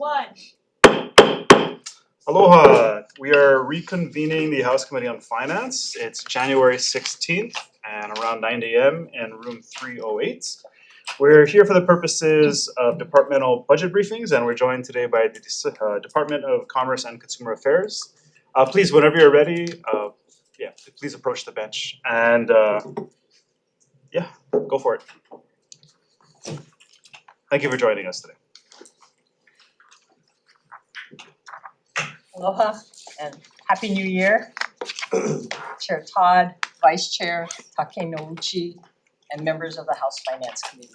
one. Aloha! We are reconvening the House Committee on Finance. It's January 16th and around 9 a.m. in room 308. We're here for the purposes of departmental budget briefings, and we're joined today by the Department of Commerce and Consumer Affairs. Please, whenever you're ready, please approach the bench and go for it. Thank you for joining us today. Aloha and Happy New Year. Chair Todd, Vice Chair Take Nouchi, and members of the House Finance Committee.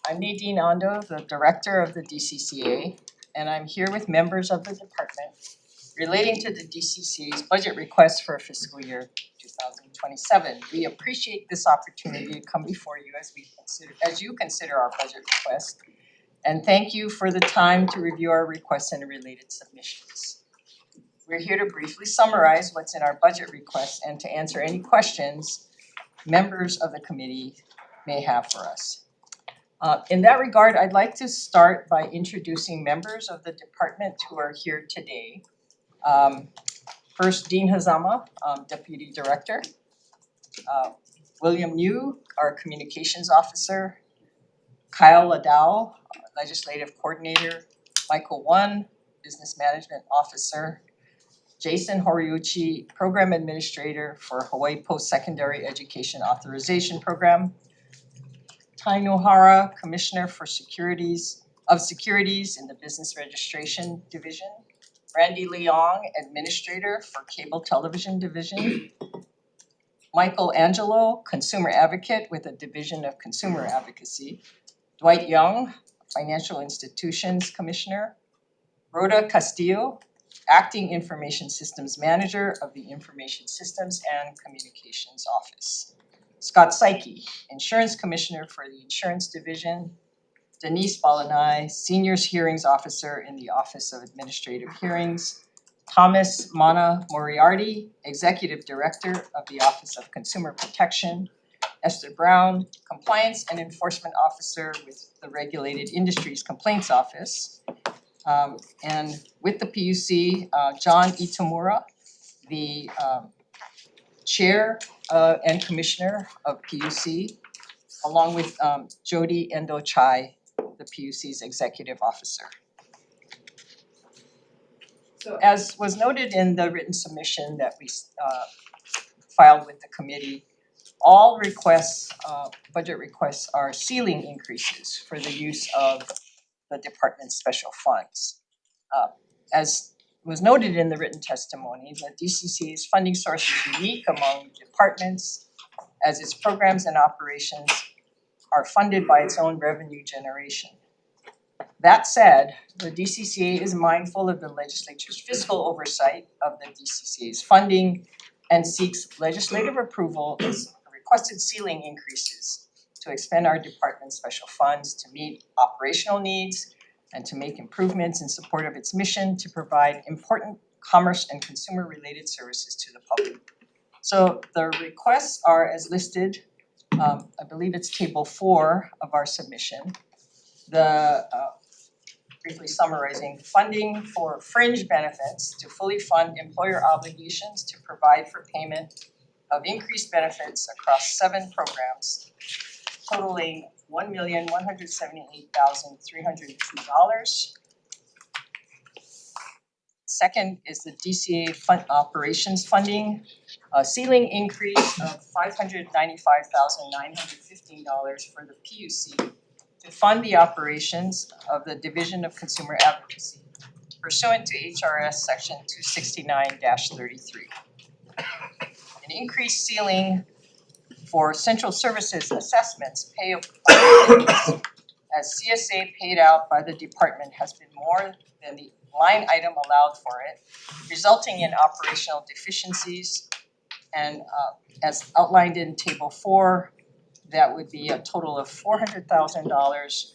I'm Nadine Ando, the Director of the DCCA, and I'm here with members of the department relating to the DCCA's budget request for fiscal year 2027. We appreciate this opportunity to come before you as you consider our budget request, and thank you for the time to review our requests and related submissions. We're here to briefly summarize what's in our budget request and to answer any questions members of the committee may have for us. In that regard, I'd like to start by introducing members of the department who are here today. First, Dean Hazama, Deputy Director. William Yu, our Communications Officer. Kyle Ladau, Legislative Coordinator. Michael One, Business Management Officer. Jason Horiuchi, Program Administrator for Hawaii Post-Secondary Education Authorization Program. Tai Nohara, Commissioner for Securities in the Business Registration Division. Randy Leong, Administrator for Cable Television Division. Michael Angelo, Consumer Advocate with the Division of Consumer Advocacy. Dwight Young, Financial Institutions Commissioner. Rhoda Castillo, Acting Information Systems Manager of the Information Systems and Communications Office. Scott Psyche, Insurance Commissioner for the Insurance Division. Denise Balanai, Seniors Hearings Officer in the Office of Administrative Hearings. Thomas Mana Moriarty, Executive Director of the Office of Consumer Protection. Esther Brown, Compliance and Enforcement Officer with the Regulated Industries Complaints Office. And with the PUC, John Itamura, the Chair and Commissioner of PUC, along with Jody Endo Chai, the PUC's Executive Officer. So as was noted in the written submission that we filed with the committee, all requests, budget requests, are ceiling increases for the use of the department's special funds. As was noted in the written testimony, the DCCA's funding source is unique among departments as its programs and operations are funded by its own revenue generation. That said, the DCCA is mindful of the legislature's fiscal oversight of the DCCA's funding and seeks legislative approval of requested ceiling increases to expend our department's special funds to meet operational needs and to make improvements in support of its mission to provide important commerce and consumer related services to the public. So the requests are as listed, I believe it's table 4 of our submission. Briefly summarizing, funding for fringe benefits to fully fund employer obligations to provide for payment of increased benefits across 7 programs, totaling $1,178,302. Second is the DCA fund operations funding, a ceiling increase of $595,915 for the PUC to fund the operations of the Division of Consumer Advocacy pursuant to HRS Section 269-33. An increased ceiling for central services assessments payable as CSA paid out by the department has been more than the line item allowed for it, resulting in operational deficiencies. And as outlined in table 4, that would be a total of $400,000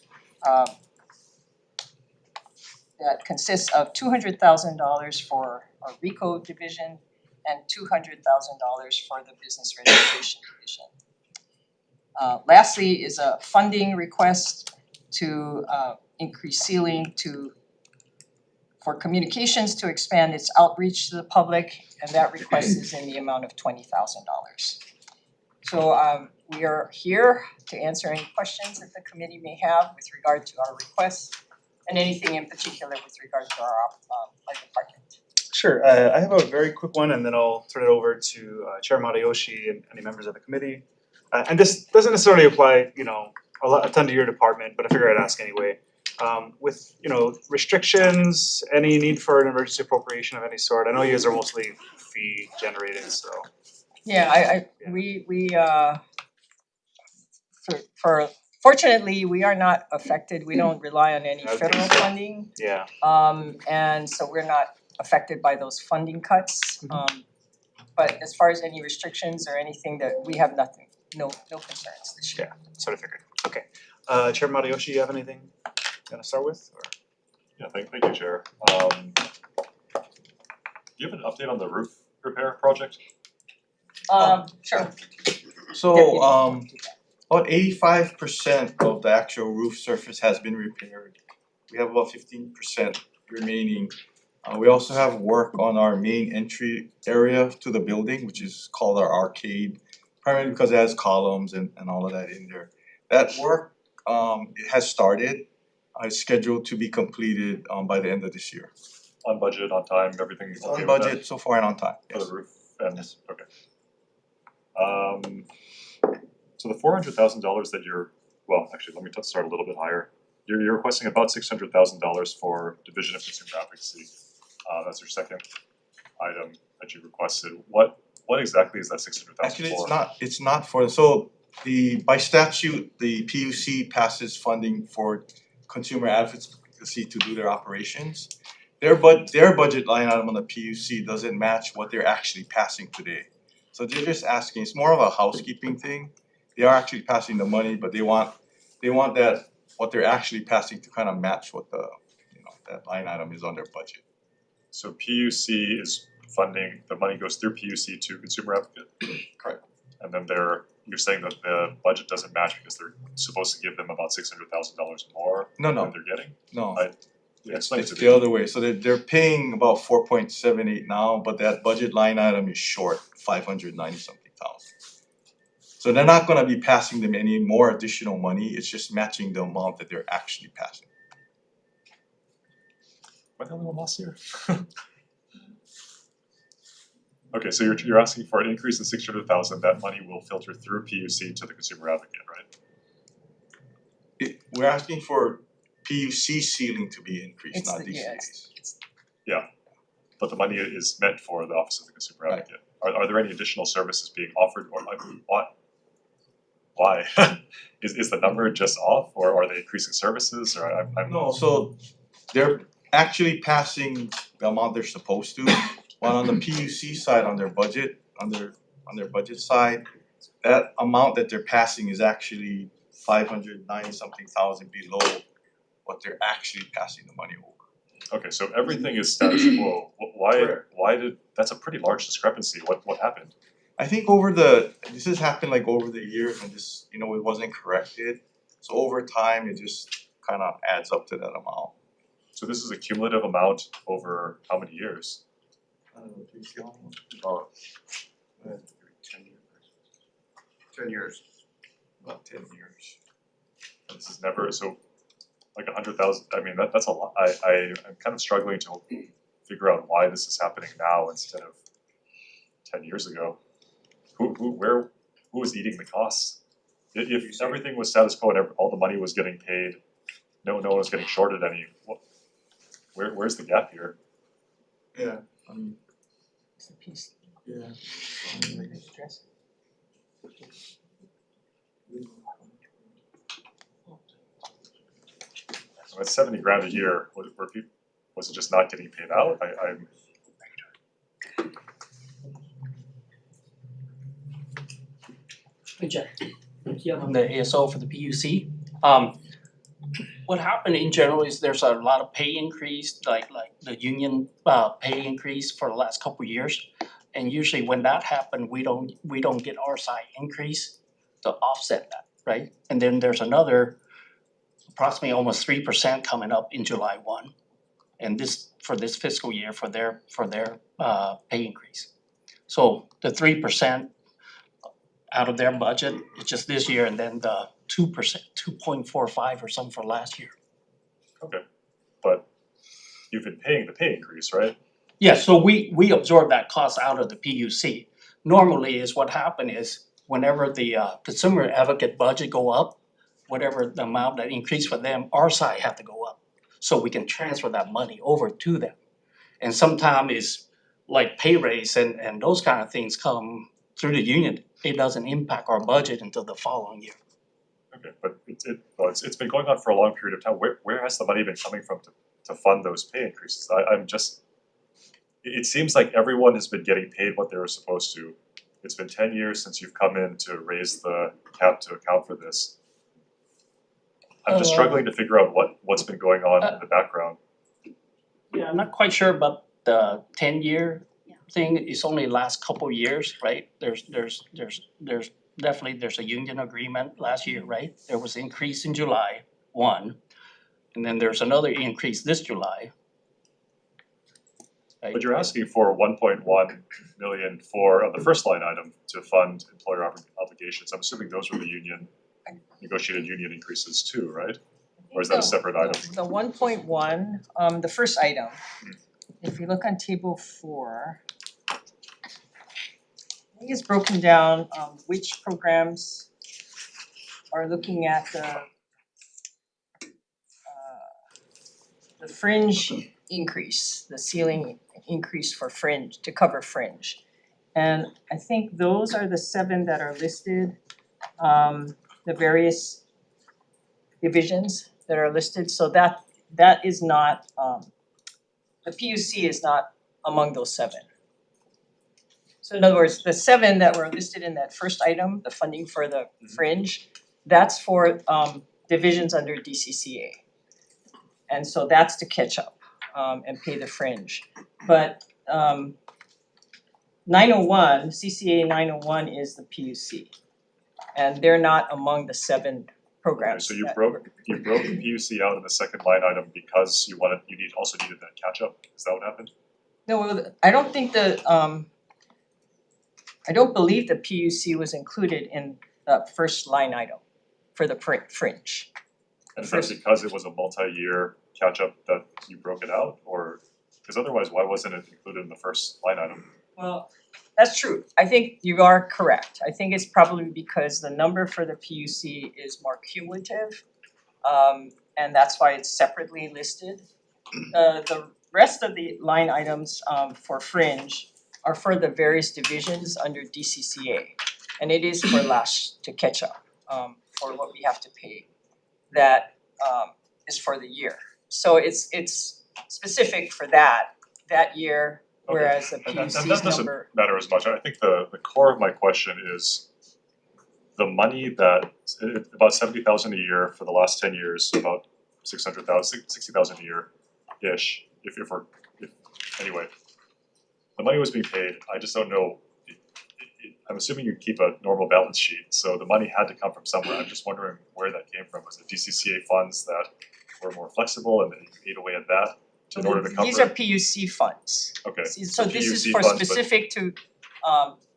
that consists of $200,000 for our RICO division and $200,000 for the Business Registration Division. Lastly is a funding request to increase ceiling to for communications to expand its outreach to the public, and that request is in the amount of $20,000. So we are here to answer any questions that the committee may have with regard to our request and anything in particular with regard to our department. Sure, I have a very quick one and then I'll turn it over to Chair Matayoshi and any members of the committee. And this doesn't necessarily apply, a ton to your department, but I figured I'd ask anyway. With, restrictions, any need for an emergency appropriation of any sort? I know you guys are mostly fee generated, so. Yeah, fortunately, we are not affected, we don't rely on any federal funding. Yeah. And so we're not affected by those funding cuts. But as far as any restrictions or anything, that we have nothing, no concerns this year. Yeah, sort of figured. Okay. Chair Matayoshi, you have anything you wanna start with? Or? Yeah, thank you, Chair. Do you have an update on the roof repair project? Sure. So about 85% of the actual roof surface has been repaired. We have about 15% remaining. We also have work on our main entry area to the building, which is called our arcade, primarily because it has columns and all of that in there. That work it has started. It's scheduled to be completed by the end of this year. On budget, on time, everything It's okay on with budget so far and on time. that for Yes. the roof and, Yes. okay. So the $400,000 that you're, well, actually, let me start a little bit higher. You're requesting about $600,000 for Division of Consumer Advocacy. That's your second item that you requested. What exactly is that $600,000 for? Actually, it's not for, so by statute, the PUC passes funding for consumer advocacy to do their operations. Their budget line item on the PUC doesn't match what they're actually passing today. So they're just asking, it's more of a housekeeping thing. They are actually passing the money, but they want that, what they're actually passing to kind of match what the, that line item is on their budget. So PUC is funding, the money goes through PUC to Consumer Advocate? Correct. And then you're saying that the budget doesn't match because they're supposed to give them about $600,000 more No, than they're getting? No. Explain It's to me. the other way, so they're paying about 4.78 now, but that budget line item is short 590 something thousand. So they're not gonna be passing them any more additional money, it's just matching the amount that they're actually passing. Am I the only one last year? Okay, so you're asking for an increase in $600,000, that money will filter through PUC to the Consumer Advocate, right? We're asking for PUC ceiling to be increased, It's not the- yeah, DCCA's. But the money is meant for the Office of the Consumer Right. Advocate. Are there any additional services being offered or like what? Why? Is the number just off or are they increasing services or I'm No, so they're actually passing the amount they're supposed to, but on the PUC side, on their budget, on their budget side, that amount that they're passing is actually 590 something thousand below what they're actually passing the money over. Okay, so everything is status quo. Correct. Why that's a pretty large discrepancy. What happened? I think this has happened like over the years and just, it wasn't corrected. So over time, it just kind of adds up to that amount. So this is a cumulative amount over how many years? I don't know, please go on. About 10 years. 10 years. About 10 years. And this is never so like 100,000. I mean that's a lot. I'm kind of struggling to figure out why this is happening now instead of 10 years ago. Who was eating the costs? If everything was status quo and all the money was getting paid, no one was getting shorted any. Where's the gap here? Yeah, I mean, It's a piece. yeah. Stress. So it's 70 grand a year. Was it just not getting paid out? I'm Fri Jan, I'm the ASO for the PUC. What happened in general is there's a lot of pay increase, like the union pay increase for the last couple of years. And usually when that happened, we don't get our side increase to offset that, right? And then there's another approximately almost 3% coming up in July 1. And this for this fiscal year for their pay increase. So the 3% out of their budget is just this year, and then the 2%, 2.45 or something for last year. Okay, but you've been paying the pay increase, right? Yeah, so we absorb that cost out of the PUC. Normally is what happened is whenever the consumer advocate budget go up, whatever the amount that increased for them, our side have to go up. So we can transfer that money over to them. And sometimes it's like pay raise and those kind of things come through the union. It doesn't impact our budget until the following year. Okay, but it's been going on for a long period of time. Where has the money been coming from to fund those pay increases? I'm just, it seems like everyone has been getting paid what they were supposed to. It's been 10 years since you've come in to raise the cap to account for this. I'm just struggling to figure out what's been going on in the background. Yeah, I'm not quite sure about the 10-year thing. It's only last couple years, right? There's definitely a union agreement last year, right? There was an increase in July 1, and then there's another increase this July. Right? But you're asking for 1.1 million for the first line item to fund employer obligations. I'm assuming those were the union negotiated union increases too, right? Or is that a separate item? The 1.1, the first item, if you look on table 4, I think it's broken down which programs are looking at the fringe increase, the ceiling increase for fringe, to cover fringe. And I think those are the 7 that are listed, the various divisions that are listed, so that is not, the PUC is not among those 7. So in other words, the 7 that were listed in that first item, the funding for the fringe, that's for divisions under DCCA. And so that's to catch up and pay the fringe. But 901, CCA 901 is the PUC. And they're not among the 7 programs. So you that- broke the PUC out in the second line item because you also needed that catch up. Is that what happened? No, I don't think I don't believe the PUC was included in the first line item for the fringe. And is that because it was a multi-year catch up that you broke it out, or because otherwise why wasn't it included in the first line item? Well, that's true. I think you are correct. I think it's probably because the number for the PUC is more cumulative. And that's why it's separately listed. The rest of the line items for fringe are for the various divisions under DCCA. And it is for to catch up for what we have to pay. That is for the year. So it's specific for that year, whereas the And that PUC's doesn't number. matter as much. I think the core of my question is the money that, about 70,000 a year for the last 10 years, about 60,000 a year-ish, anyway. The money was being paid, I just don't know, I'm assuming you keep a normal balance sheet, so the money had to come from somewhere. I'm just wondering where that came from. Was it DCCA funds that were more flexible and then you ate away at that in order to cover? These are PUC funds. Okay, So this is PUC for funds, but- specific to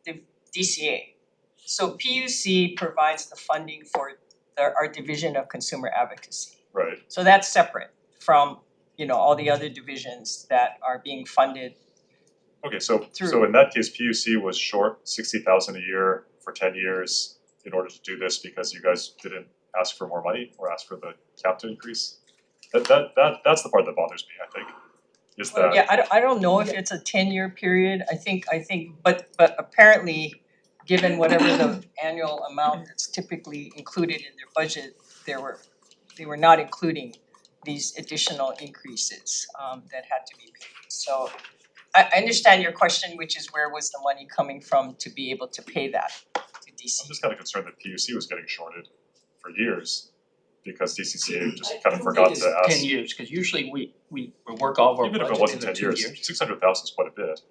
the DCA. So PUC provides the funding for our division of consumer advocacy. right, So that's separate from, all the other divisions that are being funded. okay, so Through- in that case, PUC was short 60,000 a year for 10 years in order to do this because you guys didn't ask for more money or ask for the cap to increase? That's the part that bothers me, I think, is that. Well, yeah, I don't know if it's a 10-year period. I think, but apparently, given whatever the annual amount that's typically included in their budget, they were not including these additional increases that had to be paid. So I understand your question, which is where was the money coming from to be able to pay that to I'm DC? just kind of concerned that PUC was getting shorted for years because DCCA just kind of forgot to I ask. think it's 10 years, cause usually we work all of our Even if it budget wasn't in 10 2 years, years. 600,000 is quite a bit.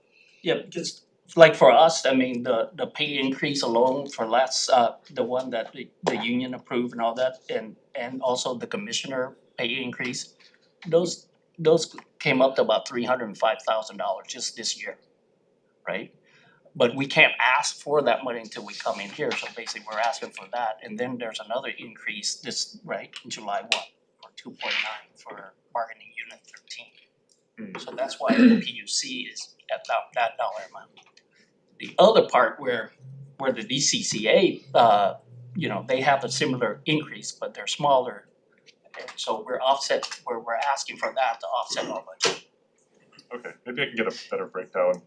Yeah, because like for us, I mean, the pay increase alone for last, the one that the union approved and all that, and also the commissioner pay increase, those those came up to about $305,000 just this year, right? But we can't ask for that money until we come in here, so basically we're asking for that, and then there's another increase this, right, in July for 2.9 for bargaining unit 13. So that's why the PUC is at that dollar amount. The other part where the DCCA, they have a similar increase, but they're smaller. And so we're asking for that to offset our budget. Okay, maybe I can get a better breakdown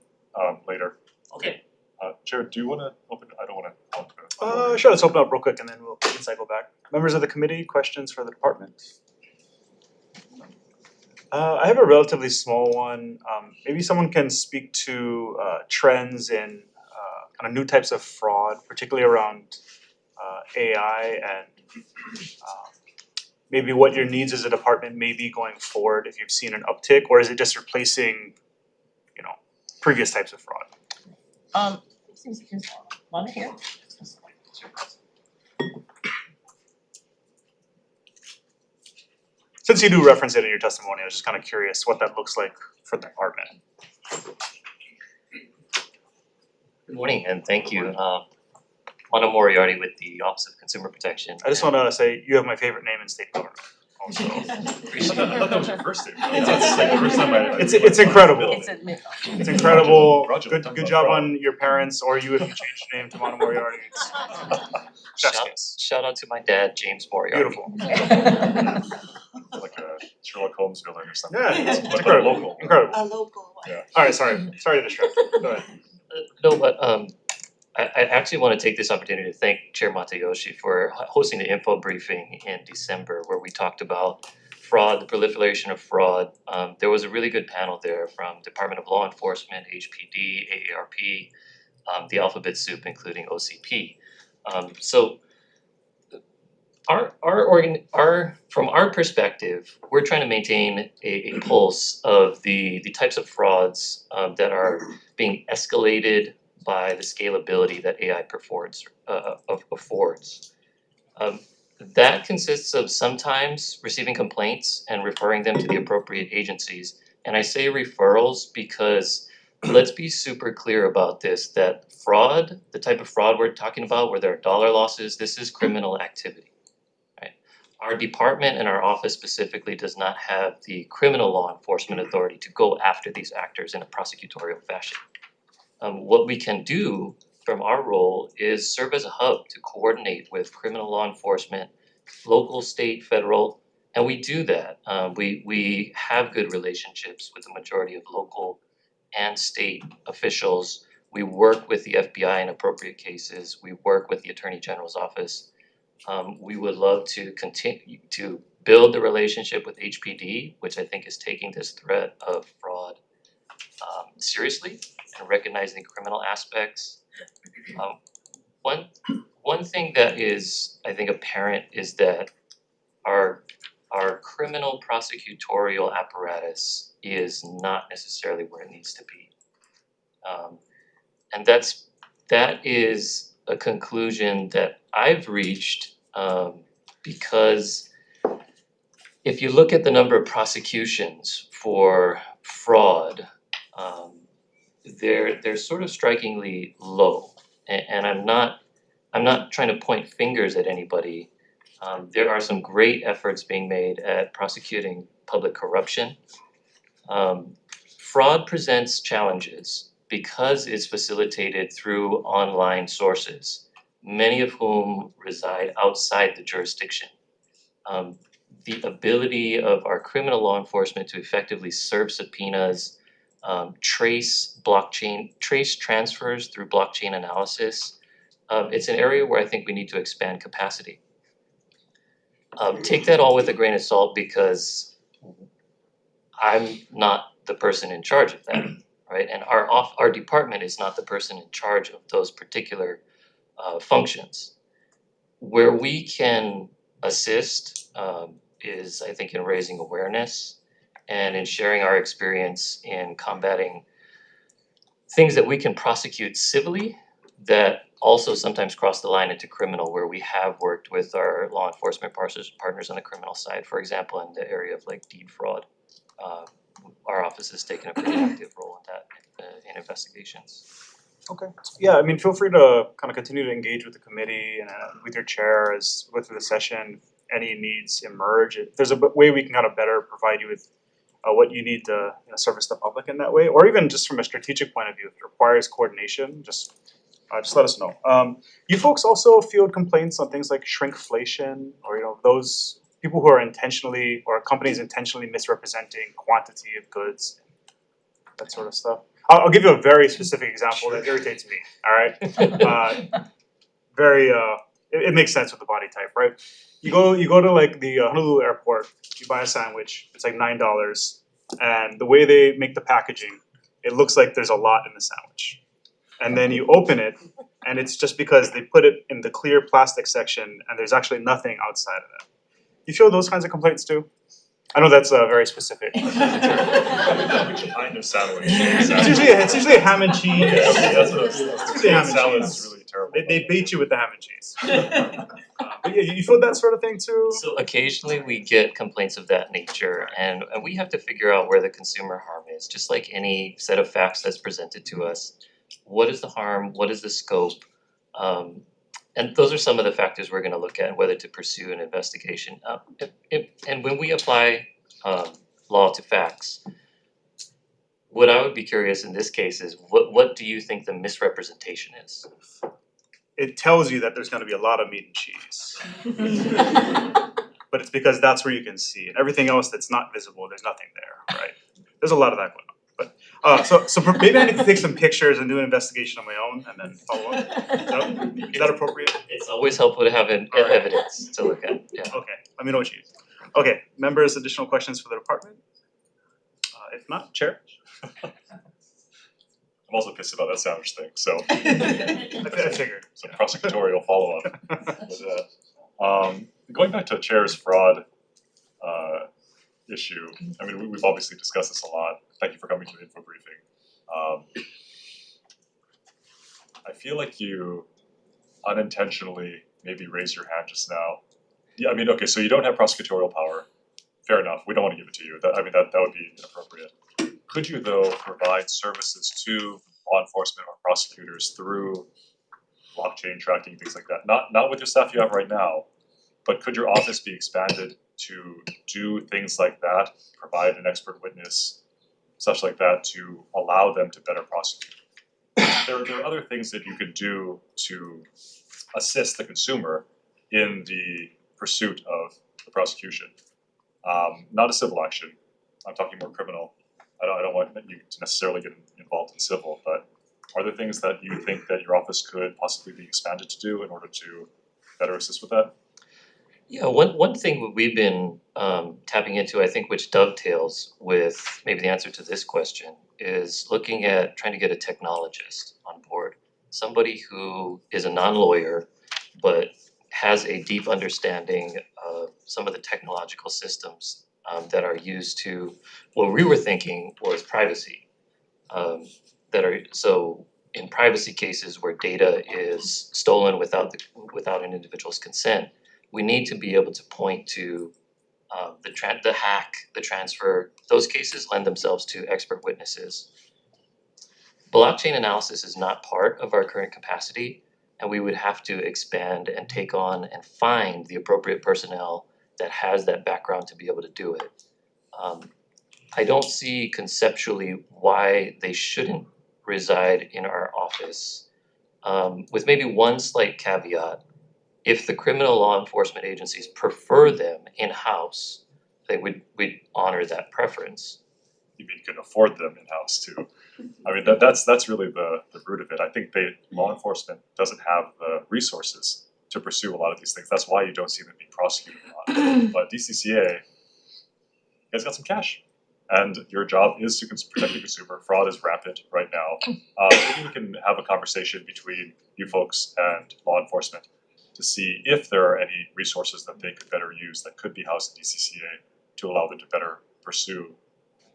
later. Okay. Jared, do you wanna open, I don't wanna. Sure, let's open up real quick and then we can cycle back. Members of the committee, questions for the department? I have a relatively small one. Maybe someone can speak to trends in kind of new types of fraud, particularly around AI and maybe what your needs as a department may be going forward, if you've seen an uptick, or is it just replacing, previous types of fraud? Want to hear? Since you do reference it in your testimony, I was just kind of curious what that looks like for the department. Good morning and thank you. Lana Moriarty with the Office of Consumer Protection. I just want to say you have my favorite name in state government. Also, I thought that was your first name. That's like the first time I. It's incredible. It's admit. It's incredible. Roger, Good job on your parents or you if you changed your name to Lana Moriarty. Chef's kiss. Shout out to my dad, James Moriarty. Beautiful. Like a Sherlock Holmes villain or something. Yeah, it's But incredible. local. Incredible. A local one. Alright, sorry to distract. Go ahead. No, but I actually want to take this opportunity to thank Chair Matayoshi for hosting the info briefing in December where we talked about fraud, the proliferation of fraud. There was a really good panel there from Department of Law Enforcement, HPD, AARP, the alphabet soup including OCP. So from our perspective, we're trying to maintain a pulse of the types of frauds that are being escalated by the scalability that AI affords. That consists of sometimes receiving complaints and referring them to the appropriate agencies. And I say referrals because let's be super clear about this, that fraud, the type of fraud we're talking about where there are dollar losses, this is criminal activity. Right? Our department and our office specifically does not have the criminal law enforcement authority to go after these actors in a prosecutorial fashion. What we can do from our role is serve as a hub to coordinate with criminal law enforcement, local, state, federal, and we do that. We have good relationships with the majority of local and state officials. We work with the FBI in appropriate cases. We work with the Attorney General's office. We would love to continue to build the relationship with HPD, which I think is taking this threat of fraud seriously and recognizing criminal aspects. One thing that is, I think, apparent is that our criminal prosecutorial apparatus is not necessarily where it needs to be, and that is a conclusion that I've reached because if you look at the number of prosecutions for fraud, they're sort of strikingly low, and I'm not trying to point fingers at anybody. There are some great efforts being made at prosecuting public corruption. Fraud presents challenges because it's facilitated through online sources, many of whom reside outside the jurisdiction. The ability of our criminal law enforcement to effectively serve subpoenas, trace transfers through blockchain analysis, it's an area where I think we need to expand capacity. Take that all with a grain of salt because I'm not the person in charge of that, right? And our department is not the person in charge of those particular functions. Where we can assist is, I think, in raising awareness and in sharing our experience in combating things that we can prosecute civilly that also sometimes cross the line into criminal, where we have worked with our law enforcement partners on the criminal side, for example, in the area of like deed fraud. our office has taken a pretty active role in that, in investigations. Okay, yeah, I mean, feel free to kind of continue to engage with the committee and with your chair as we go through the session. Any needs emerge, if there's a way we can kind of better provide you with what you need to service the public in that way, or even just from a strategic point of view, if it requires coordination, just let us know. You folks also field complaints on things like shrinkflation, or those people who are intentionally, or companies intentionally misrepresenting quantity of goods, that sort of stuff. I'll give you a very specific example that irritates me, alright? It makes sense with the body type, right? You go to like the Honolulu airport, you buy a sandwich, it's like $9, and the way they make the packaging, it looks like there's a lot in the sandwich. And then you open it, and it's just because they put it in the clear plastic section, and there's actually nothing outside of it. You feel those kinds of complaints too? I know that's very specific. Which kind of sandwich? It's usually a ham and cheese. Yeah, okay, that's what It's usually ham and salad cheese. is really terrible. They bait you with the ham and cheese. But yeah, you feel that sort of thing too? So occasionally we get complaints of that nature, and we have to figure out where the consumer harm is, just like any set of facts that's presented to us. What is the harm? What is the scope? And those are some of the factors we're gonna look at, whether to pursue an investigation. And when we apply law to facts, what I would be curious in this case is what do you think the misrepresentation is? It tells you that there's gonna be a lot of meat and cheese. But it's because that's where you can see, and everything else that's not visible, there's nothing there, right? There's a lot of that going on. But so maybe I need to take some pictures and do an investigation on my own and then follow up. Is that appropriate? It's always helpful to have Alright. evidence to look at, yeah. Okay, let me know what you use. Okay, members, additional questions for the department? If not, Chair? I'm also pissed about that sandwich thing, so I figured. some prosecutorial follow-up with that. Going back to Chair's fraud issue, I mean, we've obviously discussed this a lot. Thank you for coming to the info briefing. I feel like you unintentionally maybe raised your hand just now. Yeah, I mean, okay, so you don't have prosecutorial power. Fair enough, we don't want to give it to you. That would be inappropriate. Could you though provide services to law enforcement or prosecutors through blockchain tracking, things like that? Not with your staff you have right now, but could your office be expanded to do things like that, provide an expert witness, such like that, to allow them to better prosecute? There are other things that you could do to assist the consumer in the pursuit of the prosecution. Not a civil action, I'm talking more criminal. I don't want you to necessarily get involved in civil, but are there things that you think that your office could possibly be expanded to do in order to better assist with that? Yeah, one thing we've been tapping into, I think, which dovetails with maybe the answer to this question, is looking at trying to get a technologist on board. Somebody who is a non-lawyer, but has a deep understanding of some of the technological systems that are used to, what we were thinking was privacy. So in privacy cases where data is stolen without an individual's consent, we need to be able to point to the hack, the transfer. Those cases lend themselves to expert witnesses. Blockchain analysis is not part of our current capacity, and we would have to expand and take on and find the appropriate personnel that has that background to be able to do it. I don't see conceptually why they shouldn't reside in our office, with maybe one slight caveat. If the criminal law enforcement agencies prefer them in-house, we'd honor that preference. You mean you can afford them in-house too? I mean, that's really the root of it. I think law enforcement doesn't have the resources to pursue a lot of these things. That's why you don't see them being prosecuted a lot. But DCCA, you guys got some cash. And your job is to protect the consumer. Fraud is rampant right now. Maybe we can have a conversation between you folks and law enforcement to see if there are any resources that they could better use that could be housed in DCCA to allow them to better pursue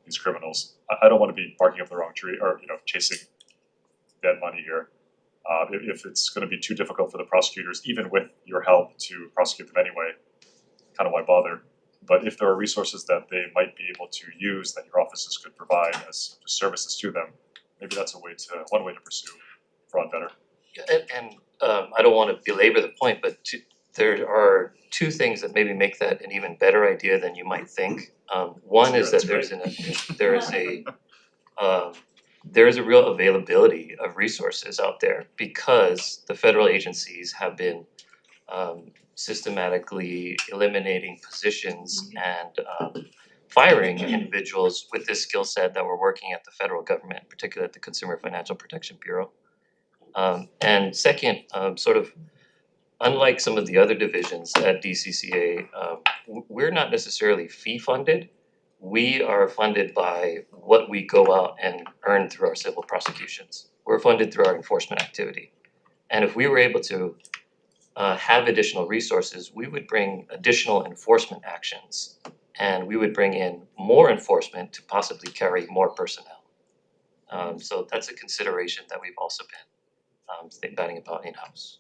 these criminals. I don't want to be barking up the wrong tree or chasing dead money here. If it's going to be too difficult for the prosecutors, even with your help, to prosecute them anyway, kind of why bother? But if there are resources that they might be able to use that your offices could provide as services to them, maybe that's one way to pursue fraud better. And I don't wanna belabor the point, but there are two things that maybe make that an even better idea than you might think. One is that there is a real availability of resources out there because the federal agencies have been systematically eliminating positions and firing individuals with this skill set that were working at the federal government, particularly at the Consumer Financial Protection Bureau. And second, sort of unlike some of the other divisions at DCCA, we're not necessarily fee funded. We are funded by what we go out and earn through our civil prosecutions. We're funded through our enforcement activity. And if we were able to have additional resources, we would bring additional enforcement actions. And we would bring in more enforcement to possibly carry more personnel. So that's a consideration that we've also been batting about in-house.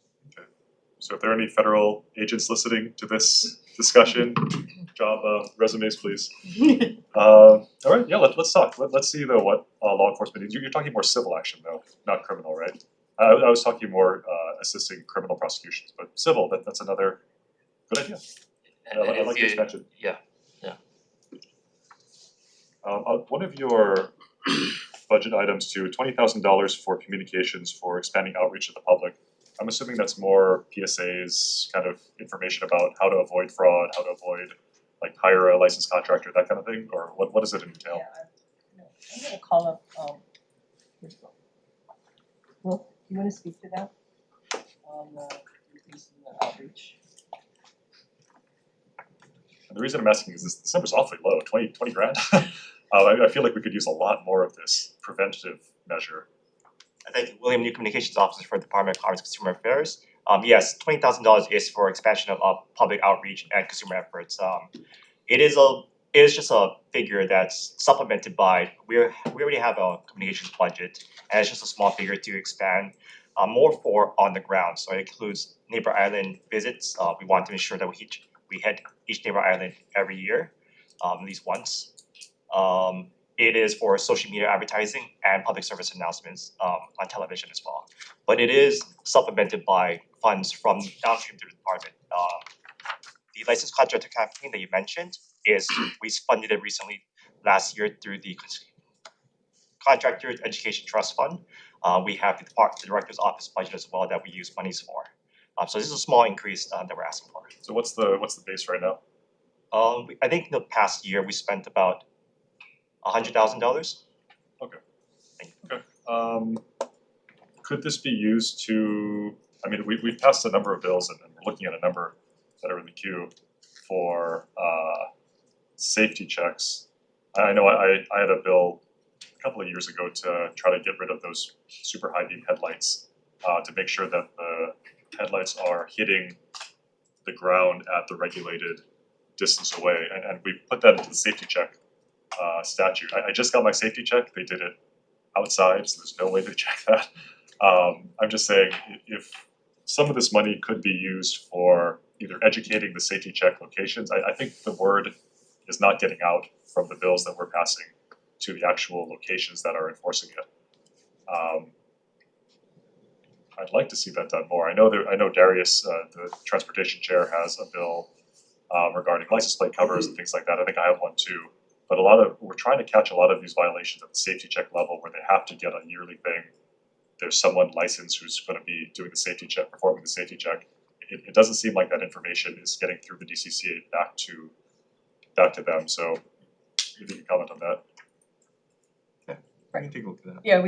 So if there are any federal agents listening to this discussion, job resumes, please. Alright, yeah, let's talk. Let's see though what law enforcement needs. You're talking more civil action though, not criminal, right? I was talking more assisting criminal prosecutions, but civil, that's another good idea. And I like the expansion. yeah. One of your budget items to $20,000 for communications for expanding outreach to the public. I'm assuming that's more PSAs, kind of information about how to avoid fraud, how to avoid like hire a licensed contractor, that kind of thing, or what does it entail? Yeah, I'm gonna call up, where's Will? Will, you wanna speak to that? On increasing the outreach? And the reason I'm asking is this number's awfully low, 20 grand. I feel like we could use a lot more of this preventative measure. Thank you, William, New Communications Officer for the Department of Commerce and Consumer Affairs. Yes, $20,000 is for expansion of public outreach and consumer efforts. It is just a figure that's supplemented by we already have a communications budget, and it's just a small figure to expand more for on the ground. So it includes neighbor island visits. We want to ensure that we hit each neighbor island every year, at least once. It is for social media advertising and public service announcements on television as well. But it is supplemented by funds from downstream to the department. The licensed contractor campaign that you mentioned we funded it recently last year through the Contractor Education Trust Fund. We have the director's office budget as well that we use monies for. So this is a small increase that we're asking for. So what's the base right now? I think in the past year we spent about $100,000. Could this be used to, I mean, we've passed a number of bills and we're looking at a number that are in the queue for safety checks. I know I had a bill a couple of years ago to try to get rid of those super high beam headlights to make sure that the headlights are hitting the ground at the regulated distance away, and we put that into the safety check statute. I just got my safety check, they did it outside, so there's no way to check that. I'm just saying, if some of this money could be used for either educating the safety check locations, I think the word is not getting out from the bills that we're passing to the actual locations that are enforcing it. I'd like to see that done more. I know Darius, the transportation chair, has a bill regarding license plate covers and things like that. I think I have one too. But we're trying to catch a lot of these violations at the safety check level where they have to get a yearly thing. There's someone licensed who's going to be doing the safety check, performing the safety check. It doesn't seem like that information is getting through the DCCA back to them. So if you can comment on that. I can take a look at that. Yeah,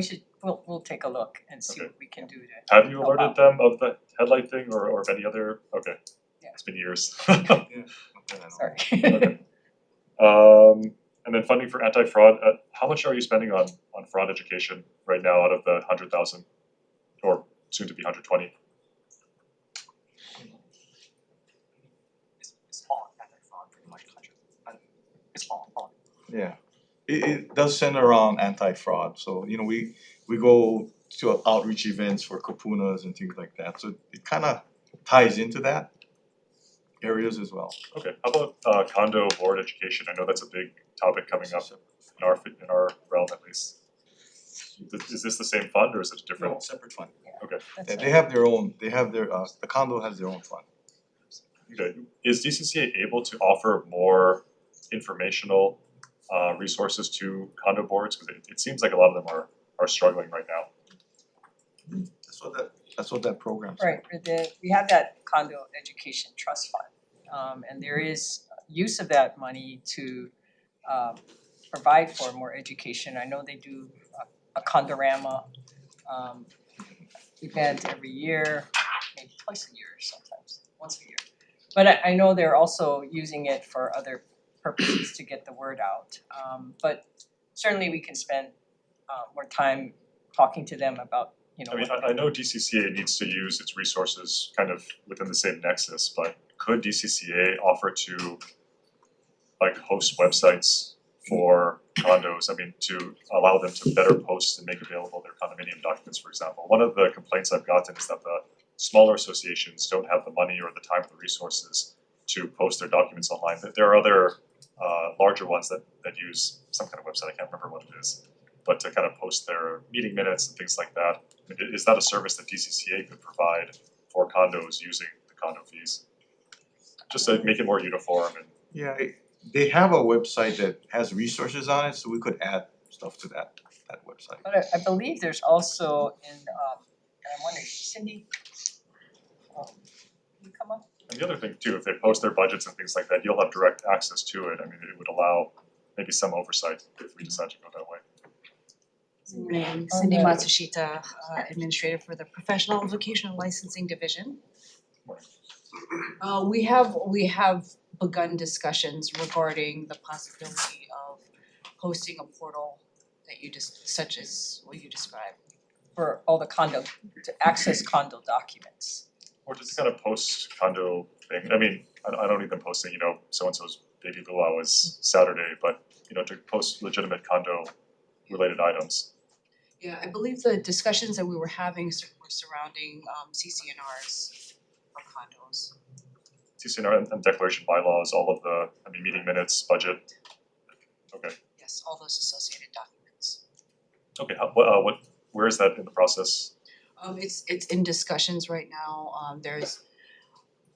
we'll take a look and see Okay. what we can do to. Have you help alerted out. them of the headlight thing or of any other? Okay. Yeah. It's been years. Sorry. Okay. And then funding for anti-fraud, how much are you spending on fraud education right now out of the 100,000 or soon to be 120? It's all anti-fraud pretty much country. It's all. Yeah, it does center around anti-fraud, so we go to outreach events for kapunas and things like that, so it kind of ties into that. areas as well. Okay, how about condo board education? I know that's a big topic coming up in our realm at least. Is this the same fund or is it a different? No, separate fund. That's Yeah, they have their own, the condo has their own fund. Okay, is DCCA able to offer more informational resources to condo boards? Cause it seems like a lot of them are struggling right now. That's what that program's for. Right, we have that condo education trust fund. And there is use of that money to provide for more education. I know they do a Condorama event every year, maybe twice a year sometimes, once a year. But I know they're also using it for other purposes to get the word out. But certainly we can spend more time talking to them about, you know. I mean, I know DCCA needs to use its resources kind of within the same nexus, but could DCCA offer to like host websites for condos, I mean, to allow them to better post and make available their condominium documents, for example? One of the complaints I've gotten is that the smaller associations don't have the money or the time or the resources to post their documents online. There are other larger ones that use some kind of website, I can't remember what it is, but to kind of post their meeting minutes and things like that. Is that a service that DCCA could provide for condos using the condo fees? Just to make it more uniform and Yeah, they have a website that has resources on it, so we could add stuff to that website. But I believe there's also and I'm wondering, Cindy, can you come up? And the other thing too, if they post their budgets and things like that, you'll have direct access to it. I mean, it would allow maybe some oversight if we decide to go that way. Morning, Cindy Matsushita, Administrator for the Professional Vocational Licensing Division. We have begun discussions regarding the possibility of hosting a portal that such as what you described. For all the condo, to access condo documents. Or just kind of post condo thing. I mean, I don't need them posting, you know, so and so's baby luau is Saturday, but you know, to post legitimate condo related items. Yeah, I believe the discussions that we were having were surrounding CCNRs for condos. TCNR and declaration bylaws, all of the, I mean, meeting minutes, budget. Okay, Yes, all those associated documents. okay, where is that in the process? It's in discussions right now. There's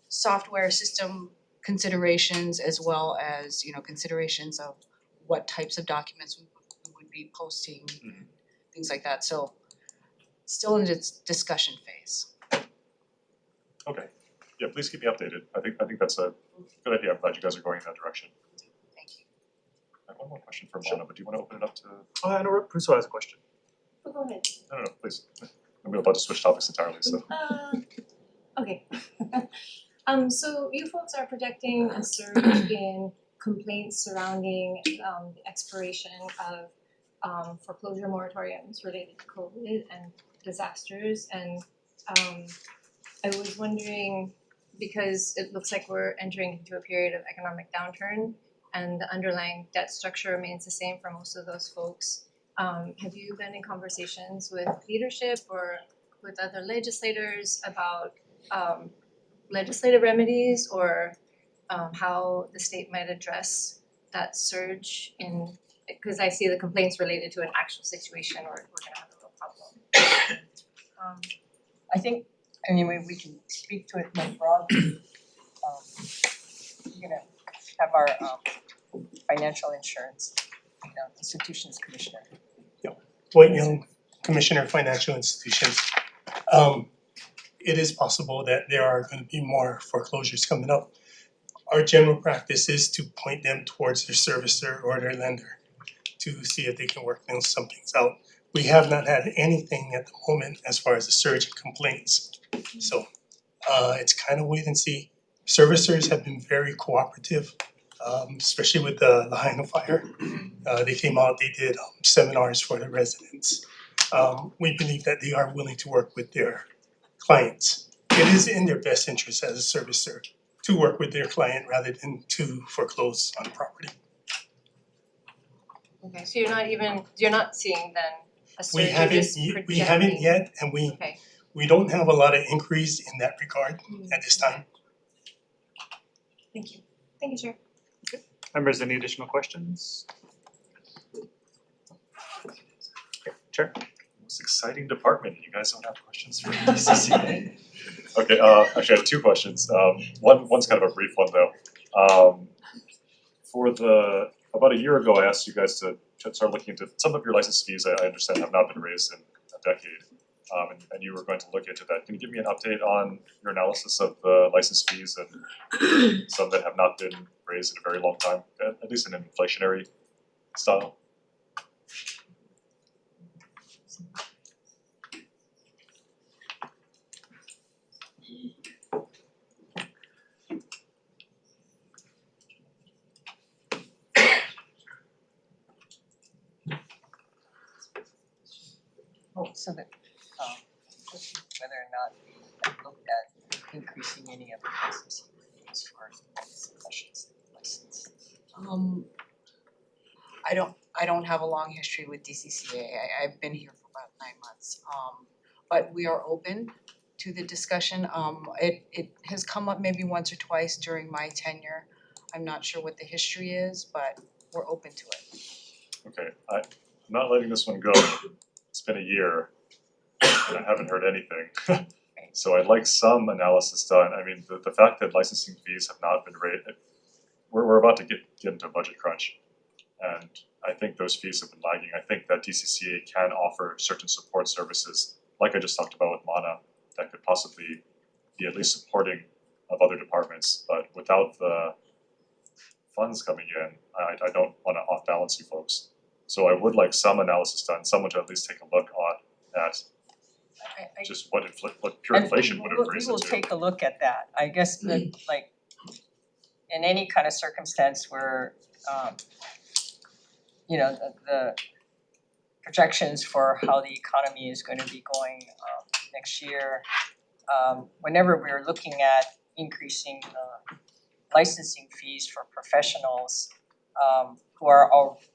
software system considerations as well as, you know, considerations of what types of documents we would be posting and things like that. So still in its discussion phase. Okay, yeah, please keep me updated. I think that's a good idea. I'm glad you guys are going in that direction. Thank you. I have one more question for Mona, but do you wanna open it up to? I know Russo has a question. Go ahead. No, please. I'm about to switch topics entirely, so. Okay. So you folks are projecting a surge in complaints surrounding the expiration of foreclosure moratoriums related to COVID and disasters, and I was wondering, because it looks like we're entering into a period of economic downturn and the underlying debt structure remains the same for most of those folks. Have you been in conversations with leadership or with other legislators about legislative remedies or how the state might address that surge in, because I see the complaints related to an actual situation or we're gonna have a real problem. I think, I mean, we can speak to it more broadly. We're gonna have our financial insurance, institutions commissioner. Dwight Young, Commissioner of Financial Institutions. It is possible that there are gonna be more foreclosures coming up. Our general practice is to point them towards their servicer or their lender to see if they can work some things out. We have not had anything at the moment as far as a surge in complaints. So it's kind of wait and see. Servicers have been very cooperative, especially with the line of fire. They came out, they did seminars for the residents. We believe that they are willing to work with their clients. It is in their best interest as a servicer to work with their client rather than to foreclose on the property. Okay, so you're not seeing then a surge, We you're haven't, just projecting. we haven't yet, and Okay. we don't have a lot of inquiries in that regard at this time. Thank you. Thank you, Chair. Members, any additional questions? Okay, Chair. Most exciting department, you guys don't have questions for DCCA? Okay, actually I have two questions, one's kind of a brief one though. About a year ago, I asked you guys to start looking into some of your license fees, I understand have not been raised in a decade. And you were going to look into that, can you give me an update on your analysis of the license fees and some that have not been raised in a very long time, at least in an inflationary style? Oh, so that, whether or not we have looked at increasing any of the licensing fees for professions license. I don't have a long history with DCCA. I've been here for about 9 months. But we are open to the discussion. It has come up maybe once or twice during my tenure. I'm not sure what the history is, but we're open to it. Okay, I'm not letting this one go. It's been a year and I haven't heard anything. So I'd like some analysis done. I mean, the fact that licensing fees have not been raised, we're about to get into a budget crunch. And I think those fees have been lagging. I think that DCCA can offer certain support services, like I just talked about with Mana, that could possibly be at least supporting of other departments. But without the funds coming in, I don't wanna off balance you folks. So I would like some analysis done, someone to at least take a look at just what pure inflation would have raised We will it to. take a look at that, I guess that like in any kind of circumstance where you know, the projections for how the economy is going to be going next year, whenever we're looking at increasing licensing fees for professionals who are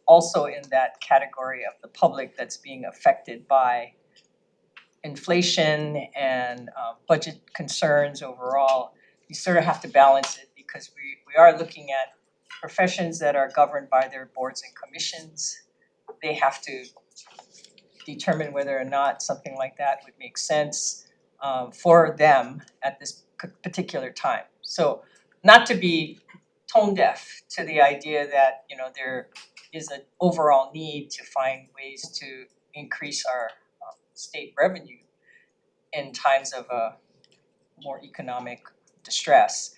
also in that category of the public that's being affected by inflation and budget concerns overall, you sort of have to balance it because we are looking at professions that are governed by their boards and commissions. They have to determine whether or not something like that would make sense for them at this particular time. So not to be tone deaf to the idea that, you know, there is an overall need to find ways to increase our state revenue in times of more economic distress.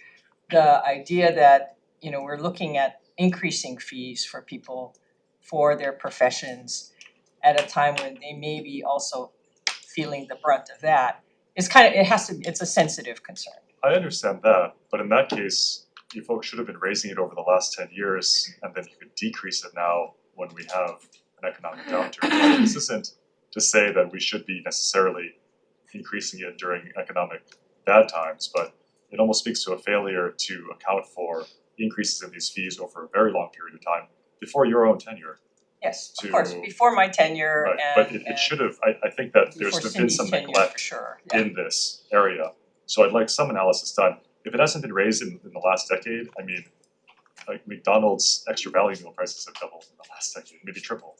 The idea that, you know, we're looking at increasing fees for people for their professions at a time when they may be also feeling the brunt of that is it's a sensitive concern. I understand that, but in that case, you folks should have been raising it over the last 10 years and then you could decrease it now when we have an economic downturn. This isn't to say that we should be necessarily increasing it during economic bad times, but it almost speaks to a failure to account for increases in these fees over a very long period of time before your own tenure. Yes, of To- course, before my tenure Right, and but it should have, I think that there's before been Cindy's some tenure for neglect sure, in this area. So I'd like some analysis done. If it hasn't been raised in the last decade, I mean, like McDonald's extra value meal prices have doubled in the last decade, maybe triple,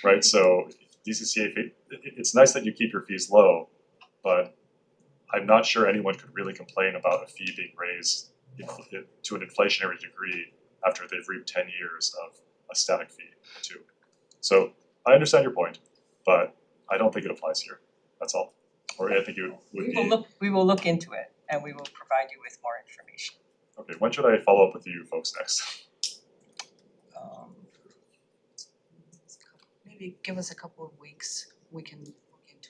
right? So DCCA, it's nice that you keep your fees low, but I'm not sure anyone could really complain about a fee being raised to an inflationary degree after they've reaped 10 years of a static fee too. So I understand your point, but I don't think it applies here, that's all. Or I think it would be. we will look into it and we will provide you with more information. Okay, when should I follow up with you folks next? Maybe give us a couple of weeks, we can look into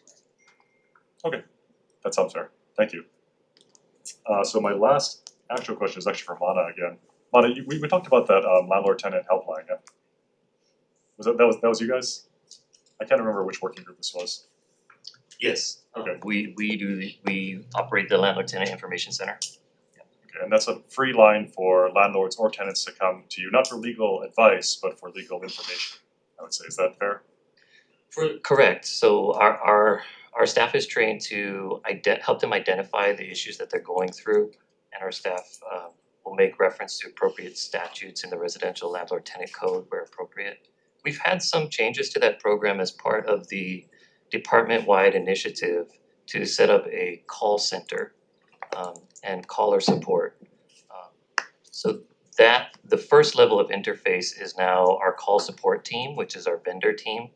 it. That sounds fair, thank you. So my last actual question is actually for Mana again. Mana, we talked about that landlord-tenant helpline, yeah? That was you guys? I can't remember which working group this was. Yes, Okay. we operate the landlord tenant information center. Okay, and that's a free line for landlords or tenants to come to you, not for legal advice, but for legal information, I would say, is that fair? Correct, so our staff is trained to help them identify the issues that they're going through, and our staff We'll make reference to appropriate statutes in the residential landlord tenant code where appropriate. We've had some changes to that program as part of the department-wide initiative to set up a call center and caller support. So that the first level of interface is now our call support team, which is our vendor team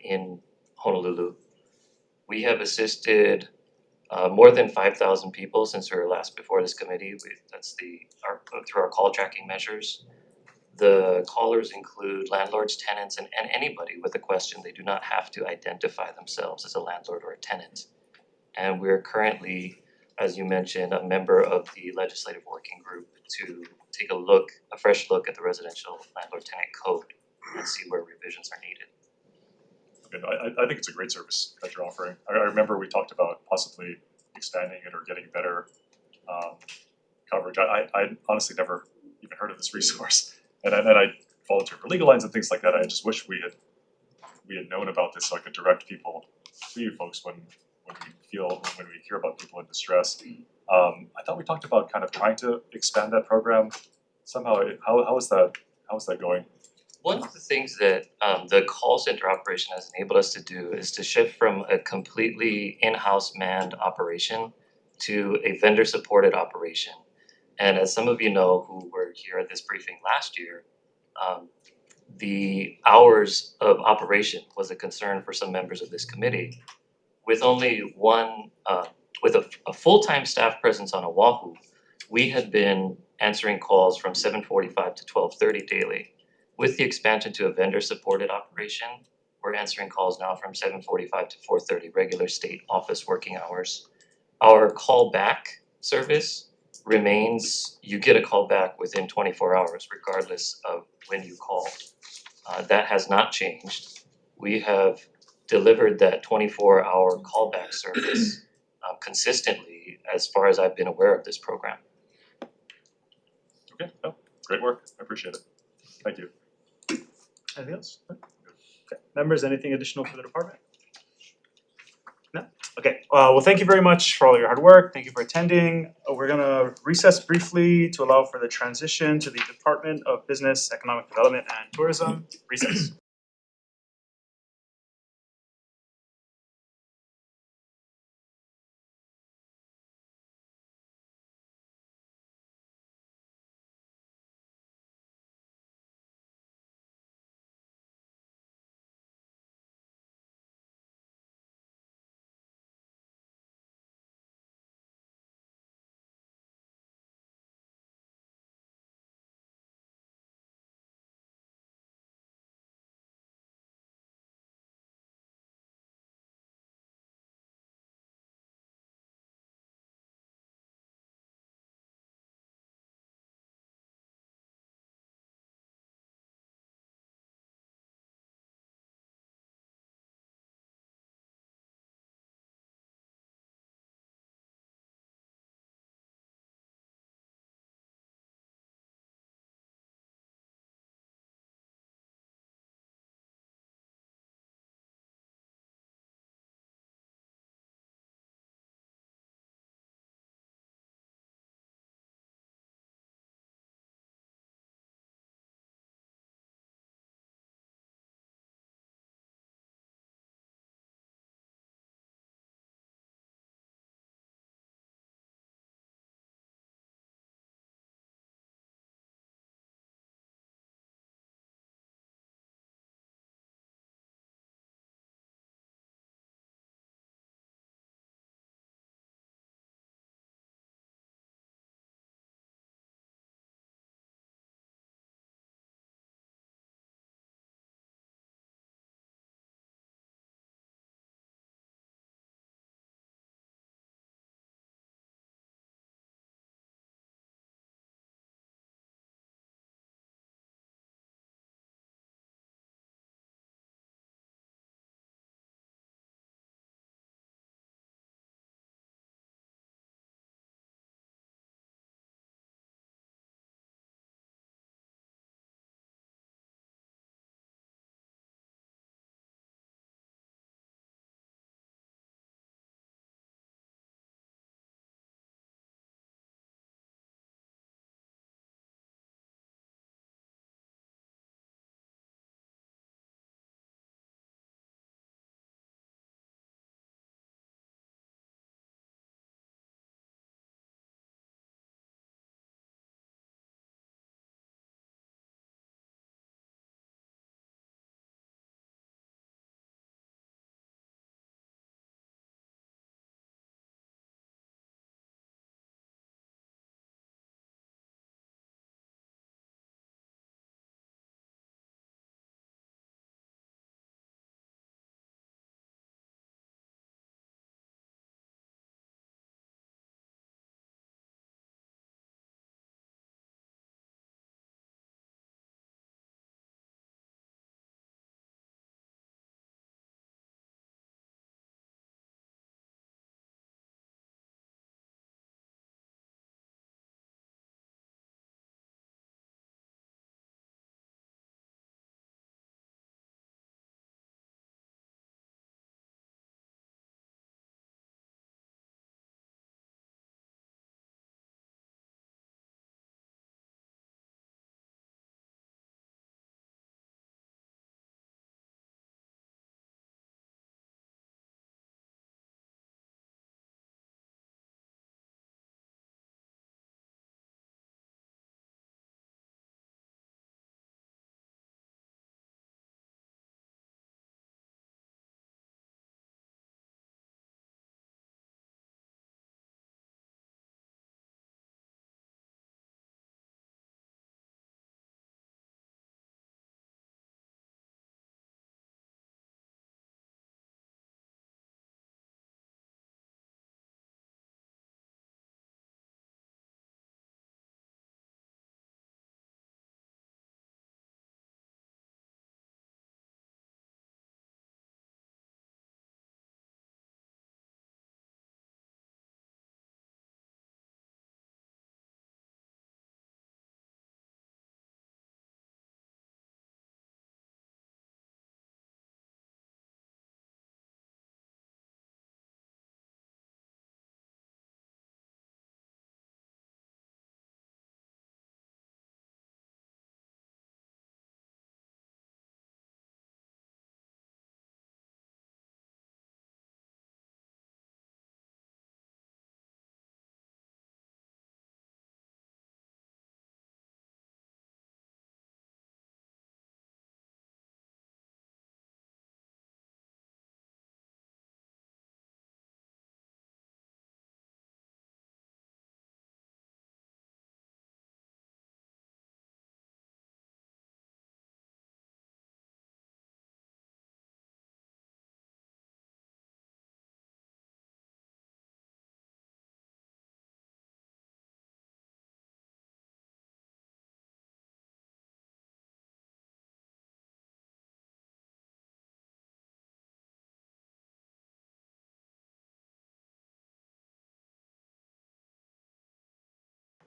in Honolulu. We have assisted more than 5,000 people since we were last before this committee. That's through our call tracking measures. The callers include landlords, tenants, and anybody with a question. They do not have to identify themselves as a landlord or a tenant. And we're currently, as you mentioned, a member of the legislative working group to take a fresh look at the residential landlord tenant code and see where revisions are needed. I think it's a great service that you're offering. I remember we talked about possibly expanding it or getting better coverage. I honestly never even heard of this resource, and I volunteer for legal lines and things like that. I just wish we had known about this so I could direct people to you folks when we hear about people in distress. I thought we talked about kind of trying to expand that program somehow. How is that going? One of the things that the call center operation has enabled us to do is to shift from a completely in-house manned operation to a vendor supported operation. And as some of you know who were here at this briefing last year, the hours of operation was a concern for some members of this committee. With only with a full-time staff presence on Oahu, we had been answering calls from 7:45 to 12:30 daily. With the expansion to a vendor-supported operation, we're answering calls now from 7:45 to 4:30, regular state office working hours. Our callback service remains, you get a call back within 24 hours, regardless of when you call. That has not changed. We have delivered that 24-hour callback service consistently as far as I've been aware of this program. Okay, no, great work. I appreciate it. Thank you. Anything else? Okay, members, anything additional for the department? No? Okay, well, thank you very much for all your hard work. Thank you for attending. We're gonna recess briefly to allow for the transition to the Department of Business, Economic Development and Tourism. Recess.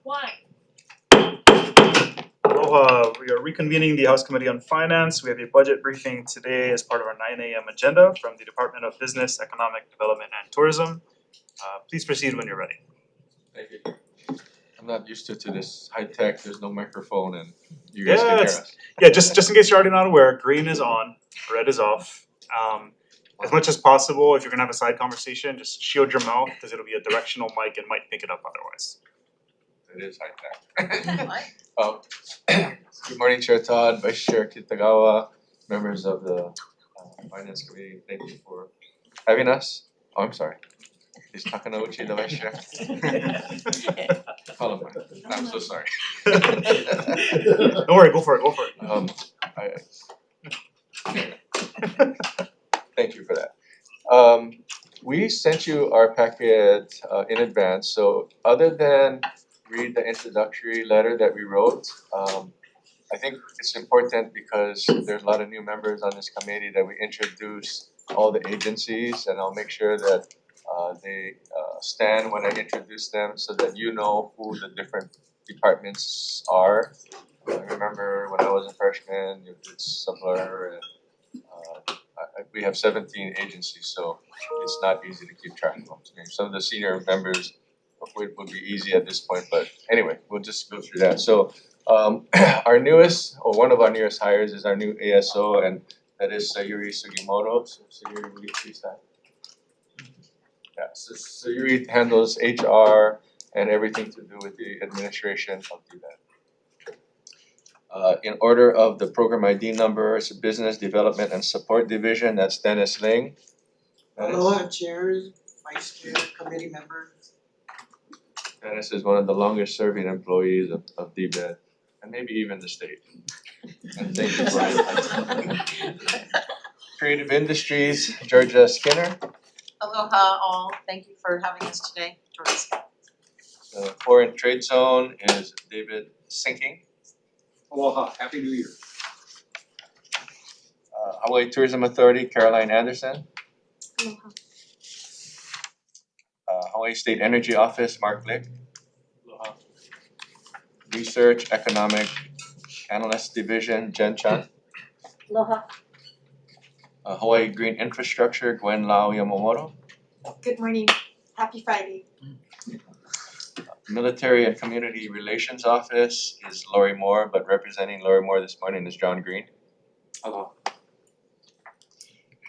Why? Aloha, we are reconvening the House Committee on Finance. We have a budget briefing today as part of our 9 AM agenda from the Department of Business, Economic Development and Tourism. Please proceed when you're ready. Thank you. I'm not used to this high tech, there's no microphone and you guys can hear Yes. us. Yeah, just in case you're already not aware, green is on, red is off. As much as possible, if you're gonna have a side conversation, just shield your mouth because it'll be a directional mic and might pick it up otherwise. It is high tech. Good morning, Chair Todd, Vice Chair Kitagawa, members of the Finance Committee, thank you for having us. Oh, I'm sorry. Is Takanouchi the Vice Chair? Follow me. I'm so sorry. Don't worry, go for it. Thank you for that. We sent you our packet in advance, so other than read the introductory letter that we wrote, I think it's important because there's a lot of new members on this committee that we introduce all the agencies, and I'll make sure that they stand when I introduce them so that you know who the different departments are. I remember when I was a freshman, it's Subler and we have 17 agencies, so it's not easy to keep track of them. Some of the senior members would be easy at this point, but anyway, we'll just go through that. So our newest, or one of our newest hires is our new ASO, and that is Sayuri Sugimoto. So Sayuri, will you please stand? Yeah, so Sayuri handles HR and everything to do with the administration of DBEDT. In order of the program ID number, it's Business Development and Support Division, that's Dennis Ling. Aloha, chairs, vice chair, committee members. Dennis is one of the longest serving employees of DBEDT, and maybe even the state. And thank you, Brian. Creative Industries, Georgia Skinner. Aloha all, thank you for having us today, Doris. Foreign Trade Zone is David Sinking. Aloha, Happy New Year. Hawaii Tourism Authority, Caroline Anderson. Aloha. Hawaii State Energy Office, Mark Lick. Aloha. Research Economic Analyst Division, Jen Chan. Aloha. Hawaii Green Infrastructure, Gwen Lau Yamamoto. Good morning, happy Friday. Military and Community Relations Office is Lori Moore, but representing Lori Moore this morning is John Green. Aloha.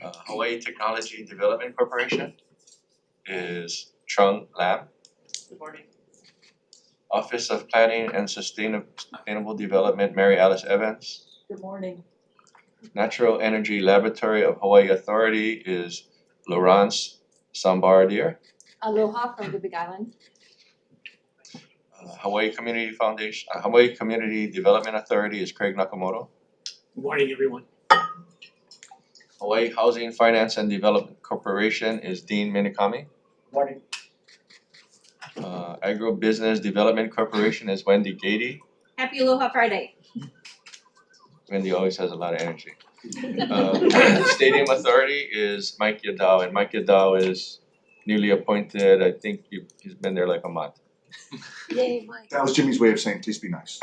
Hawaii Technology Development Corporation is Trung Lam. Good morning. Office of Planning and Sustainable Development, Mary Alice Evans. Good morning. Natural Energy Laboratory of Hawaii Authority is Laurence Sambardier. Aloha from the Big Island. Hawaii Community Foundation, Hawaii Community Development Authority is Craig Nakamoto. Good morning, everyone. Hawaii Housing Finance and Development Corporation is Dean Minikami. Morning. Agribusiness Development Corporation is Wendy Gady. Happy Aloha Friday. Wendy always has a lot of energy. Stadium Authority is Mike Yadao, and Mike Yadao is newly appointed. I think he's been there like a month. Yay, Mike. That was Jimmy's way of saying, please be nice.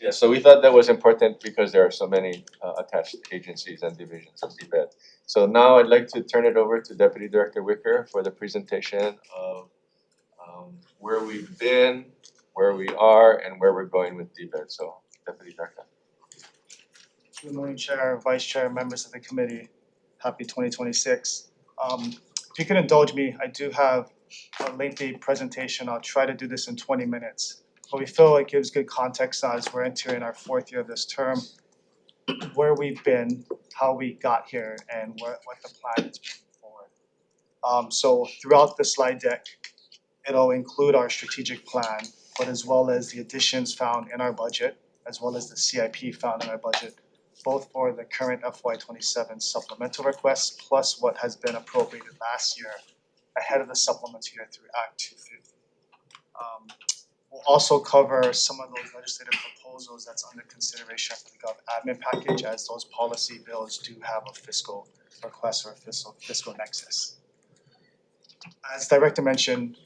Yeah, so we thought that was important because there are so many attached agencies and divisions of DBEDT. So now I'd like to turn it over to Deputy Director Wicker for the presentation of where we've been, where we are, and where we're going with DBEDT. So Deputy Director. Good morning, Chair, Vice Chair, members of the committee. Happy 2026. If you can indulge me, I do have a lengthy presentation. I'll try to do this in 20 minutes. But we feel it gives good context as we're entering our fourth year of this term, where we've been, how we got here, and what the plan is moving forward. So throughout the slide deck, it'll include our strategic plan, but as well as the additions found in our budget, as well as the CIP found in our budget, both for the current FY27 supplemental requests, plus what has been appropriated last year ahead of the supplements year through Act 250. We'll also cover some of those legislative proposals that's under consideration for the Gov admin package, as those policy bills do have a fiscal request or a fiscal nexus. As Director mentioned,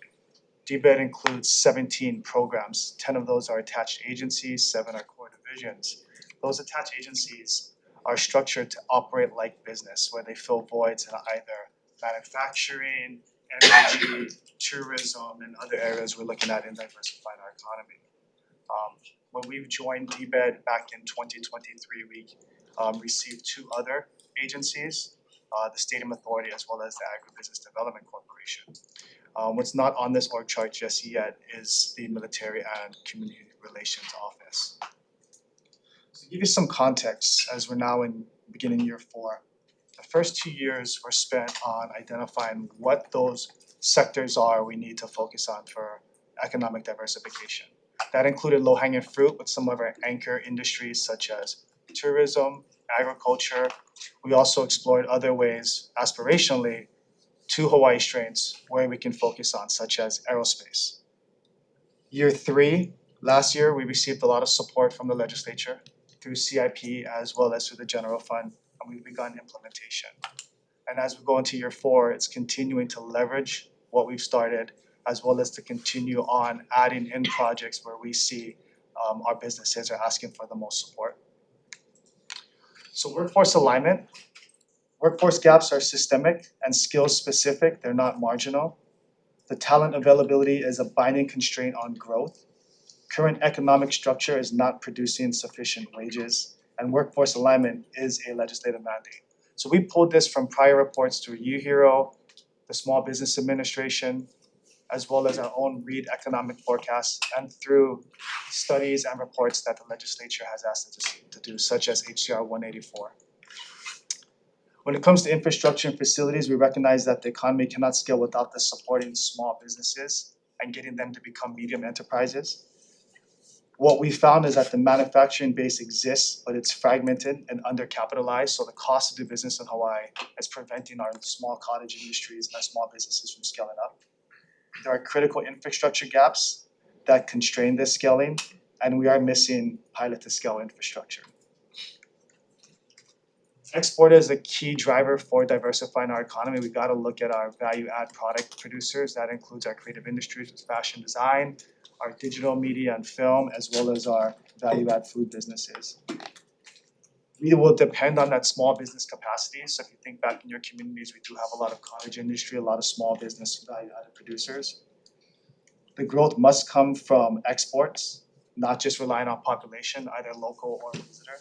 DBED includes 17 programs. 10 of those are attached agencies, 7 are core divisions. Those attached agencies are structured to operate like business, where they fill voids in either manufacturing, energy, tourism, and other areas we're looking at in diversifying our economy. When we've joined DBED back in 2023, we received 2 other agencies, the Stadium Authority as well as the Agribusiness Development Corporation. What's not on this org chart just yet is the Military and Community Relations Office. To give you some context, as we're now in beginning year 4, the first 2 years were spent on identifying what those sectors are we need to focus on for economic diversification. That included low-hanging fruit with some of our anchor industries such as tourism, agriculture. We also explored other ways, aspirationally, 2 Hawaii strengths where we can focus on, such as aerospace. Year 3, last year, we received a lot of support from the legislature through CIP as well as through the general fund, and we've begun implementation. And as we go into year 4, it's continuing to leverage what we've started as well as to continue on adding in projects where we see our businesses are asking for the most support. So workforce alignment. Workforce gaps are systemic and skill specific, they're not marginal. The talent availability is a binding constraint on growth. Current economic structure is not producing sufficient wages, and workforce alignment is a legislative mandate. So we pulled this from prior reports through UHERO, the Small Business Administration, as well as our own READ economic forecasts, and through studies and reports that the legislature has asked us to do, such as HCR 184. When it comes to infrastructure and facilities, we recognize that the economy cannot scale without the supporting small businesses and getting them to become medium enterprises. What we found is that the manufacturing base exists, but it's fragmented and undercapitalized, so the cost of doing business in Hawaii is preventing our small cottage industries and our small businesses from scaling up. There are critical infrastructure gaps that constrain this scaling, and we are missing pilot to scale infrastructure. Export is a key driver for diversifying our economy. We gotta look at our value add product producers. That includes our creative industries with fashion design, our digital media and film, as well as our value add food businesses. We will depend on that small business capacity. So if you think back in your communities, we do have a lot of cottage industry, a lot of small business value added producers. The growth must come from exports, not just relying on population, either local or visitor.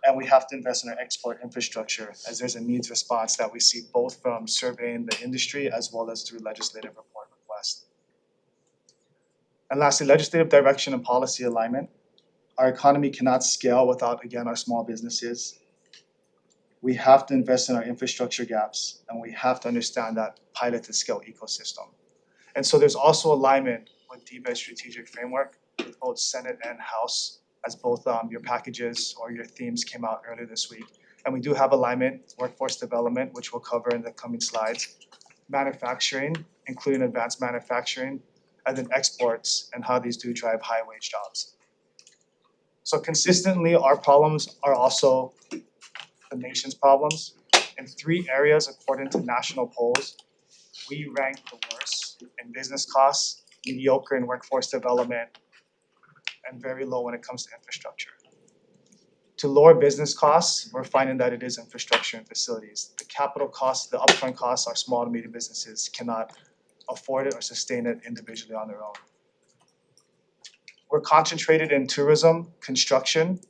And we have to invest in our export infrastructure as there's a needs response that we see both from surveying the industry as well as through legislative report requests. And lastly, legislative direction and policy alignment. Our economy cannot scale without, again, our small businesses. We have to invest in our infrastructure gaps, and we have to understand that pilot to scale ecosystem. And so there's also alignment with DBED's strategic framework with both Senate and House, as both your packages or your themes came out earlier this week. And we do have alignment, workforce development, which we'll cover in the coming slides, manufacturing, including advanced manufacturing, and then exports and how these do drive high wage jobs. So consistently, our problems are also the nation's problems. In 3 areas, according to national polls, we rank the worst in business costs, mediocre in workforce development, and very low when it comes to infrastructure. To lower business costs, we're finding that it is infrastructure and facilities. The capital costs, the upfront costs, our small to medium businesses cannot afford it or sustain it individually on their own. We're concentrated in tourism, construction,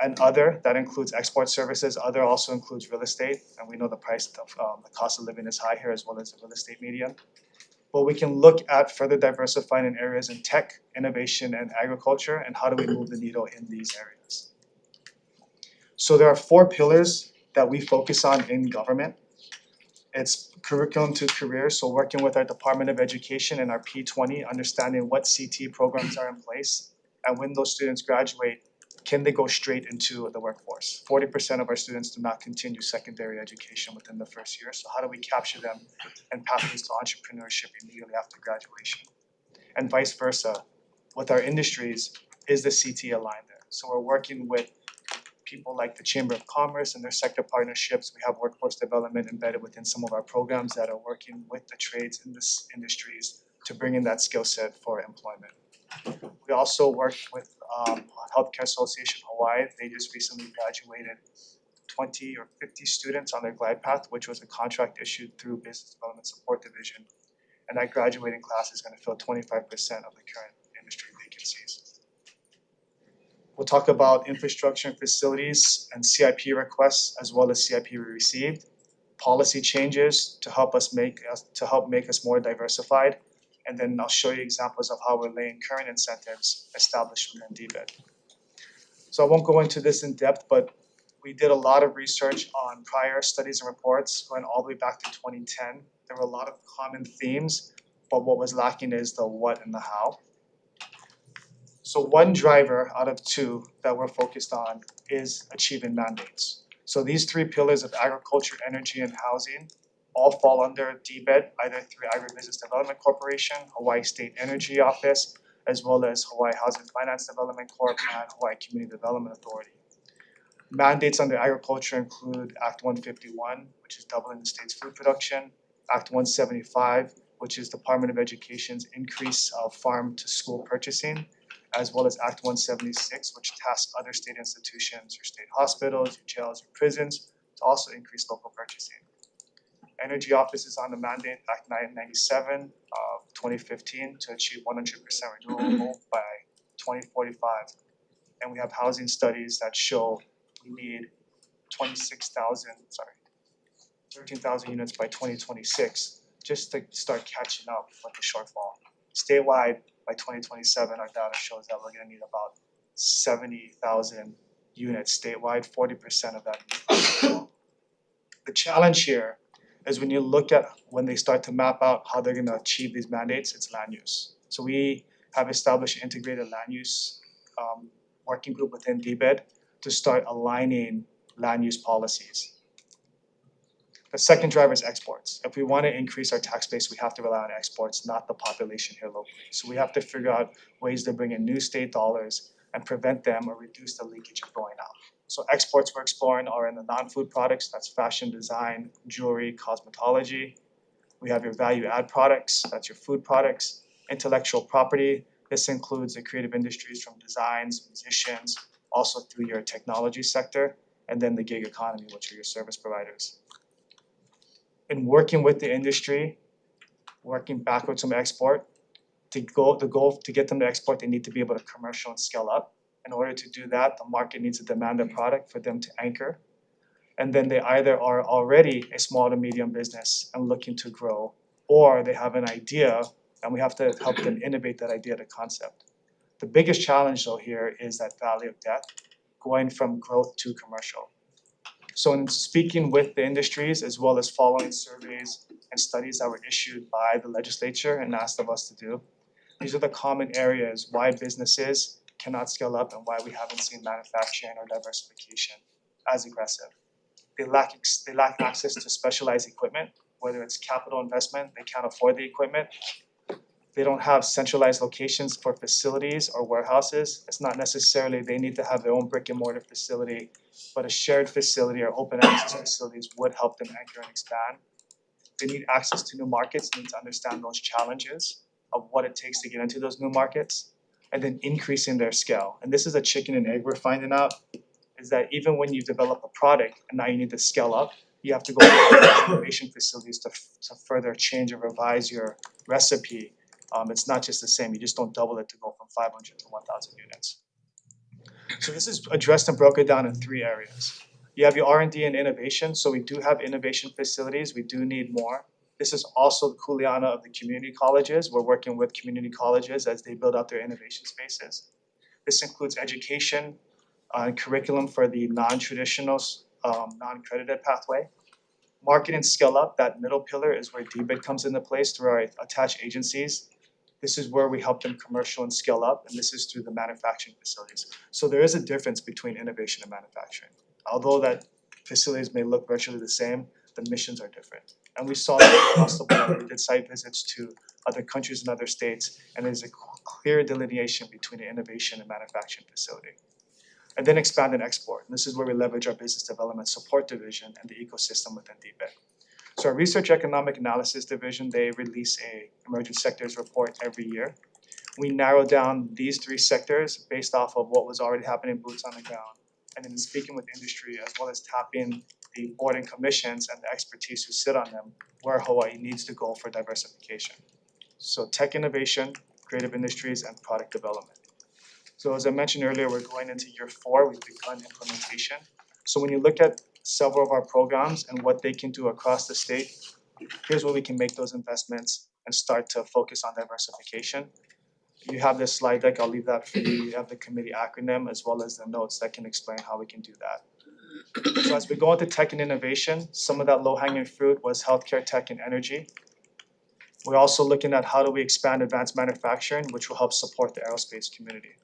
and other. That includes export services. Other also includes real estate, and we know the price of the cost of living is high here as well as the real estate median. But we can look at further diversifying in areas in tech, innovation, and agriculture, and how do we move the needle in these areas. So there are 4 pillars that we focus on in government. It's curriculum to career, so working with our Department of Education and our P20, understanding what CT programs are in place, and when those students graduate, can they go straight into the workforce? 40% of our students do not continue secondary education within the first year, so how do we capture them and pathways to entrepreneurship immediately after graduation? And vice versa, with our industries, is the CT aligned there? So we're working with people like the Chamber of Commerce and their sector partnerships. We have workforce development embedded within some of our programs that are working with the trades in this industries to bring in that skill set for employment. We also work with Healthcare Association Hawaii. They just recently graduated 20 or 50 students on their glide path, which was a contract issued through Business Development Support Division. And that graduating class is going to fill 25% of the current industry vacancies. We'll talk about infrastructure and facilities and CIP requests as well as CIP we received, policy changes to help make us more diversified, and then I'll show you examples of how we're laying current incentives established within DBEDT. So I won't go into this in depth, but we did a lot of research on prior studies and reports going all the way back to 2010. There were a lot of common themes, but what was lacking is the what and the how. So one driver out of two that we're focused on is achieving mandates. So these three pillars of agriculture, energy, and housing all fall under DBEDT, either through Agribusiness Development Corporation, Hawaii State Energy Office, as well as Hawaii Housing Finance Development Corp. And Hawaii Community Development Authority. Mandates under agriculture include Act 151, which is doubling the state's food production, Act 175, which is Department of Education's increase of farm to school purchasing, as well as Act 176, which tasks other state institutions, your state hospitals, your jails, your prisons, to also increase local purchasing. Energy Office is on the mandate Act 997 of 2015 to achieve 100% renewable by 2045. And we have housing studies that show we need 13,000 units by 2026 just to start catching up with the shortfall. Statewide, by 2027, our data shows that we're gonna need about 70,000 units statewide, 40% of that. The challenge here is when you look at when they start to map out how they're gonna achieve these mandates, it's land use. So we have established an integrated land use working group within DBEDT to start aligning land use policies. The second driver is exports. If we want to increase our tax base, we have to rely on exports, not the population here locally. So we have to figure out ways to bring in new state dollars and prevent them or reduce the leakage of going out. So exports we're exploring are in the non-food products, that's fashion, design, jewelry, cosmetology. We have your value add products, that's your food products, intellectual property. This includes the creative industries from designs, musicians, also through your technology sector, and then the gig economy, which are your service providers. In working with the industry, working backwards from export, the goal to get them to export, they need to be able to commercial and scale up. In order to do that, the market needs to demand a product for them to anchor. And then they either are already a small to medium business and looking to grow, or they have an idea and we have to help them innovate that idea to concept. The biggest challenge though here is that valley of death, going from growth to commercial. So in speaking with the industries as well as following surveys and studies that were issued by the legislature and asked of us to do, these are the common areas why businesses cannot scale up and why we haven't seen manufacturing or diversification as aggressive. They lack access to specialized equipment, whether it's capital investment, they can't afford the equipment. They don't have centralized locations for facilities or warehouses. It's not necessarily they need to have their own brick and mortar facility, but a shared facility or open access facilities would help them anchor and expand. They need access to new markets, need to understand those challenges of what it takes to get into those new markets, and then increasing their scale. And this is a chicken and egg we're finding out, is that even when you develop a product and now you need to scale up, you have to go to innovation facilities to further change or revise your recipe. It's not just the same, you just don't double it to go from 500 to 1,000 units. So this is addressed and broken down in three areas. You have your R&D and innovation, so we do have innovation facilities, we do need more. This is also the kuleana of the community colleges. We're working with community colleges as they build out their innovation spaces. This includes education and curriculum for the non-traditional, non-accredited pathway. Market and scale up, that middle pillar is where DBEDT comes into place through our attached agencies. This is where we help them commercial and scale up, and this is through the manufacturing facilities. So there is a difference between innovation and manufacturing. Although that facilities may look virtually the same, the missions are different. And we saw that across the board. We did site visits to other countries and other states, and there's a clear delineation between an innovation and manufacturing facility. and then expand and export. And this is where we leverage our business development support division and the ecosystem within DBEDT. So our research economic analysis division, they release a emerging sectors report every year. We narrow down these 3 sectors based off of what was already happening boots on the ground, and then speaking with industry as well as tapping the board and commissions and the expertise who sit on them, where Hawaii needs to go for diversification. So tech innovation, creative industries, and product development. So as I mentioned earlier, we're going into year 4, we've begun implementation. So when you look at several of our programs and what they can do across the state, here's where we can make those investments and start to focus on diversification. You have this slide deck, I'll leave that for you. You have the committee acronym as well as the notes that can explain how we can do that. So as we go into tech and innovation, some of that low-hanging fruit was healthcare, tech, and energy. We're also looking at how do we expand advanced manufacturing, which will help support the aerospace community.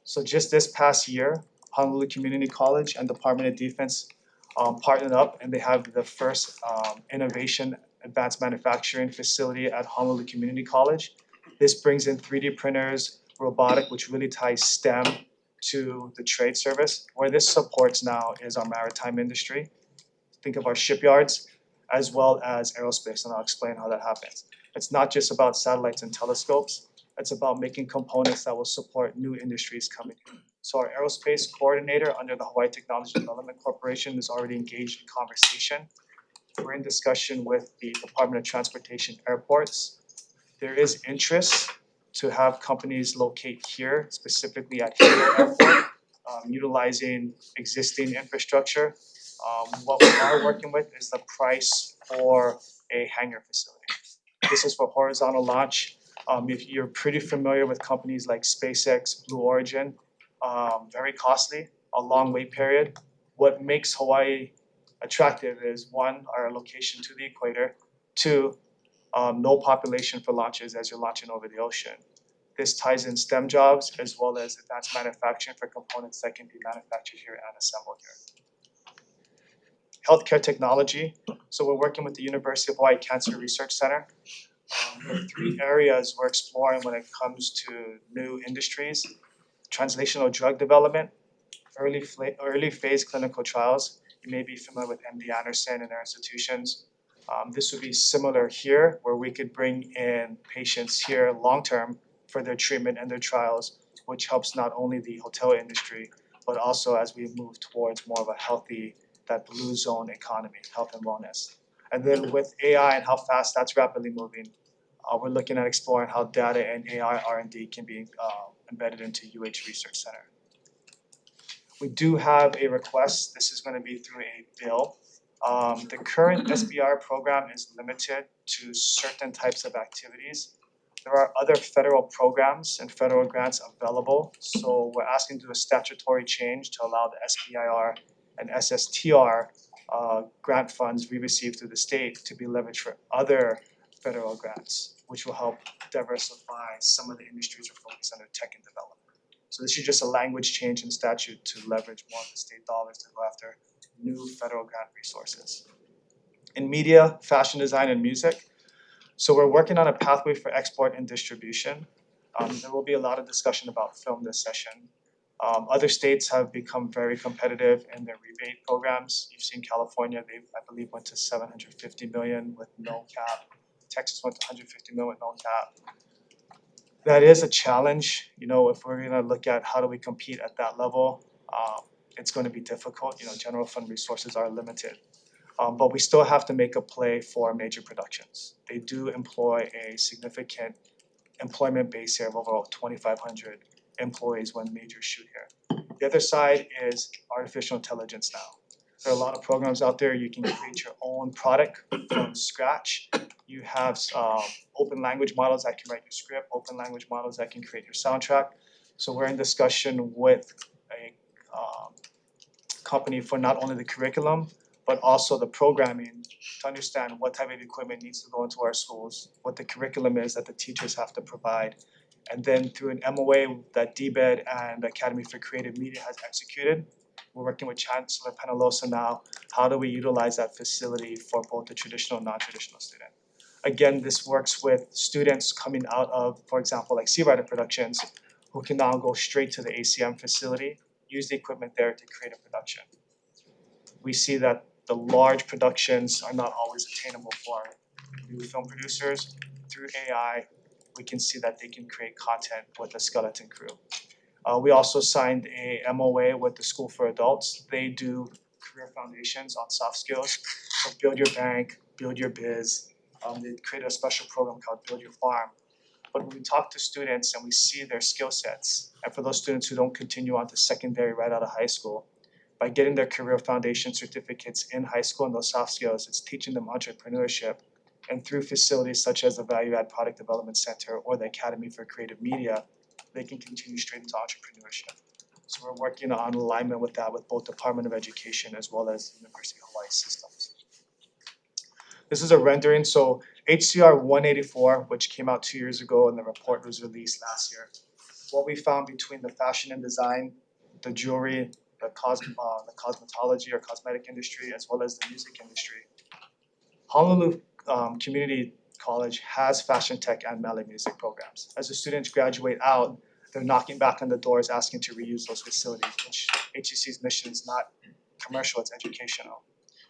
So just this past year, Honolulu Community College and Department of Defense partnered up, and they have the first innovation advanced manufacturing facility at Honolulu Community College. This brings in 3D printers, robotic, which really ties STEM to the trade service. Where this supports now is our maritime industry. Think of our shipyards as well as aerospace, and I'll explain how that happens. It's not just about satellites and telescopes. It's about making components that will support new industries coming in. So our aerospace coordinator under the Hawaii Technology Development Corporation is already engaged in conversation. We're in discussion with the Department of Transportation Airports. There is interest to have companies locate here, specifically at Hilo Airport, utilizing existing infrastructure. What we are working with is the price for a hangar facility. This is for horizontal launch. If you're pretty familiar with companies like SpaceX, Blue Origin, very costly, a long wait period. What makes Hawaii attractive is 1, our location to the equator, 2, no population for launches as you're launching over the ocean. This ties in STEM jobs as well as advanced manufacturing for components that can be manufactured here and assembled here. Healthcare technology. So we're working with the University of Hawaii Cancer Research Center. There are 3 areas we're exploring when it comes to new industries: translational drug development, early phase clinical trials. You may be familiar with MD Anderson and their institutions. This would be similar here, where we could bring in patients here long-term for their treatment and their trials, which helps not only the hotel industry, but also as we move towards more of a healthy, that blue zone economy, health and wellness. And then with AI and how fast that's rapidly moving, we're looking at exploring how data and AI R&D can be embedded into UH Research Center. We do have a request. This is going to be through a bill. The current SBR program is limited to certain types of activities. There are other federal programs and federal grants available, so we're asking to do a statutory change to allow the SBIR and SSTR grant funds we receive through the state to be leveraged for other federal grants, which will help diversify some of the industries we're focused on in tech and development. So this is just a language change in statute to leverage more of the state dollars to go after new federal grant resources. In media, fashion design, and music, so we're working on a pathway for export and distribution. There will be a lot of discussion about film this session. Other states have become very competitive in their rebate programs. You've seen California, they, I believe, went to $750 million with no cap. Texas went to $150 million with no cap. That is a challenge, you know, if we're gonna look at how do we compete at that level, it's gonna be difficult, you know, general fund resources are limited. But we still have to make a play for major productions. They do employ a significant employment base here of over 2,500 employees when majors shoot here. The other side is artificial intelligence now. There are a lot of programs out there, you can create your own product from scratch. You have open language models that can write your script, open language models that can create your soundtrack. So we're in discussion with a company for not only the curriculum, but also the programming to understand what type of equipment needs to go into our schools, what the curriculum is that the teachers have to provide. And then through an MOA that DBED and the Academy for Creative Media has executed, we're working with Chancellor Penalosa now. How do we utilize that facility for both the traditional and non-traditional student? Again, this works with students coming out of, for example, like Sea Rider Productions, who can now go straight to the ACM facility, use the equipment there to create a production. We see that the large productions are not always attainable for new film producers. Through AI, we can see that they can create content with a skeleton crew. We also signed a MOA with the School for Adults. They do career foundations on soft skills. So build your bank, build your biz. They created a special program called Build Your Farm. But when we talk to students and we see their skill sets, and for those students who don't continue on to secondary right out of high school, by getting their career foundation certificates in high school and those soft skills, it's teaching them entrepreneurship. And through facilities such as the Value Add Product Development Center or the Academy for Creative Media, they can continue straight into entrepreneurship. So we're working on alignment with that with both Department of Education as well as University of Hawaii systems. This is a rendering. So HCR 184, which came out 2 years ago and the report was released last year. What we found between the fashion and design, the jewelry, the cosmetology or cosmetic industry, as well as the music industry. Honolulu Community College has fashion tech and ballet music programs. As the students graduate out, they're knocking back on the doors asking to reuse those facilities, which HEC's mission is not commercial, it's educational.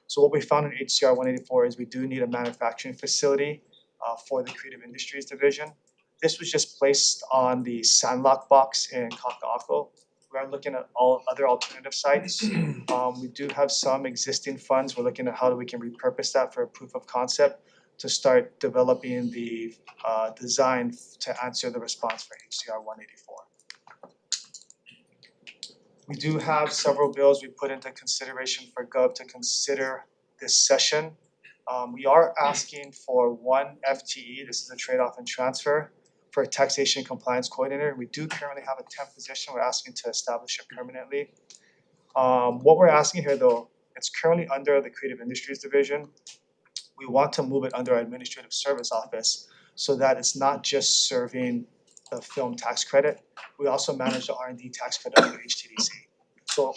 So what we found in HCR 184 is we do need a manufacturing facility for the Creative Industries Division. This was just placed on the Sandlock box in Kaka'ako. We are looking at all other alternative sites. We do have some existing funds. We're looking at how we can repurpose that for a proof of concept to start developing the design to answer the response for HCR 184. We do have several bills we put into consideration for Gov to consider this session. We are asking for 1 FTE, this is a trade-off and transfer, for a taxation compliance coordinator. We do currently have a temp position. We're asking to establish it permanently. What we're asking here though, it's currently under the Creative Industries Division. We want to move it under our Administrative Service Office so that it's not just serving the film tax credit. We also manage the R&D tax credit under HTDC. So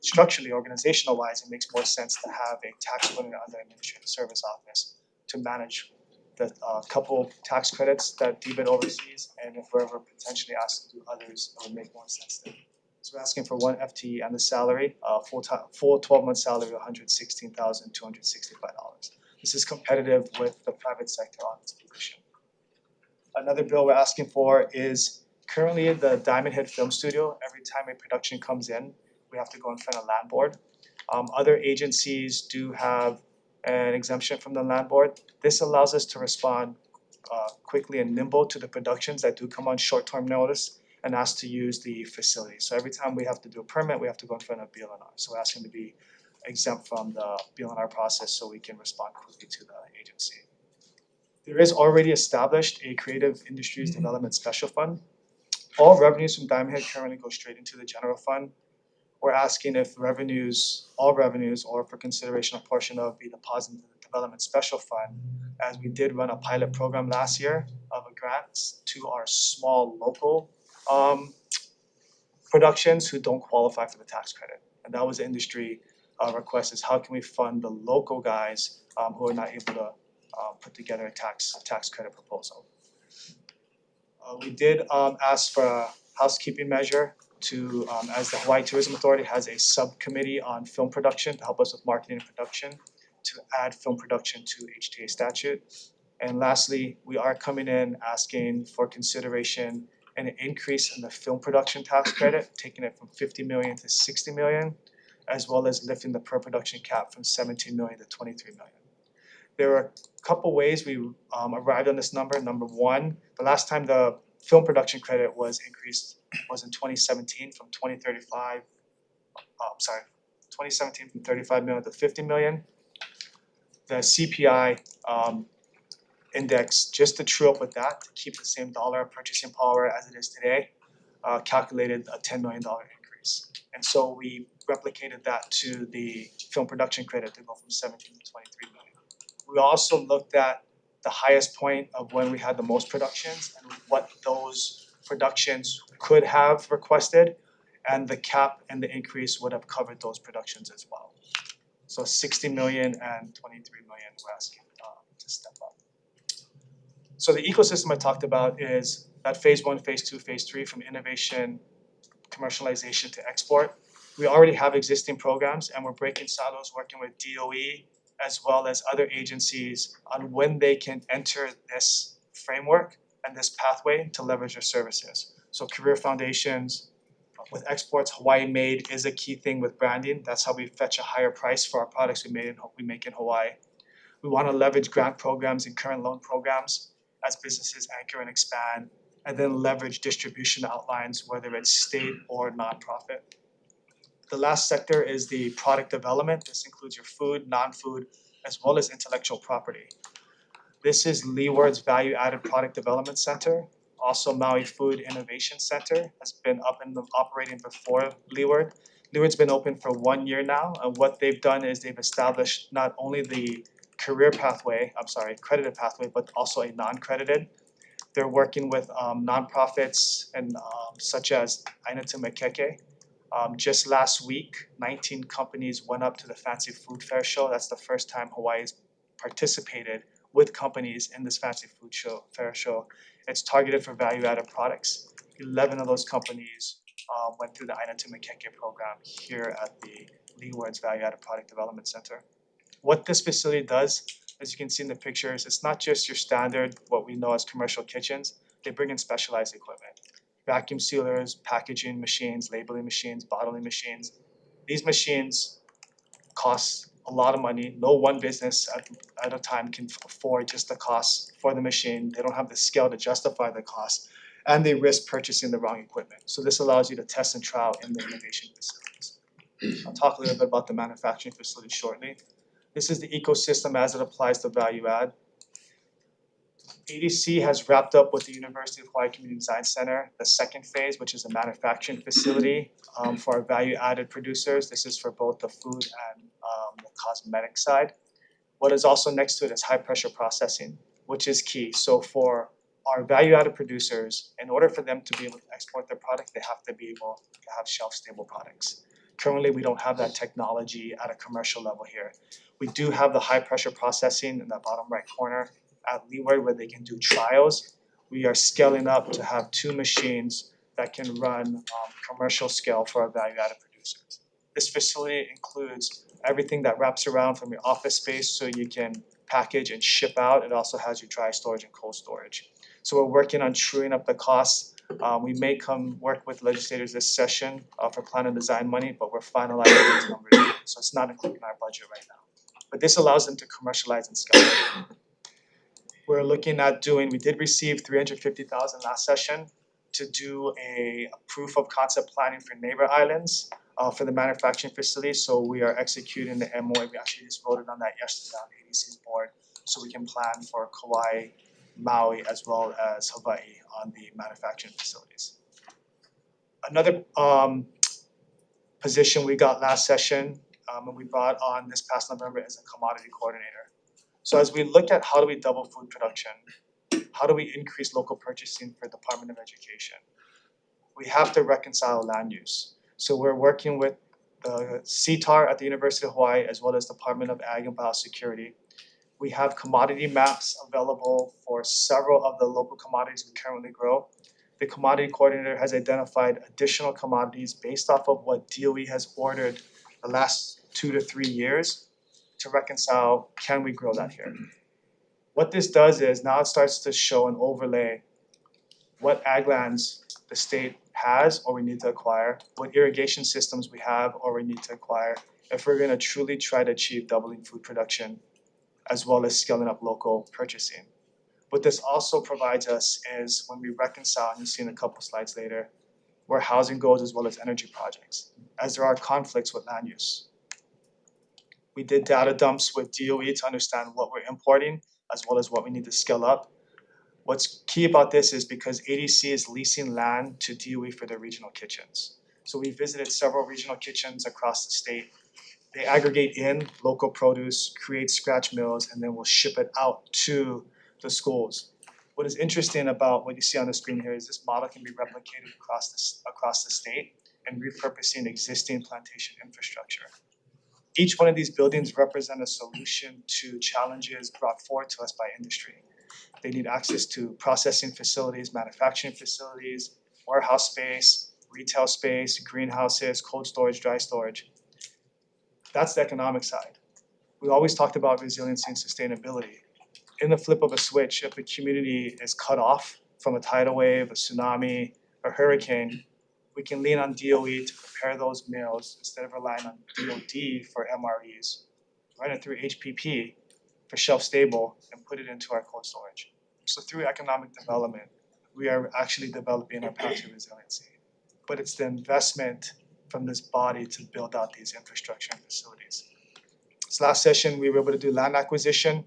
structurally, organizational wise, it makes more sense to have a tax coordinator under Administrative Service Office to manage the couple tax credits that DBEDT oversees, and if we're ever potentially asked to do others, it would make more sense there. So we're asking for 1 FTE and the salary, full 12-month salary of $116,265. This is competitive with the private sector on this position. Another bill we're asking for is currently the Diamond Head Film Studio. Every time a production comes in, we have to go in front of land board. Other agencies do have an exemption from the land board. This allows us to respond quickly and nimble to the productions that do come on short-term notice and ask to use the facility. So every time we have to do a permit, we have to go in front of BLNR. So we're asking to be exempt from the BLNR process so we can respond quickly to the agency. There is already established a Creative Industries Development Special Fund. All revenues from Diamond Head currently go straight into the general fund. We're asking if all revenues, or for consideration a portion of, be deposited into the Development Special Fund, as we did run a pilot program last year of a grant to our small local productions who don't qualify for the tax credit. And that was the industry request, is how can we fund the local guys who are not able to put together a tax credit proposal. We did ask for a housekeeping measure to, as the Hawaii Tourism Authority has a subcommittee on film production to help us with marketing and production, to add film production to HTA statute. And lastly, we are coming in asking for consideration and an increase in the film production tax credit, taking it from 50 million to 60 million, as well as lifting the per production cap from 17 million to 23 million. There are a couple ways we arrived on this number. Number one, the last time the film production credit was increased was in 2017 from 2017 from 35 million to 50 million. The CPI index, just to true up with that, to keep the same dollar purchasing power as it is today, calculated a $10 million increase. And so we replicated that to the film production credit to go from 17 to 23 million. We also looked at the highest point of when we had the most productions and what those productions could have requested, and the cap and the increase would have covered those productions as well. So 60 million and 23 million we're asking to step up. So the ecosystem I talked about is that phase 1, phase 2, phase 3, from innovation, commercialization to export. We already have existing programs and we're breaking silos, working with DOE as well as other agencies on when they can enter this framework and this pathway to leverage their services. So career foundations, with exports, Hawaii made is a key thing with branding. That's how we fetch a higher price for our products we make in Hawaii. We want to leverage grant programs and current loan programs as businesses anchor and expand, and then leverage distribution outlines, whether it's state or nonprofit. The last sector is the product development. This includes your food, non-food, as well as intellectual property. This is Leeward's Value Added Product Development Center. Also, Maui Food Innovation Center has been operating before Leeward. Leeward's been open for 1 year now, and what they've done is they've established not only the accredited pathway, but also a non-credited. They're working with nonprofits and such as Ainatu Mekeke. Just last week, 19 companies went up to the Fancy Food Fair show. That's the first time Hawaii's participated with companies in this Fancy Food Fair show. It's targeted for value-added products. 11 of those companies went through the Ainatu Mekeke program here at the Leeward's Value-Added Product Development Center. What this facility does, as you can see in the pictures, it's not just your standard, what we know as commercial kitchens. They bring in specialized equipment. Vacuum sealers, packaging machines, labeling machines, bottling machines. These machines cost a lot of money. No one business at a time can afford just the cost for the machine. They don't have the scale to justify the cost, and they risk purchasing the wrong equipment. So this allows you to test and trial in the innovation facilities. I'll talk a little bit about the manufacturing facility shortly. This is the ecosystem as it applies to value add. ADC has wrapped up with the University of Hawaii Community Design Center, the second phase, which is a manufacturing facility for our value-added producers. This is for both the food and the cosmetic side. What is also next to it is high-pressure processing, which is key. So for our value-added producers, in order for them to be able to export their product, they have to be able to have shelf-stable products. Currently, we don't have that technology at a commercial level here. We do have the high-pressure processing in the bottom right corner at Leeward where they can do trials. We are scaling up to have 2 machines that can run commercial scale for our value-added producers. This facility includes everything that wraps around from your office space so you can package and ship out. It also has your dry storage and cold storage. So we're working on truing up the costs. We may come work with legislators this session for plan and design money, but we're finalizing these numbers, so it's not included in our budget right now. But this allows them to commercialize and scale. We're looking at we did receive $350,000 last session to do a proof of concept planning for neighbor islands for the manufacturing facility. So we are executing the MOA. We actually just voted on that yesterday on ADC's board, so we can plan for Kauai, Maui, as well as Hawaii on the manufacturing facilities. Another position we got last session and we brought on this past November is a commodity coordinator. So as we look at how do we double food production, how do we increase local purchasing for the Department of Education, we have to reconcile land use. So we're working with the CTAR at the University of Hawaii as well as Department of Ag and Biosecurity. We have commodity maps available for several of the local commodities we currently grow. The commodity coordinator has identified additional commodities based off of what DOE has ordered the last 2 to 3 years to reconcile, can we grow that here? What this does is now it starts to show and overlay what ag lands the state has or we need to acquire, what irrigation systems we have or we need to acquire if we're gonna truly try to achieve doubling food production as well as scaling up local purchasing. What this also provides us is when we reconcile, and you'll see in a couple slides later, where housing goes as well as energy projects, as there are conflicts with land use. We did data dumps with DOE to understand what we're importing as well as what we need to scale up. What's key about this is because ADC is leasing land to DOE for their regional kitchens. So we visited several regional kitchens across the state. They aggregate in local produce, create scratch meals, and then we'll ship it out to the schools. What is interesting about what you see on the screen here is this model can be replicated across the state and repurposing existing plantation infrastructure. Each one of these buildings represent a solution to challenges brought forward to us by industry. They need access to processing facilities, manufacturing facilities, warehouse space, retail space, greenhouses, cold storage, dry storage. That's the economic side. We always talked about resiliency and sustainability. In the flip of a switch, if a community is cut off from a tidal wave, a tsunami, a hurricane, we can lean on DOE to prepare those mills instead of relying on DOD for MREs. Run it through HPP for shelf stable and put it into our cold storage. So through economic development, we are actually developing our path to resiliency. But it's the investment from this body to build out these infrastructure and facilities. This last session, we were able to do land acquisition.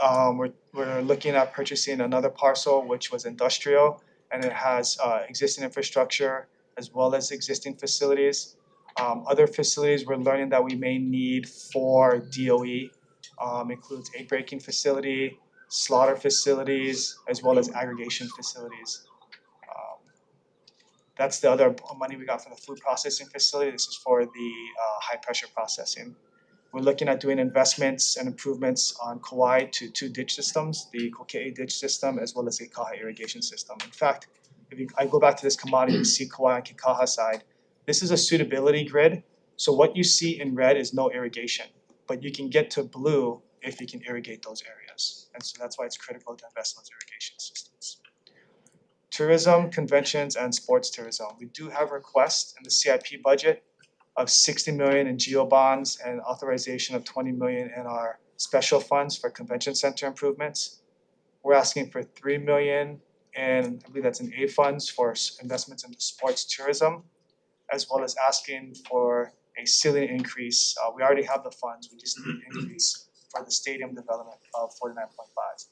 We're looking at purchasing another parcel, which was industrial, and it has existing infrastructure as well as existing facilities. Other facilities we're learning that we may need for DOE includes egg breaking facility, slaughter facilities, as well as aggregation facilities. That's the other money we got from the food processing facility. This is for the high pressure processing. We're looking at doing investments and improvements on Kauai to two ditch systems, the Koke'e ditch system as well as the Kaha irrigation system. In fact, I go back to this commodity, you see Kauai and Kekaha side. This is a suitability grid. So what you see in red is no irrigation, but you can get to blue if you can irrigate those areas. And so that's why it's critical to invest in those irrigation systems. Tourism, conventions, and sports tourism. We do have requests in the CIP budget of 60 million in geo bonds and authorization of 20 million in our special funds for convention center improvements. We're asking for 3 million and I believe that's in A funds for investments into sports tourism, as well as asking for a ceiling increase. We already have the funds, we just need an increase for the stadium development of 49.5.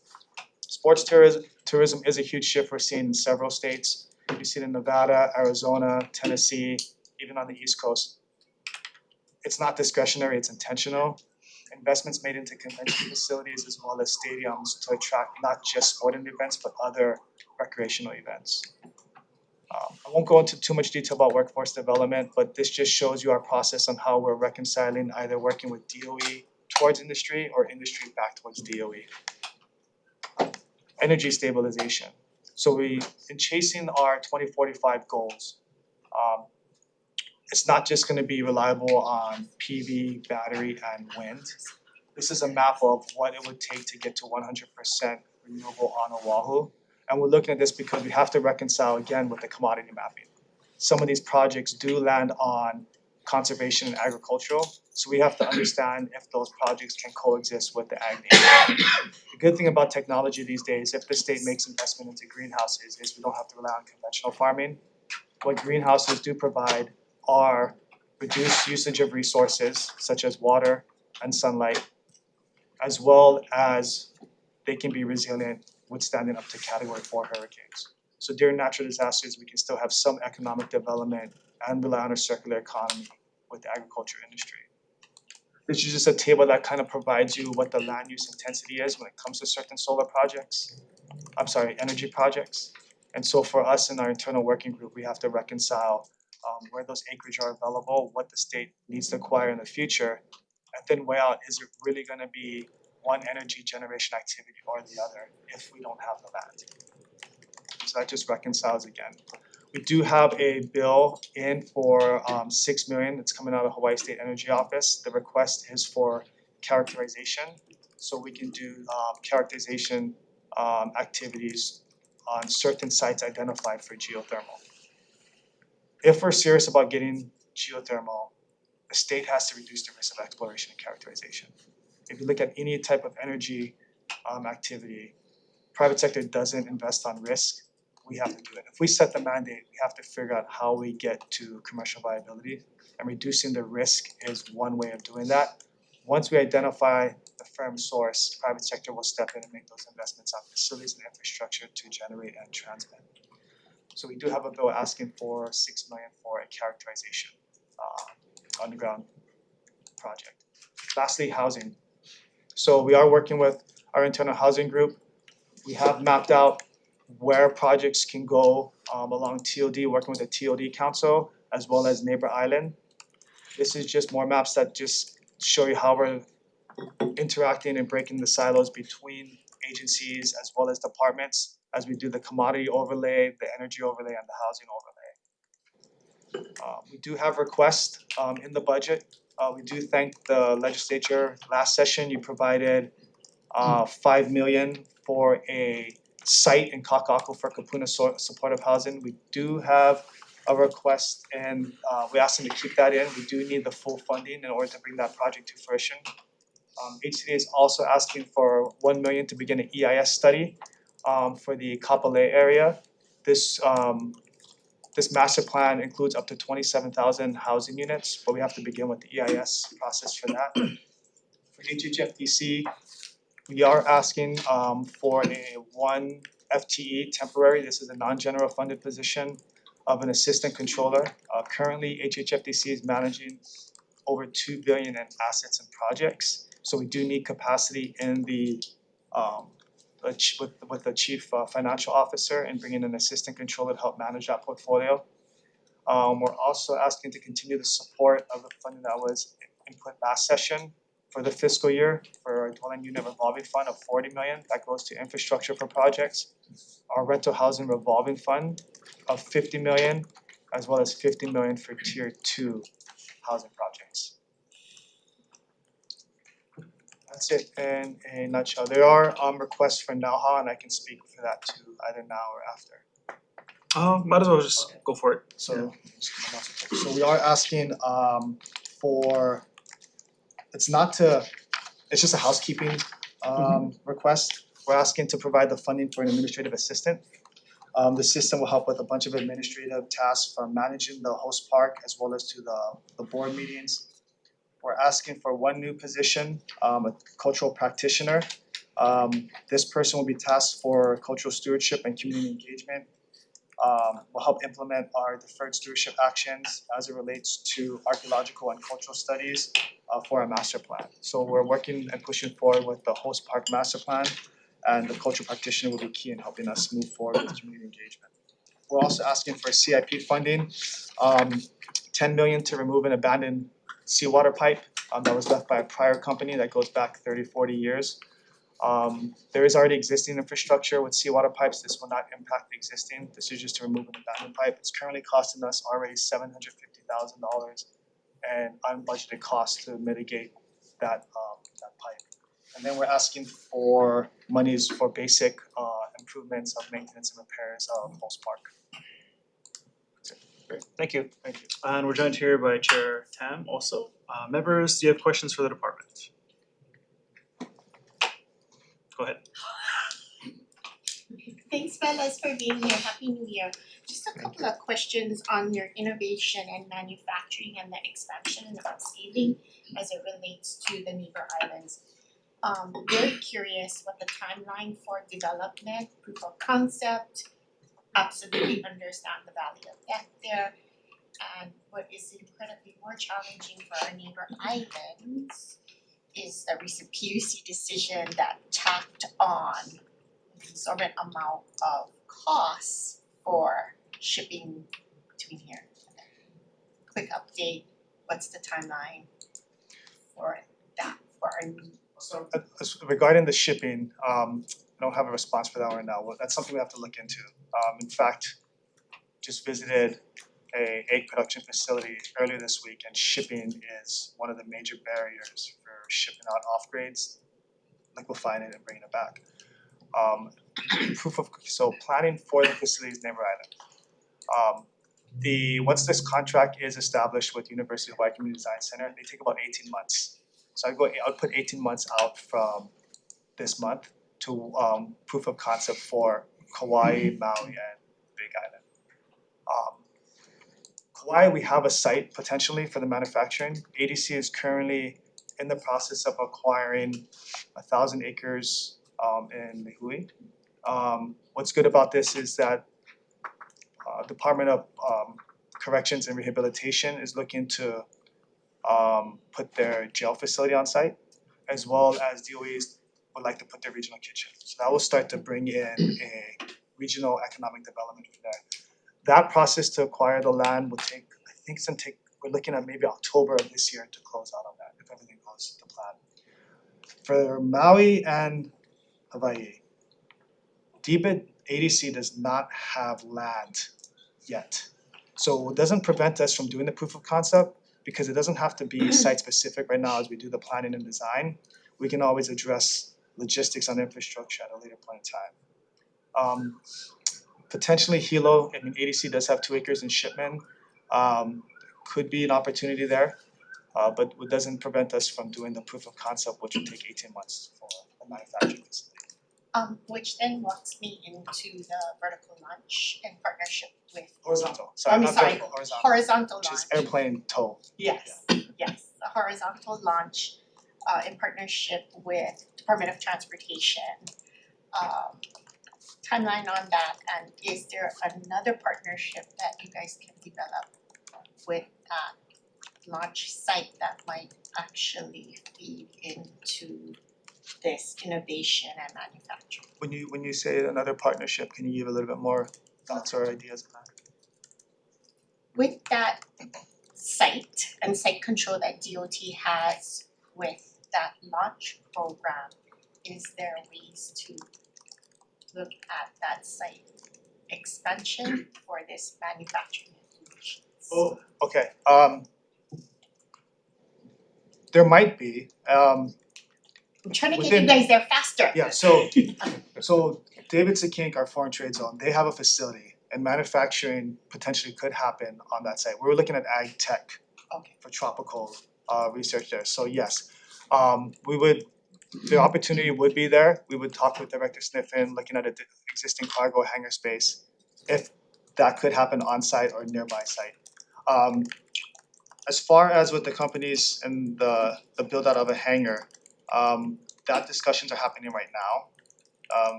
Sports tourism is a huge shift we're seeing in several states. You see it in Nevada, Arizona, Tennessee, even on the East Coast. It's not discretionary, it's intentional. Investments made into convention facilities as well as stadiums to attract not just sporting events, but other recreational events. I won't go into too much detail about workforce development, but this just shows you our process on how we're reconciling either working with DOE towards industry or industry back towards DOE. Energy stabilization. So in chasing our 2045 goals, it's not just going to be reliable on PV, battery, and wind. This is a map of what it would take to get to 100% renewable on Oahu. And we're looking at this because we have to reconcile again with the commodity mapping. Some of these projects do land on conservation and agricultural, so we have to understand if those projects can coexist with the ag nation. The good thing about technology these days, if the state makes investment into greenhouses, is we don't have to rely on conventional farming. What greenhouses do provide are reduced usage of resources such as water and sunlight, as well as they can be resilient, withstanding up to Category 4 hurricanes. So during natural disasters, we can still have some economic development and rely on a circular economy with the agriculture industry. This is just a table that kind of provides you what the land use intensity is when it comes to certain energy projects. And so for us in our internal working group, we have to reconcile where those acreage are available, what the state needs to acquire in the future, and then weigh out, is it really gonna be one energy generation activity or the other if we don't have the land? So that just reconciles again. We do have a bill in for 6 million that's coming out of Hawaii State Energy Office. The request is for characterization, so we can do characterization activities on certain sites identified for geothermal. If we're serious about getting geothermal, the state has to reduce the risk of exploration and characterization. If you look at any type of energy activity, private sector doesn't invest on risk. We have to do it. If we set the mandate, we have to figure out how we get to commercial viability, and reducing the risk is one way of doing that. Once we identify the firm source, private sector will step in and make those investments on facilities and infrastructure to generate and transmit. So we do have a bill asking for 6 million for a characterization underground project. Lastly, housing. So we are working with our internal housing group. We have mapped out where projects can go along TOD, working with the TOD Council, as well as Neighbor Island. This is just more maps that just show you how we're interacting and breaking the silos between agencies as well as departments as we do the commodity overlay, the energy overlay, and the housing overlay. We do have requests in the budget. We do thank the legislature. Last session, you provided 5 million for a site in Kaka'ako for Kapuna supportive housing. We do have a request and we asked them to keep that in. We do need the full funding in order to bring that project to fruition. HCD is also asking for 1 million to begin an EIS study for the Kapolei area. This master plan includes up to 27,000 housing units, but we have to begin with the EIS process for that. For HHFDC, we are asking for a 1 FTE temporary. This is a non-general funded position of an assistant controller. Currently, HHFDC is managing over 2 billion in assets and projects. So we do need capacity in the with the chief financial officer and bring in an assistant controller to help manage that portfolio. We're also asking to continue the support of the funding that was input last session for the fiscal year for a dwelling unit revolving fund of 40 million that goes to infrastructure for projects. Our rental housing revolving fund of 50 million, as well as 50 million for tier 2 housing projects. That's it in a nutshell. There are requests for NAUHA, and I can speak for that too, either now or after. Might as well just go for it. So we are asking for, it's just a housekeeping request. We're asking to provide the funding for an administrative assistant. The system will help with a bunch of administrative tasks from managing the host park as well as to the board meetings. We're asking for 1 new position, a cultural practitioner. This person will be tasked for cultural stewardship and community engagement. Will help implement our deferred stewardship actions as it relates to archaeological and cultural studies for our master plan. So we're working and pushing forward with the host park master plan, and the cultural practitioner will be key in helping us move forward with community engagement. We're also asking for CIP funding, 10 million to remove an abandoned seawater pipe that was left by a prior company that goes back 30, 40 years. There is already existing infrastructure with seawater pipes. This will not impact the existing. This is just to remove an abandoned pipe. It's currently costing us already $750,000 and unbudgeted costs to mitigate that pipe. And then we're asking for monies for basic improvements of maintenance and repairs of Host Park. Great, thank you. Thank you. And we're joined here by Chair Tam also. Members, do you have questions for the department? Go ahead. Thanks, fellas, for being here. Happy New Year. Just a couple of questions on your innovation and manufacturing and the expansion and upscaling as it relates to the neighbor islands. Very curious what the timeline for development, proof of concept, absolutely understand the value of that there. And what is incredibly more challenging for our neighbor islands is the recent PUC decision that tacked on an exorbitant amount of costs for shipping between here. Quick update, what's the timeline for that for our So regarding the shipping, I don't have a response for that right now. Well, that's something we have to look into. In fact, just visited a egg production facility earlier this week, and shipping is one of the major barriers for shipping out off grades, liquefying it and bringing it back. So planning for the facility is Neighbor Island. Once this contract is established with University of Hawaii Community Design Center, they take about 18 months. So I'll put 18 months out from this month to proof of concept for Kauai, Maui, and Big Island. Kauai, we have a site potentially for the manufacturing. ADC is currently in the process of acquiring 1,000 acres in Nihui. What's good about this is that Department of Corrections and Rehabilitation is looking to put their jail facility on site, as well as DOEs would like to put their regional kitchen. So that will start to bring in a regional economic development for there. That process to acquire the land will take, we're looking at maybe October of this year to close out on that, if everything goes to plan. For Maui and Hawaii, DBEDT ADC does not have land yet. So it doesn't prevent us from doing the proof of concept because it doesn't have to be site specific right now as we do the planning and design. We can always address logistics on infrastructure at a later point in time. Potentially Hilo, I mean ADC does have 2 acres in Shipman. Could be an opportunity there, but it doesn't prevent us from doing the proof of concept, which will take 18 months for the manufacturing facility. Which then walks me into the vertical launch in partnership with Horizontal, sorry, not vertical, horizontal which launch. is airplane tow. Yes, yes, a horizontal launch in partnership with Department of Transportation. Timeline on that, and is there another partnership that you guys can develop with that launch site that might actually feed into this innovation and manufacturing? When you say another partnership, can you give a little bit more thoughts or ideas on that? With that site and site control that DOT has with that launch program, is there ways to look at that site expansion for this manufacturing innovations? Oh, okay, there might be, I'm trying to get within- you guys there faster. yeah, so David Sekink, our foreign trade zone, they have a facility and manufacturing potentially could happen on that site. We were looking at ag tech for tropical research there, so yes. The opportunity would be there. We would talk with Director Sniffen, looking at an existing cargo hangar space, if that could happen on site or nearby site. As far as with the companies and the build out of a hangar, that discussions are happening right now.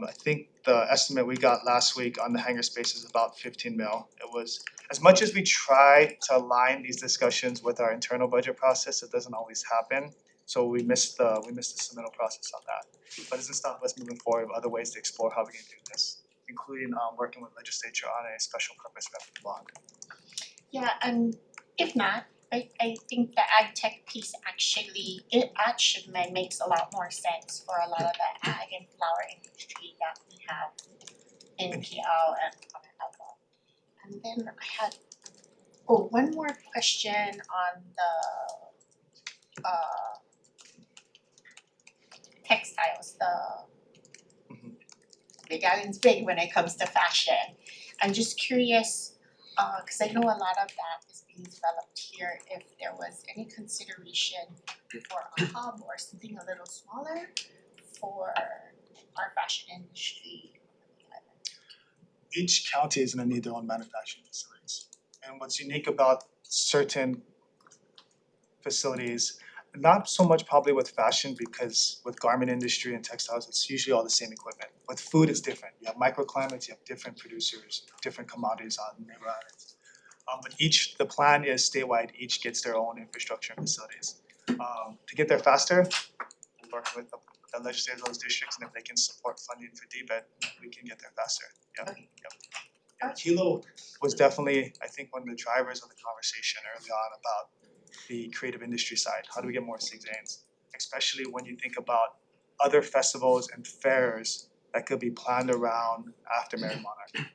I think the estimate we got last week on the hangar space is about 15 mil. It was, as much as we try to align these discussions with our internal budget process, it doesn't always happen. So we missed the submittal process on that. But it doesn't stop us moving forward with other ways to explore how we can do this, including working with legislature on a special purpose revenue bond. Yeah, and if not, I think the ag tech piece actually, at Shipman makes a lot more sense for a lot of the ag and flower industry that we have in KL and Honolulu. And then I had, one more question on the textiles, Big Island's big when it comes to fashion. I'm just curious, cause I know a lot of that is being developed here, if there was any consideration for a hub or something a little smaller for our fashion industry on the island. Each county is gonna need their own manufacturing facilities. And what's unique about certain facilities, not so much probably with fashion, because with garment industry and textiles, it's usually all the same equipment. With food, it's different. You have microclimates, you have different producers, different commodities on neighbor islands. But the plan is statewide, each gets their own infrastructure and facilities. To get there faster, we'll work with the legislators of those districts, and if they can support funding for DBEDT, we can get there faster. Yep. Hilo was definitely, I think, one of the drivers of the conversation early on about the creative industry side. How do we get more SIGZANs? Especially when you think about other festivals and fairs that could be planned around after Merry Monarch.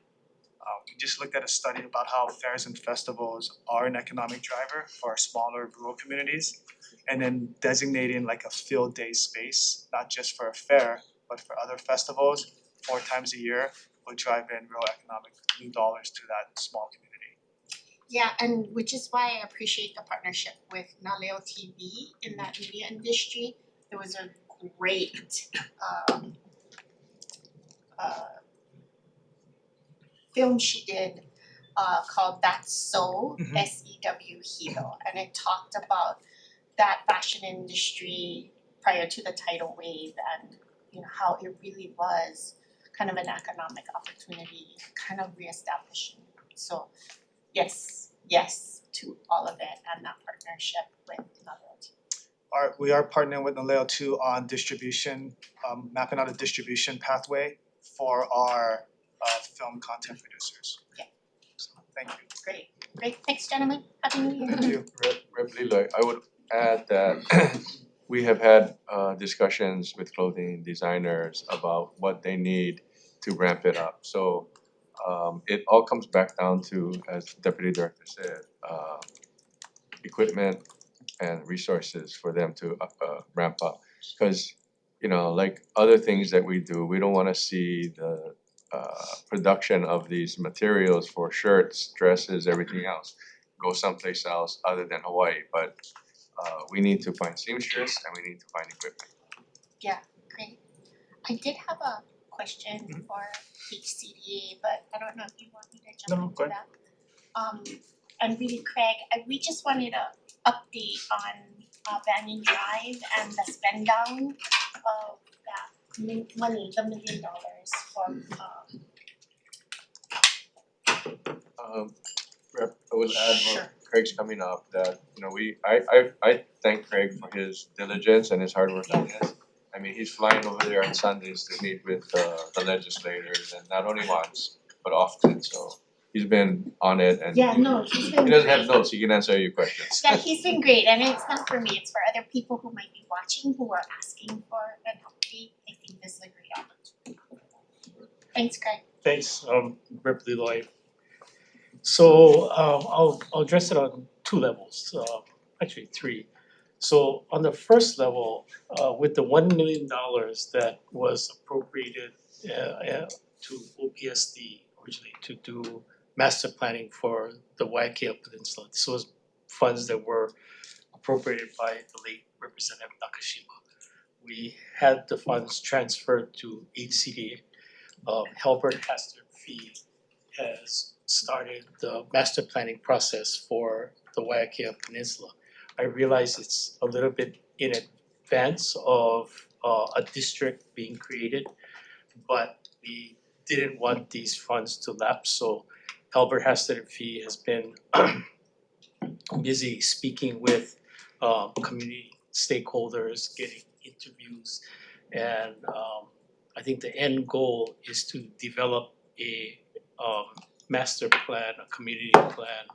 We just looked at a study about how fairs and festivals are an economic driver for our smaller rural communities, and then designating like a field day space, not just for a fair, but for other festivals 4 times a year will drive in real economic new dollars to that small community. Yeah, and which is why I appreciate the partnership with Naleo TV in that media industry. There was a great film she did called That's So, SEW Hilo, and it talked about that fashion industry prior to the tidal wave and how it really was kind of an economic opportunity, kind of reestablishing. So yes to all of it and that partnership with Naleo. We are partnering with Naleo too on distribution, mapping out a distribution pathway for our film content producers. Yeah. So, thank you. Great, thanks gentlemen, happy new year. Thank you. Rep. Leroy, I would add that we have had discussions with clothing designers about what they need to ramp it up. So it all comes back down to, as Deputy Director said, equipment and resources for them to ramp up. Cause, you know, like other things that we do, we don't wanna see the production of these materials for shirts, dresses, everything else go someplace else other than Hawaii, but we need to find seamstress and we need to find equipment. Yeah, great. I did have a question for HCDA, but I don't know if you want me to jump into that. And really Craig, we just wanted a update on Banyan Drive and the spend down of that money, the $1 million from Rep, I will add, Sure. well, Craig's coming up, that, you know, I thank Craig for his diligence and his hard work on this. I mean, he's flying over there on Sundays to meet with the legislators, and not only once, but often, so he's been on it and Yeah, no, he's been he doesn't have great. notes, he can answer your questions. Yeah, he's been great, and it's not for me, it's for other people who might be watching who are asking for an update. I think this is a great opportunity. Thanks, Craig. Thanks, Rep. Leloy. So I'll address it on two levels, actually three. So on the first level, with the $1 million that was appropriated to OPSD originally to do master planning for the Waiakea Peninsula, this was funds that were appropriated by the late Representative Nakashima. We had the funds transferred to HCDA. Halbert Hastert Fee has started the master planning process for the Waiakea Peninsula. I realize it's a little bit in advance of a district being created, but we didn't want these funds to lapse, so Halbert Hastert Fee has been busy speaking with community stakeholders, getting interviews, and I think the end goal is to develop a master plan, a community plan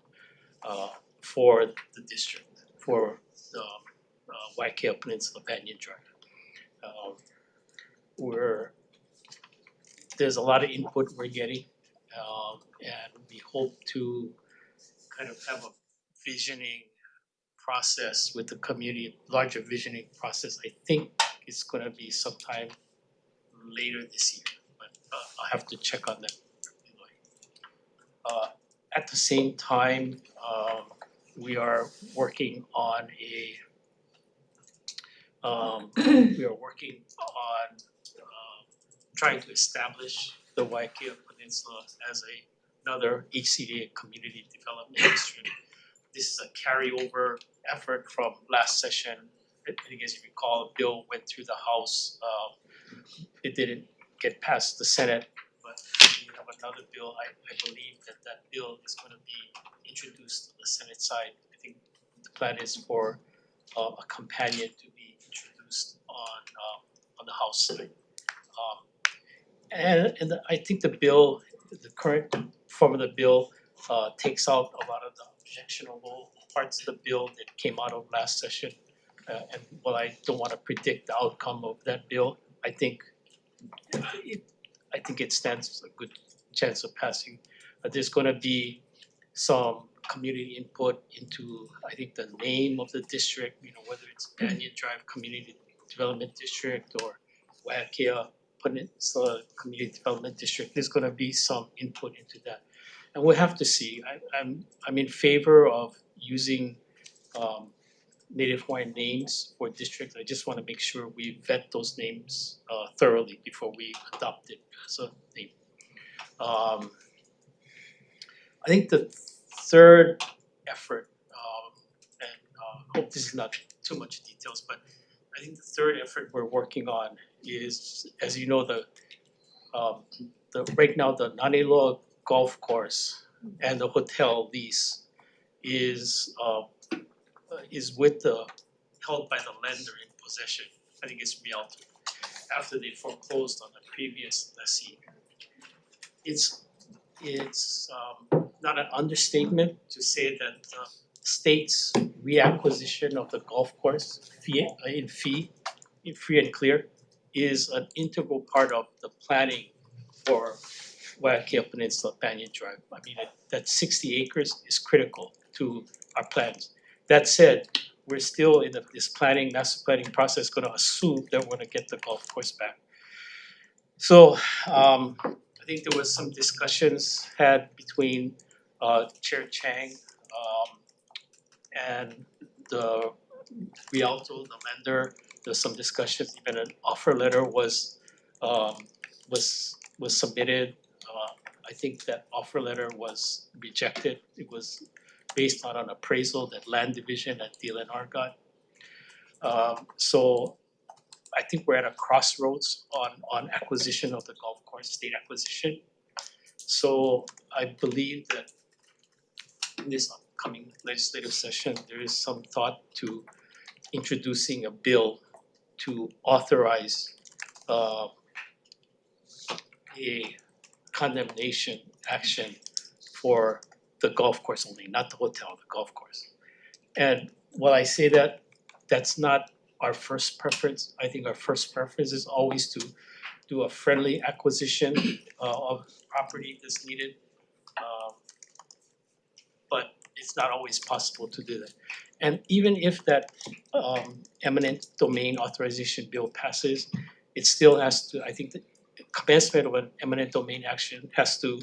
for the district, for the Waiakea Peninsula Banyan Drive. There's a lot of input we're getting, and we hope to kind of have a visioning process with the community, larger visioning process. I think it's gonna be sometime later this year, but I'll have to check on that. At the same time, we are working on trying to establish the Waiakea Peninsula as another HCDA community development district. This is a carryover effort from last session. I think as you recall, a bill went through the House. It didn't get past the Senate, but we have another bill. I believe that bill is gonna be introduced on the Senate side. I think the plan is for a companion to be introduced on the House side. And I think the bill, the current form of the bill takes out a lot of the objectionable parts of the bill that came out of last session. And while I don't wanna predict the outcome of that bill, I think it stands a good chance of passing. There's gonna be some community input into, I think, the name of the district, you know, whether it's Banyan Drive Community Development District or Waiakea Peninsula Community Development District. There's gonna be some input into that. And we'll have to see. I'm in favor of using Native Hawaiian names for districts. I just wanna make sure we vet those names thoroughly before we adopt it as a name. I think the third effort, and hope this is not too much details, but I think the third effort we're working on is, as you know, the right now the Naneiloa golf course and the hotel lease is held by the lender in possession. I think it's Rialto, after they foreclosed on the previous lessee. It's not an understatement to say that the state's reacquisition of the golf course in free and clear is an integral part of the planning for Waiakea Peninsula Banyan Drive. I mean, that 60 acres is critical to our plans. That said, we're still in this master planning process, gonna assume that we're gonna get the golf course back. So I think there was some discussions had between Chair Chang and the Rialto, the lender. There's some discussion, even an offer letter was submitted. I think that offer letter was rejected. It was based on an appraisal that land division at DLNR got. So I think we're at a crossroads on acquisition of the golf course, state acquisition. So I believe that in this upcoming legislative session, there is some thought to introducing a bill to authorize a condemnation action for the golf course only, not the hotel, the golf course. And while I say that, that's not our first preference. I think our first preference is always to do a friendly acquisition of property that's needed. But it's not always possible to do that. And even if that eminent domain authorization bill passes, it still has to, I think the commencement of an eminent domain action has to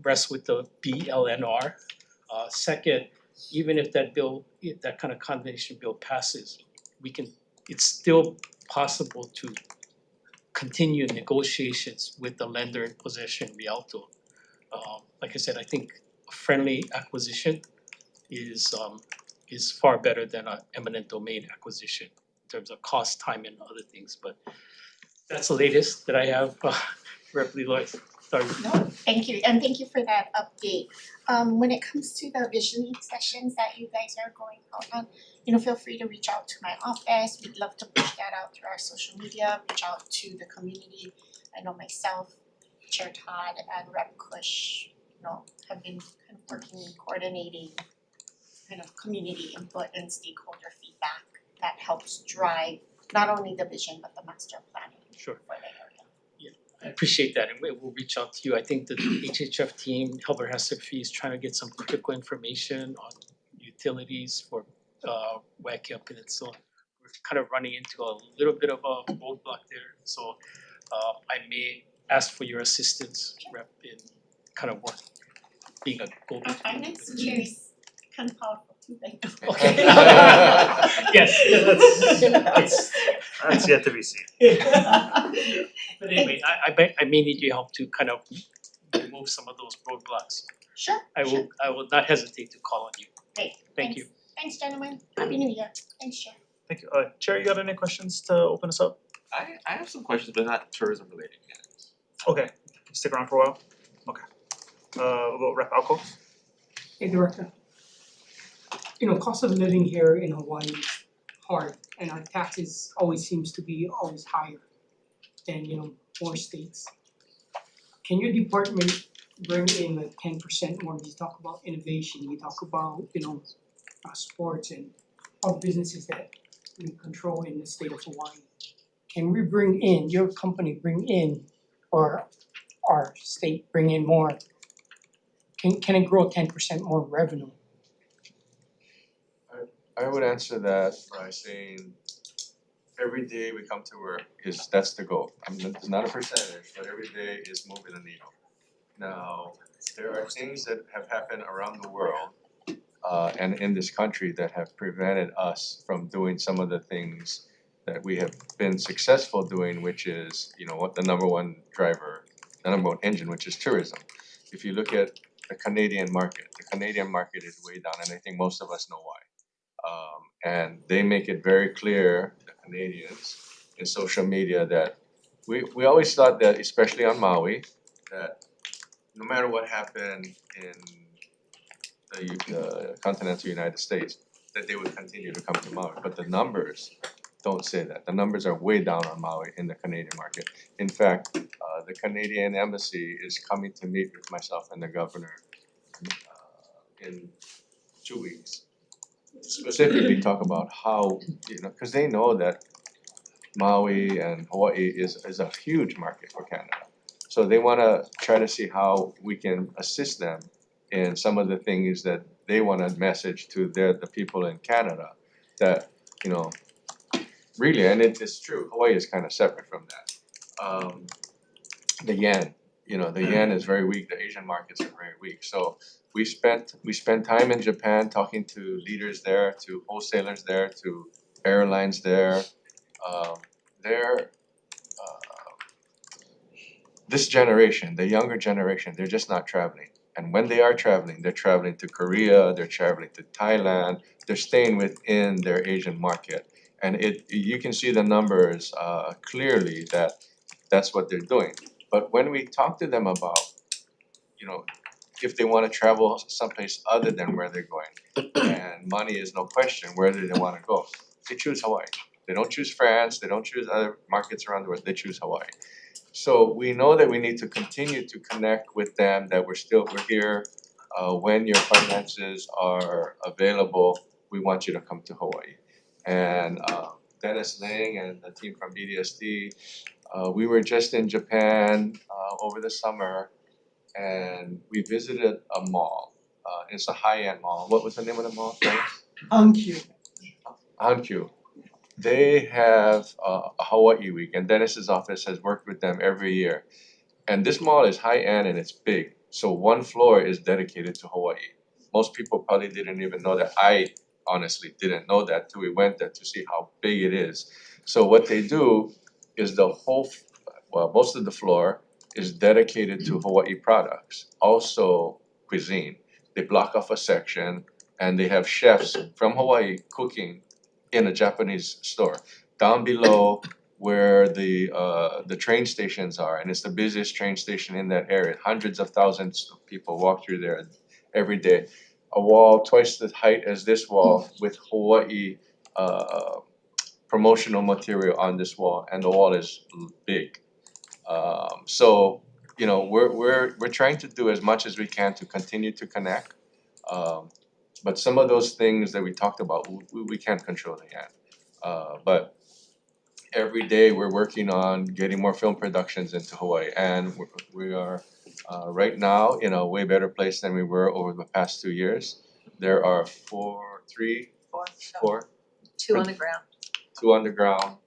rest with the BLNR. Second, even if that bill, if that kind of condemnation bill passes, it's still possible to continue negotiations with the lender in possession, Rialto. Like I said, I think a friendly acquisition is far better than an eminent domain acquisition in terms of cost, time, and other things. But that's the latest that I have. Rep. Leroy, sorry. No, thank you, and thank you for that update. When it comes to the visioning sessions that you guys are going out on, feel free to reach out to my office. We'd love to push that out through our social media, reach out to the community. I know myself, Chair Todd, and Rep. Kush, have been kind of working and coordinating kind of community input and stakeholder feedback that helps drive not only the vision but the master planning Sure. for the area. I appreciate that, and we'll reach out to you. I think the HHF team, Helber Hessefi, is trying to get some critical information on utilities for Waiakea Peninsula. We're kind of running into a little bit of a roadblock there, so I may ask for your assistance, Rep, in kind of being a go-between. Our finance chair is kind of powerful too, right? Okay. Yes, That's yet to be seen. But anyway, I may need your help to kind of remove some of those roadblocks. Sure. I will not hesitate to call on you. Great. Thank you. Thanks, gentlemen. Happy New Year. Thanks, Chair. Thank you. Chair, you got any questions to open us up? I have some questions, but not tourism related yet. Okay, stick around for a while. Okay. We'll go Rep. Alco. Hey, Director. Cost of living here in Hawaii is hard, and our taxes always seems to be always higher than more states. Can your department bring in like 10% more? You talk about innovation, you talk about sports and all businesses that we control in the state of Hawaii. Can we bring in, your company bring in, or our state bring in more? Can it grow 10% more revenue? I would answer that by saying every day we come to work that's the goal. It's not a percentage, but every day is moving the needle. Now, there are things that have happened around the world and in this country that have prevented us from doing some of the things that we have been successful doing, which is, what the number one driver, the number one engine, which is tourism. If you look at the Canadian market is way down, and I think most of us know why. And they make it very clear, the Canadians, in social media that we always thought that, especially on Maui, that no matter what happened in the continental United States, that they would continue to come to Maui. But the numbers don't say that. The numbers are way down on Maui in the Canadian market. In fact, the Canadian embassy is coming to meet with myself and the governor in 2 weeks. Specifically talk about how, because they know that Maui and Hawaii is a huge market for Canada. So So they wanna try to see how we can assist them in some of the things that they wanna message to the people in Canada that, you know, really, and it's true, Hawaii is kind of separate from that. The yen, you know, the yen is very weak, the Asian markets are very weak. So we spent time in Japan talking to leaders there, to wholesalers there, to airlines there. They're this generation, the younger generation, they're just not traveling. And when they are traveling, they're traveling to Korea, they're traveling to Thailand, they're staying within their Asian market. And you can see the numbers clearly that that's what they're doing. But when we talk to them about, you know, if they want to travel someplace other than where they're going, and money is no question, where do they want to go? They choose Hawaii. They don't choose France, they don't choose other markets around the world, they choose Hawaii. So we know that we need to continue to connect with them, that we're here. When your finances are available, we want you to come to Hawaii. And Dennis Lang and the team from BDSD, we were just in Japan over the summer, and we visited a mall. It's a high-end mall. What was the name of the mall? Hankyu. Hankyu. They have a Hawaii week, and Dennis's office has worked with them every year. And this mall is high-end and it's big, so one floor is dedicated to Hawaii. Most people probably didn't even know that. I honestly didn't know that till we went there to see how big it is. So what they do is most of the floor is dedicated to Hawaii products, also cuisine. They block off a section and they have chefs from Hawaii cooking in a Japanese store. Down below where the train stations are, and it's the busiest train station in that area. Hundreds of thousands of people walk through there every day. A wall twice the height as this wall with Hawaii promotional material on this wall, and the wall is big. So you know, we're trying to do as much as we can to continue to connect. But some of those things that we talked about, we can't control it yet. But every day we're working on getting more film productions into Hawaii, and we are right now in a way better place than we were over the past 2 years. There are four. Two on the ground. 2 underground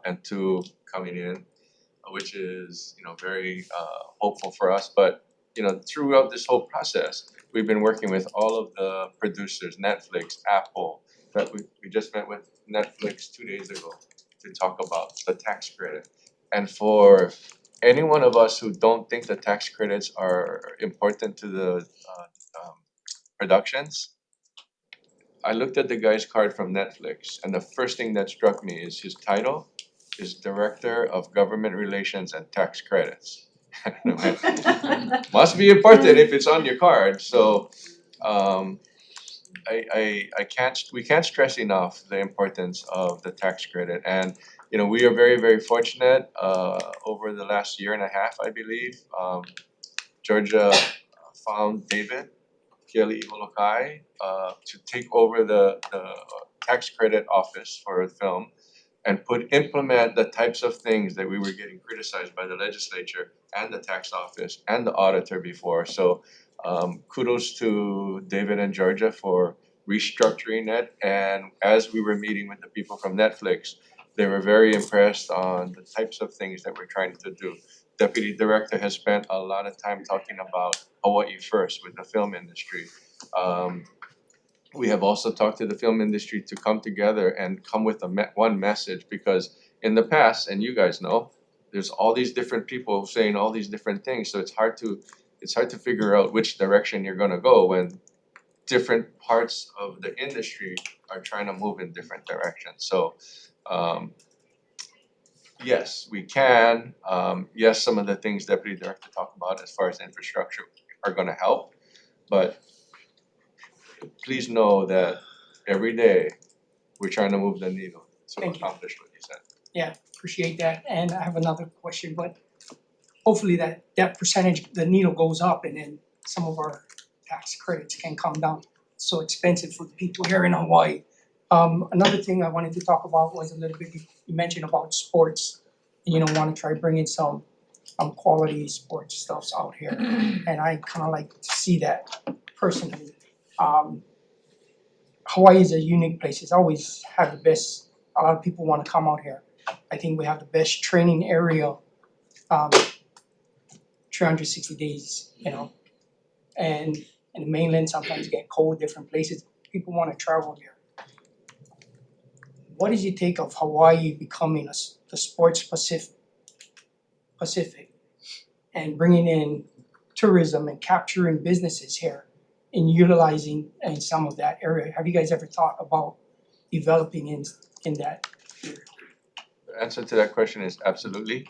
and 2 coming in, which is, you know, very hopeful for us. But you know, throughout this whole process, we've been working with all of the producers, Netflix, Apple. In fact, we just met with Netflix 2 days ago to talk about the tax credit. And for any one of us who don't think the tax credits are important to the productions, I looked at the guy's card from Netflix, and the first thing that struck me is his title is Director of Government Relations and Tax Credits. Must be important if it's on your card. So we can't stress enough the importance of the tax credit. And you know, we are very, very fortunate over the last year and a half, I believe. Georgia found David Kieli Imolokai to take over the tax credit office for the film and implement the types of things that we were getting criticized by the legislature and the tax office and the auditor before. So kudos to David and Georgia for restructuring it. And as we were meeting with the people from Netflix, they were very impressed on the types of things that we're trying to do. Deputy Director has spent a lot of time talking about Hawaii first with the film industry. We have also talked to the film industry to come together and come with one message, because in the past, and you guys know, there's all these different people saying all these different things, so it's hard to figure out which direction you're gonna go when different parts of the industry are trying to move in different directions. So yes, we can. Yes, some of the things Deputy Director talked about as far as infrastructure are gonna help, but please know that every day we're trying to move the needle to accomplish what you said. Yeah, appreciate that. And I have another question, but hopefully that percentage, the needle goes up, and then some of our tax credits can come down. It's so expensive for the people here in Hawaii. Another thing I wanted to talk about was a little bit, you mentioned about sports. You know, want to try bringing some quality sports stuffs out here, and I kinda like to see that personally. Hawaii is a unique place. It's always had the best. A lot of people want to come out here. I think we have the best training area, 360 days, you know. And in the mainland, sometimes get cold, different places. People want to travel here. What did you take of Hawaii becoming the sports Pacific and bringing in tourism and capturing businesses here and utilizing in some of that area? Have you guys ever thought about developing in that area? The answer to that question is absolutely.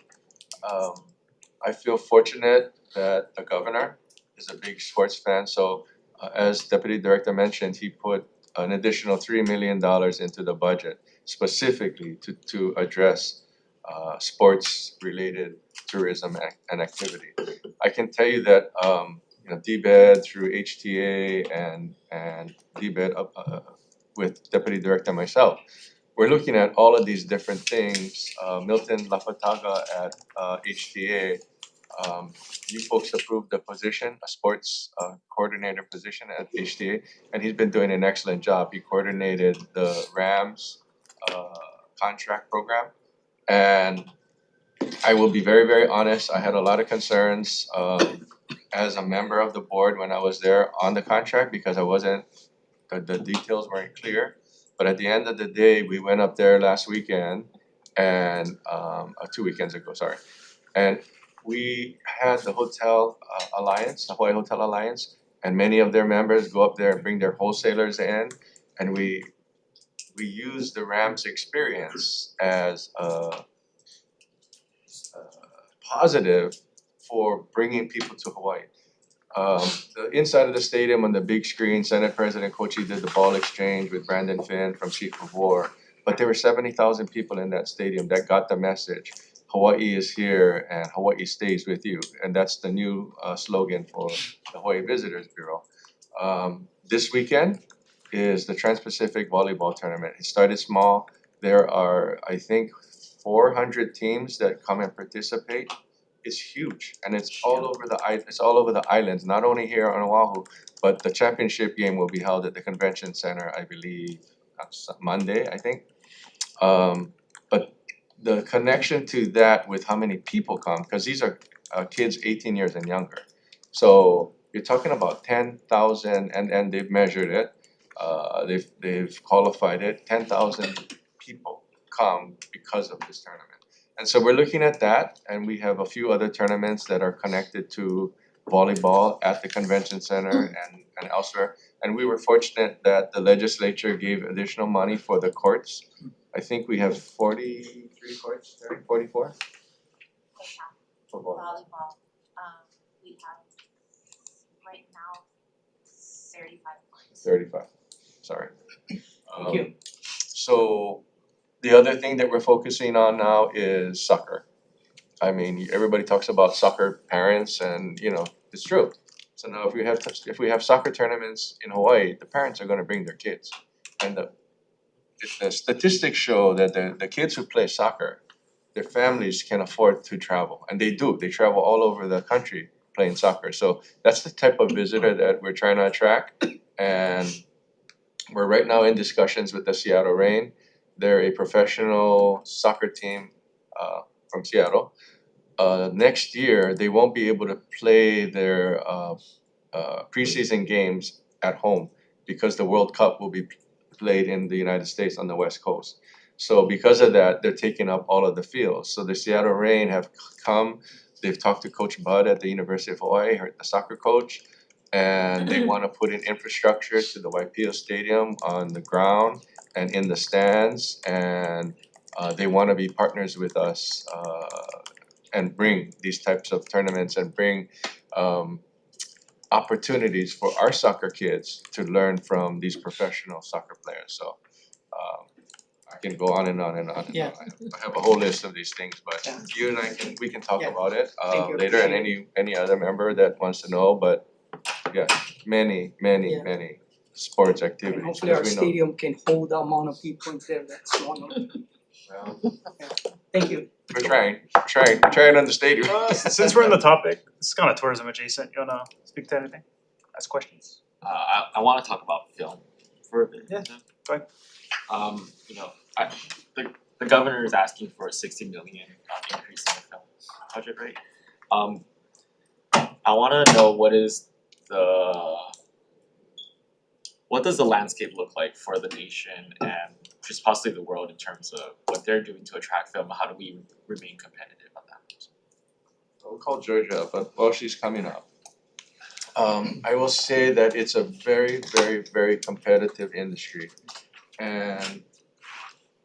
I feel fortunate that the governor is a big sports fan, so as Deputy Director mentioned, he put an additional $3 million into the budget specifically to address sports related tourism and activity. I can tell you that DBED through HTA and DBED with Deputy Director myself, we're looking at all of these different things. Milton Lafataga at HTA, you folks approved the position, a sports coordinator position at HTA, and he's been doing an excellent job. He coordinated the Rams contract program, and I will be very, very honest, I had a lot of concerns as a member of the board when I was there on the contract because I wasn't, the details weren't clear. But at the end of the day, we went up there last weekend and 2 weekends ago, sorry. And we had the Hotel Alliance, the Hawaii Hotel Alliance, and many of their members go up there and bring their wholesalers in, and we use the Rams experience as a positive for bringing people to Hawaii. The inside of the stadium on the big screen, Senate President Kochi did the ball exchange with Brandon Finn from Chief of War, but there were 70,000 people in that stadium that got the message. Hawaii is here and Hawaii stays with you, and that's the new slogan for the Hawaii Visitors Bureau. This weekend is the Trans-Pacific Volleyball Tournament. It started small. There are, I think, 400 teams that come and participate. It's huge, and it's all over the islands, not only here on Oahu, but the championship game will be held at the convention center, I believe, Monday, I think. But the connection to that with how many people come, because these are kids 18 years and younger. So you're talking about 10,000, and they've measured it, they've qualified it, 10,000 people come because of this tournament. And so we're looking at that, and we have a few other tournaments that are connected to volleyball at the convention center and elsewhere. And we were fortunate that the legislature gave additional money for the courts. I think we have 43 courts, 44? For volleyball. We have right now 35 points. 35, sorry. Thank you. So the other thing that we're focusing on now is soccer. I mean, everybody talks about soccer parents, and it's true. So now if we have soccer tournaments in Hawaii, the parents are going to bring their kids, and the statistics show that the kids who play soccer, their families can afford to travel, and they do. They travel all over the country playing soccer. So that's the type of visitor that we're trying to attract, and we're right now in discussions with the Seattle Reign. They're a professional soccer team from Seattle. Next year, they won't be able to play their preseason games at home because the World Cup will be played in the United States on the West Coast. So because of that, they're taking up all of the fields. So the Seattle Reign have come, they've talked to Coach Bud at the University of Hawaii, the soccer coach, and they want to put in infrastructure to the Waipio Stadium on the ground and in the stands, and they want to be partners with us and bring these types of tournaments and bring opportunities for our soccer kids to learn from these professional soccer players. So I can go on and on and on. Yeah. I have a whole list of these things, but you and I we can talk about it later, and any other member that wants to know. But yeah, many sports activities. And hopefully our as we know. stadium can hold the amount of people instead of that small number. Well, Thank you. We're trying on the stadium. Since we're in the topic, this is kind of tourism adjacent. You wanna speak to anything? Ask questions? I wanna talk about film for a bit. Yeah, go ahead. You know, the governor is asking for a 60 million increase in the film budget, right? I wanna know what does the landscape look like for the nation and just possibly the world in terms of what they're doing to attract film? How do we remain competitive on that? We'll call Georgia up, but while she's coming up, I will say that it's a very, very, very competitive industry. And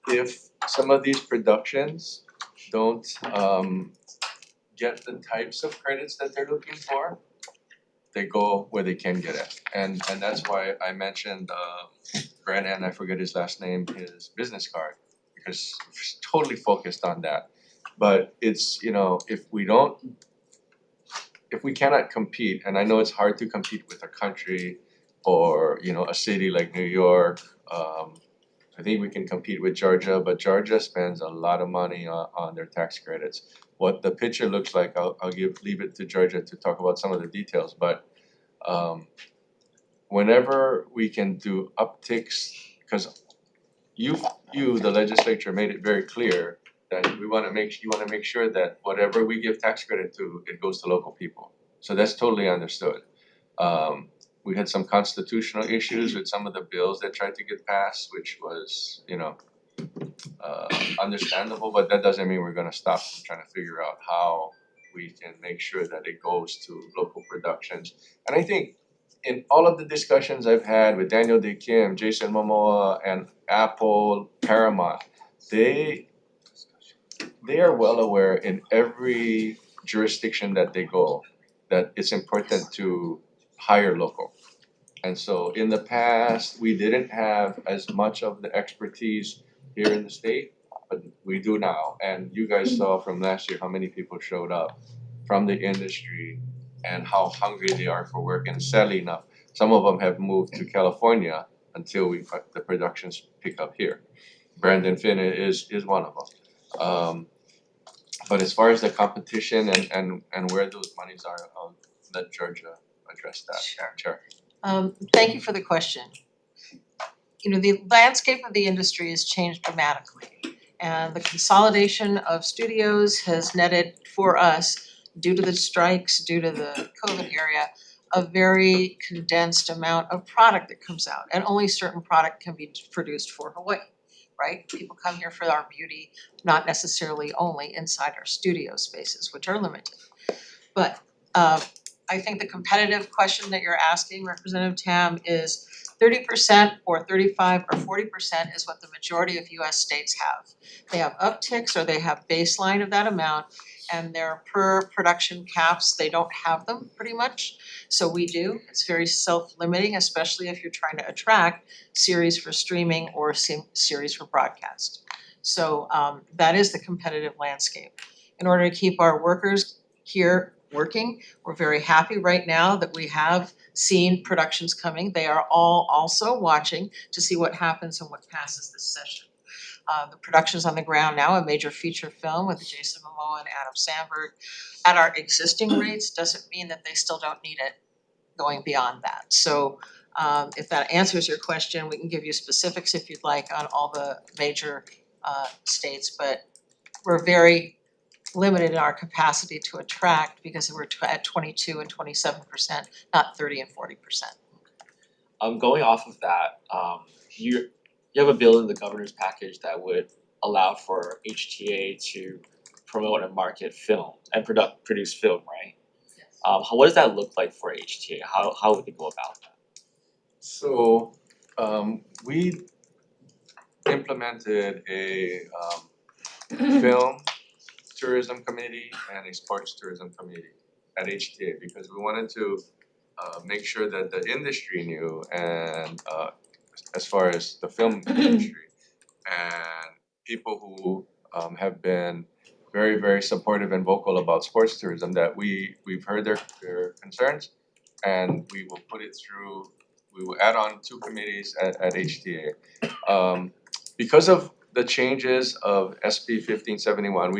if some of these productions don't get the types of credits that they're looking for, they go where they can get it. And that's why I mentioned Brandon, I forget his last name, his business card, because he's totally focused on that. But it's, you know, if we cannot compete, and I know it's hard to compete with a country or, you know, a city like New York, I think we can compete with Georgia, but Georgia spends a lot of money on their tax credits. What the picture looks like, I'll leave it to Georgia to talk about some of the details, but whenever we can do upticks, because you the legislature made it very clear that you wanna make sure that whatever we give tax credit to, it goes to local people. So that's totally understood. We had some constitutional issues with some of the bills that tried to get passed, which was, you know, understandable, but that doesn't mean we're gonna stop trying to figure out how we can make sure that it goes to local productions. And I think in all of the discussions I've had with Daniel D. Kim, Jason Momoa, and Apple, Paramount, they are well aware in every jurisdiction that they go that it's important to hire local. And so in the past, we didn't have as much of the expertise here in the state, but we do now. And you guys saw from last year how many people showed up from the industry and how hungry they are for work and selling up. Some of them have moved to California until the productions pick up here. Brandon Finn is one of them. But as far as the competition and where those monies are, I'll let Georgia address that. Sure. Thank you for the question. You know, the landscape of the industry has changed dramatically. And the consolidation of studios has netted for us, due to the strikes, due to the COVID area, a very condensed amount of product that comes out. And only certain product can be produced for Hawaii, right? People come here for our beauty, not necessarily only inside our studio spaces, which are limited. But I think the competitive question that you're asking, Representative Tam, is 30% or 35 or 40% is what the majority of US states have. They have upticks or they have baseline of that amount, and their per production caps, they don't have them pretty much. So we do. It's very self-limiting, especially if you're trying to attract series for streaming or series for broadcast. So that is the competitive landscape. In order to keep our workers here working, we're very happy right now that we have seen productions coming. They are all also watching to see what happens and what passes this session. The productions on the ground now, a major feature film with Jason Momoa and Adam Sandberg at our existing rates doesn't mean that they still don't need it going beyond that. So if that answers your question, we can give you specifics if you'd like on all the major states, but we're very limited in our capacity to attract because we're at 22 and 27%, not 30 and 40%. Going off of that, you have a bill in the governor's package that would allow for HTA to promote and market film and produce film, right? Yes. What does that look like for HTA? How would they go about that? So we implemented a film tourism committee and a sports tourism committee at HTA because we wanted to make sure that the industry knew and as far as the film industry and people who have been very, very supportive and vocal about sports tourism that we've heard their concerns and we will put it through, we will add on 2 committees at HTA. Because of the changes of SB 1571,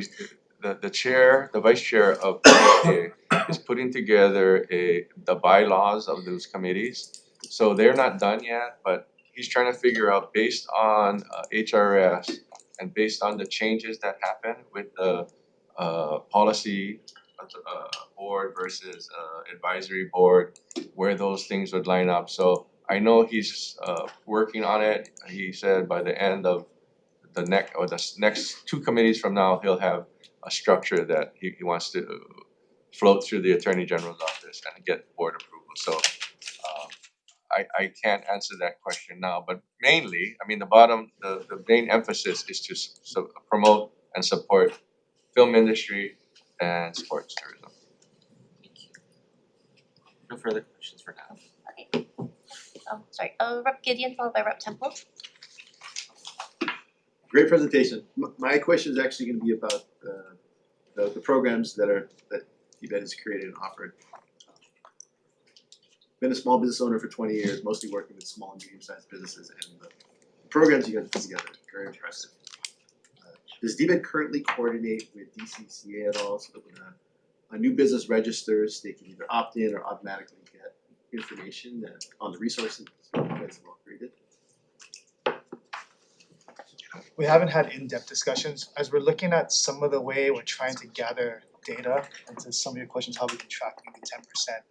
the chair, the vice chair of DCCA is putting together the bylaws of those committees. So they're not done yet, but he's trying to figure out based on HRS and based on the changes that happen with the policy board versus advisory board, where those things would line up. So I know he's working on it. He said by the end of the next two committees from now, he'll have a structure that he wants to float through the Attorney General's office and get board approval. So I can't answer that question now, but mainly, I mean, the main emphasis is to promote and support film industry and sports tourism. No further questions for now. Okay. Sorry, Rep Gideon followed by Rep Temple. Great presentation. My question is actually going to be about the programs that DBEDT has created and offered. Been a small business owner for 20 years, mostly working with small and medium-sized businesses, and the programs you guys put together are very impressive. Does DBEDT currently coordinate with DCCA at all, so that when a new business registers, they can either opt in or automatically get information on the resources that you guys have all created? We haven't had in-depth discussions. As we're looking at some of the way we're trying to gather data, and to some of your questions, how we can track maybe 10%.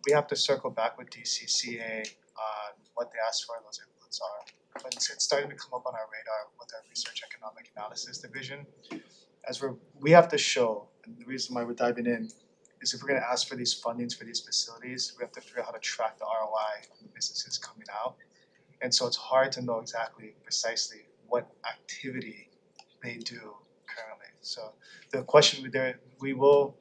We have to circle back with DCCA on what they asked for and those inputs are. But it's starting to come up on our radar with our Research Economic Analysis division. We have to show, and the reason why we're diving in is if we're gonna ask for these fundings for these facilities, we have to figure out how to track the ROI of the businesses coming out. And so it's hard to know exactly, precisely what activity they do currently. So the question there, we will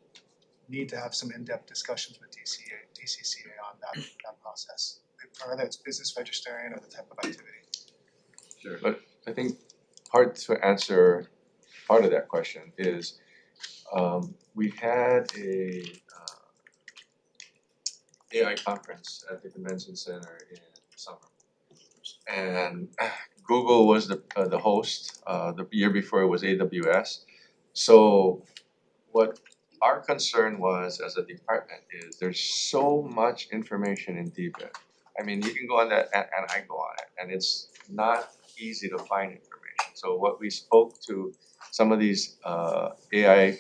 need to have some in-depth discussions with DCCA on that process, whether it's business registering or the type of activity. Sure. But I think part to answer part of that question is we had a AI conference at the convention center in summer, and Google was the host. The year before it was AWS. So what our concern was as a department is there's so much information in DBEDT. I mean, you can go on that, and I go on it, and it's not easy to find information. So what we spoke to some of these AI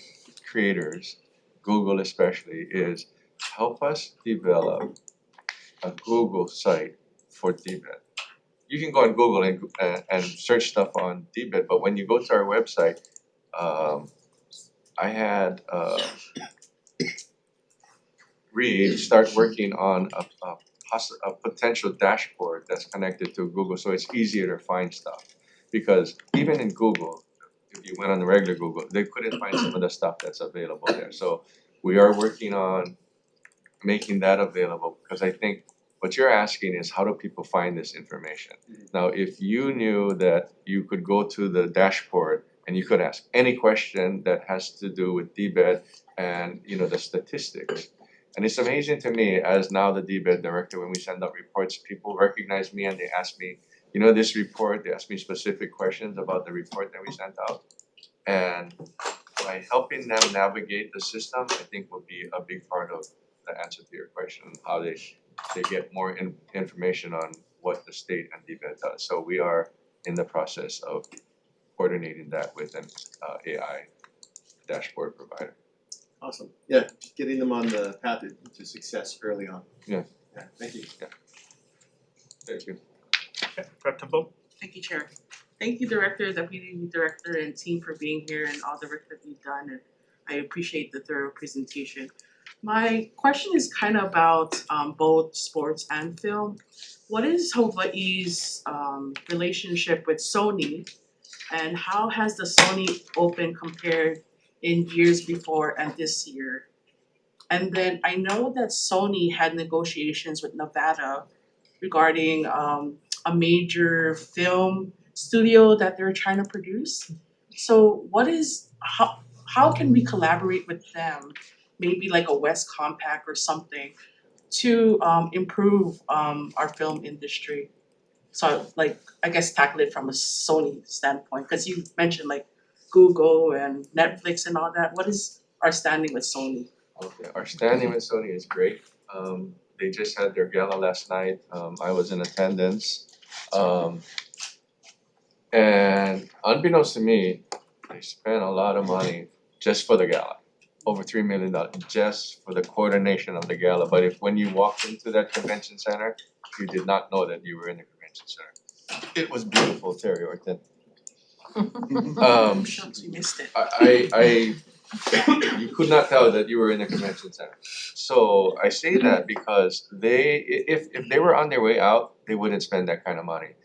creators, Google especially, is help us develop a Google site for DBEDT. You can go on Google and search stuff on DBEDT, but when you go to our website, I had Reed start working on a potential dashboard that's connected to Google, so it's easier to find stuff. Because even in Google, if you went on the regular Google, they couldn't find some of the stuff that's available there. So we are working on making that available, because I think what you're asking is how do people find this information? Now, if you knew that you could go to the dashboard and you could ask any question that has to do with DBEDT and the statistics. And it's amazing to me as now the DBEDT director, when we send out reports, people recognize me and they ask me, this report, they ask me specific questions about the report that we sent out. And by helping them navigate the system, I think will be a big part of the answer to your question, how they get more information on what the state and DBEDT does. So we are in the process of coordinating that with an AI dashboard provider. Awesome. Yeah, just getting them on the path to success early on. Yeah. Yeah, thank you. Yeah. Thank you. Okay, Rep Temple. Thank you, Chair. Thank you, Director, Deputy Director, and team for being here and all the work that you've done, and I appreciate the thorough presentation. My question is kind of about both sports and film. What is Hawaii's relationship with Sony, and how has the Sony Open compared in years before and this year? And then I know that Sony had negotiations with Nevada regarding a major film studio that they're trying to produce. So how can we collaborate with them, maybe like a West Compact or something, to improve our film industry? so like, I guess tackle it from a Sony standpoint, cause you mentioned like Google and Netflix and all that, what is our standing with Sony? Okay, our standing with Sony is great. They just had their gala last night. I was in attendance. And unbeknownst to me, they spent a lot of money just for the gala. Over $3 million just for the coordination of the gala. But if when you walked into that convention center, you did not know that you were in the convention center. It was beautiful, Terry Orton. Shucks, we missed it. You could not tell that you were in the convention center. So I say that because if they were on their way out, they wouldn't spend that kind of money.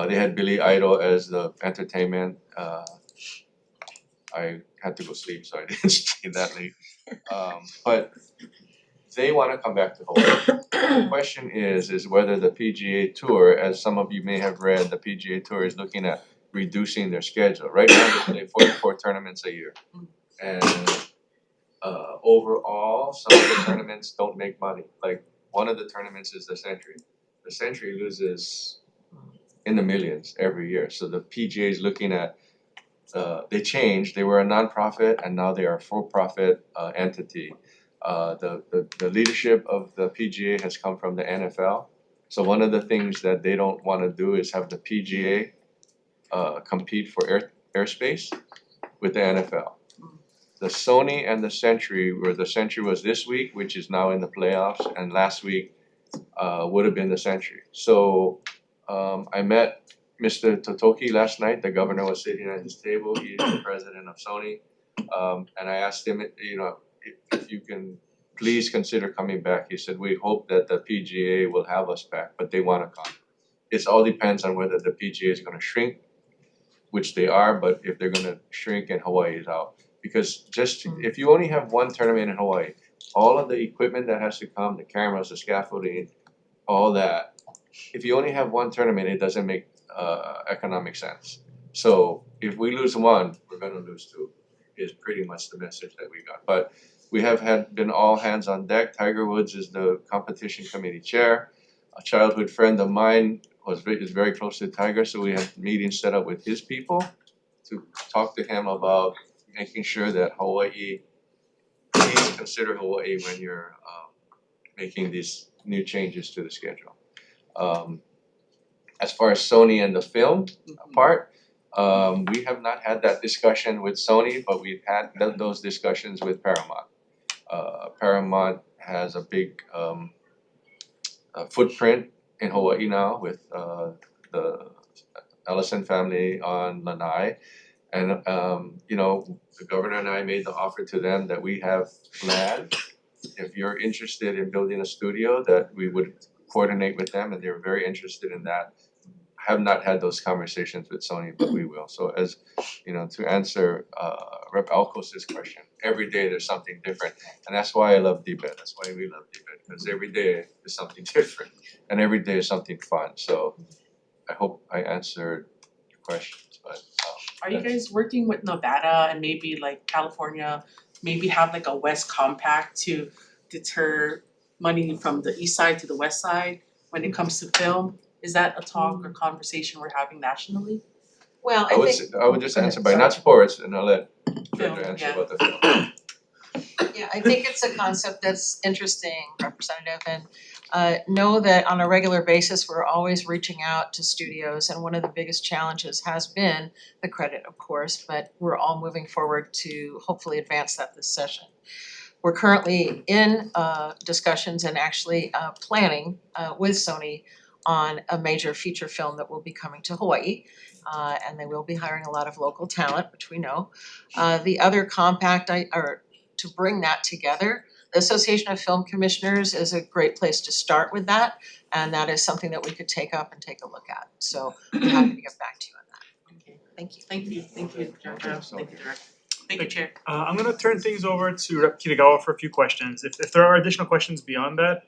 They had Billy Idol as the entertainment. I had to go sleep, so I didn't stay that late. But they want to come back to Hawaii. The question is whether the PGA Tour, as some of you may have read, the PGA Tour is looking at reducing their schedule. Right now, they play 44 tournaments a year. And overall, some of the tournaments don't make money. Like one of the tournaments is the Century. The Century loses in the millions every year. So the PGA is looking at, they changed. They were a nonprofit and now they are a for-profit entity. The leadership of the PGA has come from the NFL. So one of the things that they don't want to do is have the PGA compete for airspace with the NFL. The Sony and the Century, where the Century was this week, which is now in the playoffs, and last week would have been the Century. So I met Mr. Totoki last night. The governor was sitting at his table. He is the president of Sony, and I asked him, if you can please consider coming back. He said, we hope that the PGA will have us back, but they want to come. It all depends on whether the PGA is going to shrink, which they are, but if they're going to shrink and Hawaii is out. Because if you only have one tournament in Hawaii, all of the equipment that has to come, the cameras, the scaffolding, all that, if you only have one tournament, it doesn't make economic sense. So if we lose one, we're going to lose two, is pretty much the message that we got. But we have been all hands on deck. Tiger Woods is the competition committee chair. A childhood friend of mine is very close to Tiger, so we had meetings set up with his people to talk to him about making sure that Hawaii, please consider Hawaii when you're making these new changes to the schedule. As far as Sony and the film part, we have not had that discussion with Sony, but we've had those discussions with Paramount. Paramount has a big footprint in Hawaii now with the Ellison family on Lanai. And the governor and I made the offer to them that we have land. If you're interested in building a studio, that we would coordinate with them, and they're very interested in that. Have not had those conversations with Sony, but we will. So as to answer Rep. Alcos's question, every day there's something different, and that's why I love DBEDT. That's why we love DBEDT, because every day is something different, and every day is something fun. So I hope I answered your questions, but. Are you guys working with Nevada and maybe like California, maybe have like a West Compact to deter money from the east side to the west side when it comes to film? Is that a talk or conversation we're having nationally? Well, I would just answer by not sports, and I'll let Fred answer about the film. Yeah, I think it's a concept that's interesting, Representative, and know that on a regular basis, we're always reaching out to studios, and one of the biggest challenges has been the credit, of course, but we're all moving forward to hopefully advance that this session. We're currently in discussions and actually planning with Sony on a major feature film that will be coming to Hawaii. And they will be hiring a lot of local talent, which we know. The other compact, to bring that together, the Association of Film Commissioners is a great place to start with that, and that is something that we could take up and take a look at. So I'm happy to get back to you on that. Okay, thank you, Director. Thank you, Chair. I'm gonna turn things over to Rep. Kitagawa for a few questions. If there are additional questions beyond that,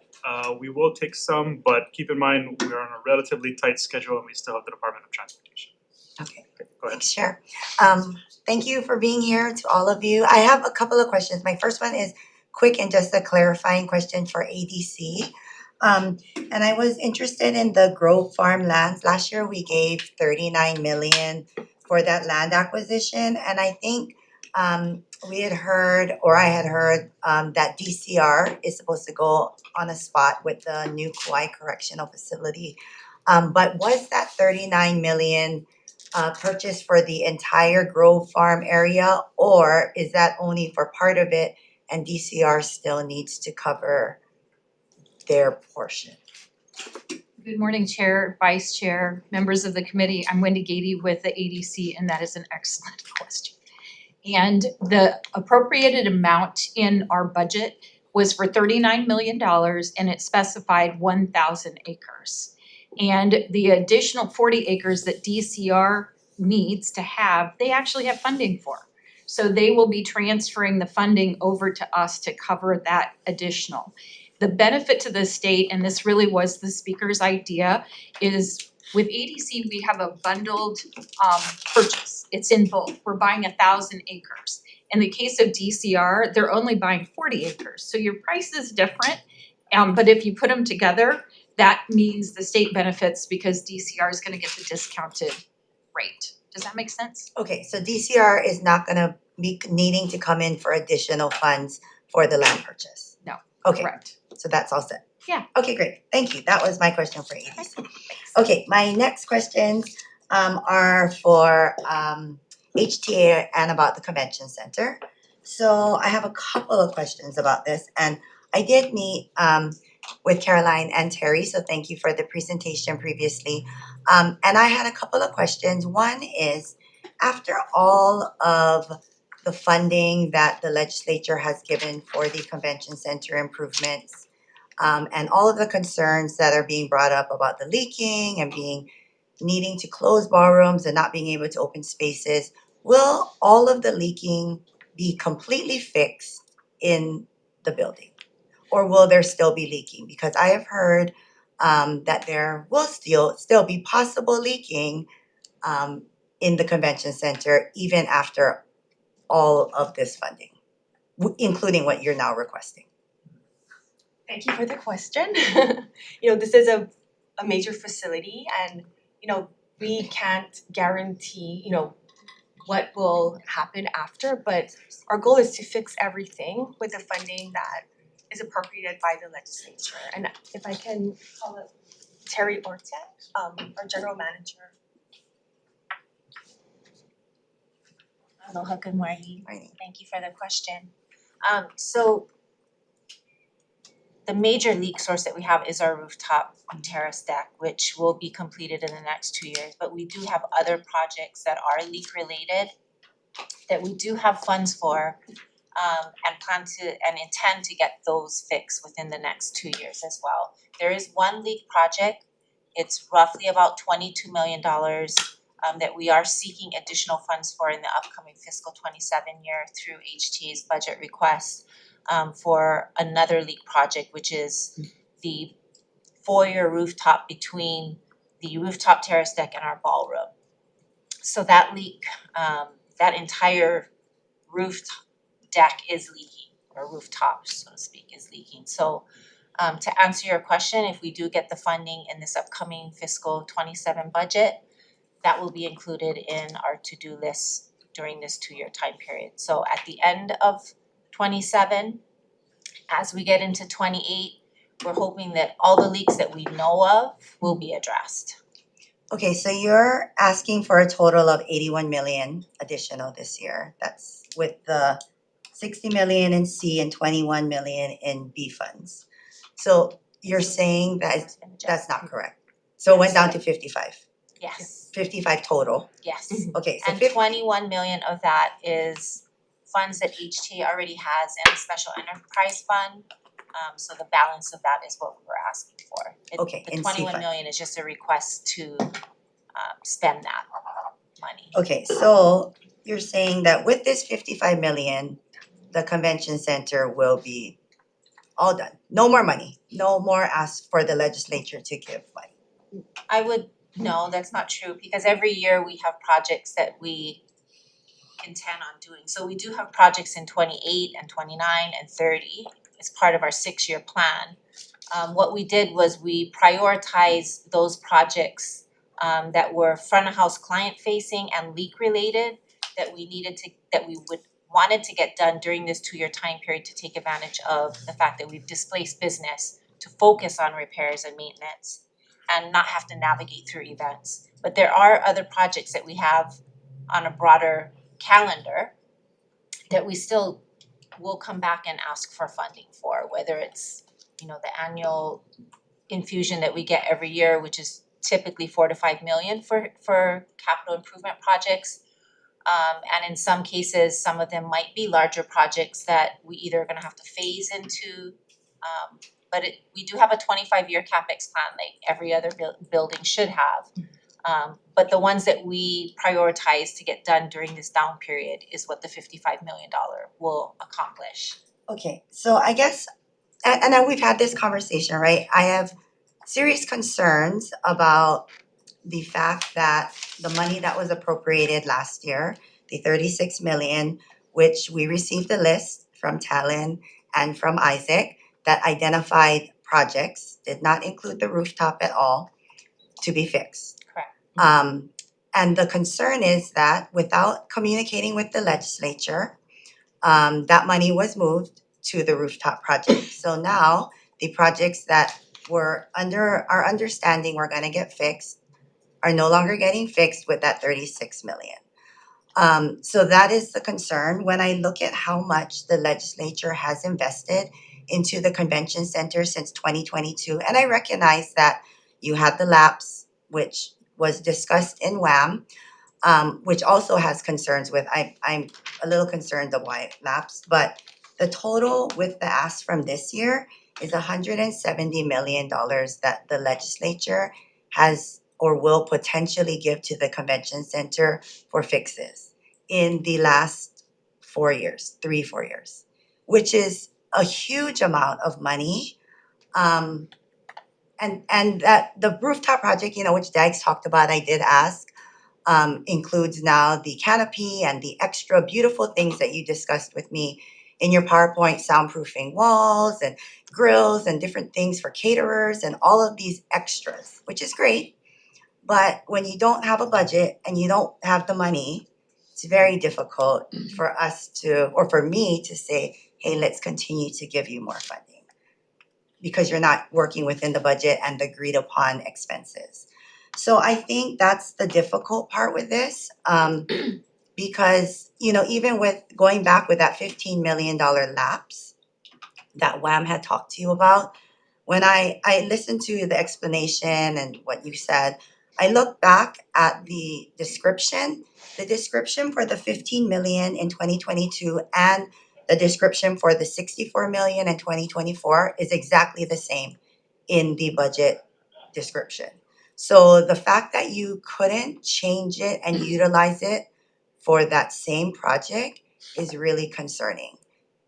we will take some, but keep in mind, we are on a relatively tight schedule and we still have the Department of Transportation. Okay. Go ahead. Thanks, Chair. Thank you for being here to all of you. I have a couple of questions. My first one is quick and just a clarifying question for ADC. And I was interested in the Grove Farm lands. Last year we gave 39 million for that land acquisition, and I think we had heard, or I had heard, that DCR is supposed to go on a spot with the new Kauai Correctional Facility. But was that 39 million purchased for the entire Grove Farm area, or is that only for part of it and DCR still needs to cover their portion? Good morning, Chair, Vice Chair, members of the committee. I'm Wendy Gady with the ADC, and that is an excellent question. And the appropriated amount in our budget was for $39 million, and it specified 1,000 acres. And the additional 40 acres that DCR needs to have, they actually have funding for. So they will be transferring the funding over to us to cover that additional. The benefit to the state, and this really was the speaker's idea, is with ADC, we have a bundled purchase. It's in both. We're buying 1,000 acres. In the case of DCR, they're only buying 40 acres. So your price is different, but if you put them together, that means the state benefits because DCR is gonna get the discounted rate. Does that make sense? Okay, so DCR is not gonna be needing to come in for additional funds for the land purchase? No, Okay, correct. so that's all set. Yeah. Okay, great, thank you, that was my question for ADC. Okay, my next questions are for HTA and about the convention center. So I have a couple of questions about this, and I did meet with Caroline and Terry, so thank you for the presentation previously. And I had a couple of questions. One is, after all of the funding that the legislature has given for the convention center improvements, and all of the concerns that are being brought up about the leaking and needing to close ballrooms and not being able to open spaces, will all of the leaking be completely fixed in the building? Or will there still be leaking? Because I have heard that there will still be possible leaking in the convention center even after all of this funding, including what you're now requesting. Thank you for the question. This is a major facility, and we can't guarantee what will happen after, but our goal is to fix everything with the funding that is appropriated by the legislature. And if I can call it Terry Orte, our general manager. Aloha, good morning. Thank you for the question. So the major leak source that we have is our rooftop terrace deck, which will be completed in the next 2 years. But we do have other projects that are leak related that we do have funds for, and plan to and intend to get those fixed within the next 2 years as well. There is one leak project. It's roughly about $22 million that we are seeking additional funds for in the upcoming fiscal 27 year through HTA's budget request for another leak project, which is the foyer rooftop between the rooftop terrace deck and our ballroom. So that leak, that entire roof deck is leaking, or rooftop, so to speak, is leaking. So to answer your question, if we do get the funding in this upcoming fiscal 27 budget, that will be included in our to-do list during this 2-year time period. So at the end of 27, as we get into 28, we're hoping that all the leaks that we know of will be addressed. Okay, so you're asking for a total of 81 million additional this year. That's with the 60 million in C and 21 million in B funds. So you're saying that that's not correct. So it went down to 55. Yes. 55 total. Yes. Okay, so And 21 million of that is funds that HTA already has in a special enterprise fund. So the balance of that is what we were asking for. Okay, The in 21 C million is just a request to spend that money. Okay, so you're saying that with this 55 million, the convention center will be all done. No more money. No more ask for the legislature to give money. No, that's not true, because every year we have projects that we intend on doing. So we do have projects in 28 and 29 and 30. It's part of our 6-year plan. What we did was we prioritized those projects that were front of house client facing and leak related that we wanted to get done during this 2-year time period to take advantage of the fact that we've displaced business to focus on repairs and maintenance and not have to navigate through events. But there are other projects that we have on a broader calendar that we still will come back and ask for funding for, whether it's, the annual infusion that we get every year, which is typically 4 to 5 million for capital improvement projects. And in some cases, some of them might be larger projects that we either are gonna have to phase into. But we do have a 25-year CapEx plan like every other building should have. But the ones that we prioritize to get done during this down period is what the $55 million will accomplish. Okay, so I guess, and then we've had this conversation, right? I have serious concerns about the fact that the money that was appropriated last year, the 36 million, which we received a list from Talon and from Isaac that identified projects, did not include the rooftop at all, to be fixed. Correct. And the concern is that without communicating with the legislature, that money was moved to the rooftop project. So now the projects that were under our understanding were gonna get fixed are no longer getting fixed with that 36 million. So that is the concern. When I look at how much the legislature has invested into the convention center since 2022, and I recognize that you had the lapse, which was discussed in WAM, which also has concerns with, I'm a little concerned of why it lapsed, but the total with the ask from this year is $170 million that the legislature has or will potentially give to the convention center for fixes in the last 4 years, 3-4 years, which is a huge amount of money. And that the rooftop project, which Dags talked about, I did ask, includes now the canopy and the extra beautiful things that you discussed with me in your PowerPoint, soundproofing walls and grills and different things for caterers and all of these extras, which is great. But when you don't have a budget and you don't have the money, it's very difficult for us to, or for me to say, hey, let's continue to give you more funding because you're not working within the budget and the agreed upon expenses. So I think that's the difficult part with this, because, even with going back with that $15 million lapse that WAM had talked to you about, when I listened to the explanation and what you said, I look back at the description for the 15 million in 2022 and the description for the 64 million in 2024 is exactly the same in the budget description. So the fact that you couldn't change it and utilize it for that same project is really concerning.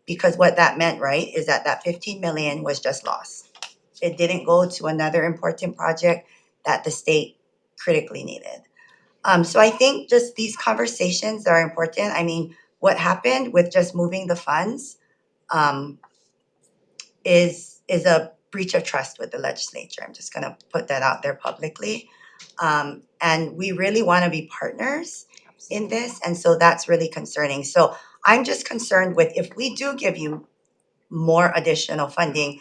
Because what that meant, right, is that 15 million was just lost. It didn't go to another important project that the state critically needed. So I think just these conversations are important. I mean, what happened with just moving the funds is a breach of trust with the legislature. I'm just gonna put that out there publicly. And we really wanna be partners in this, and so that's really concerning. So I'm just concerned with if we do give you more additional funding,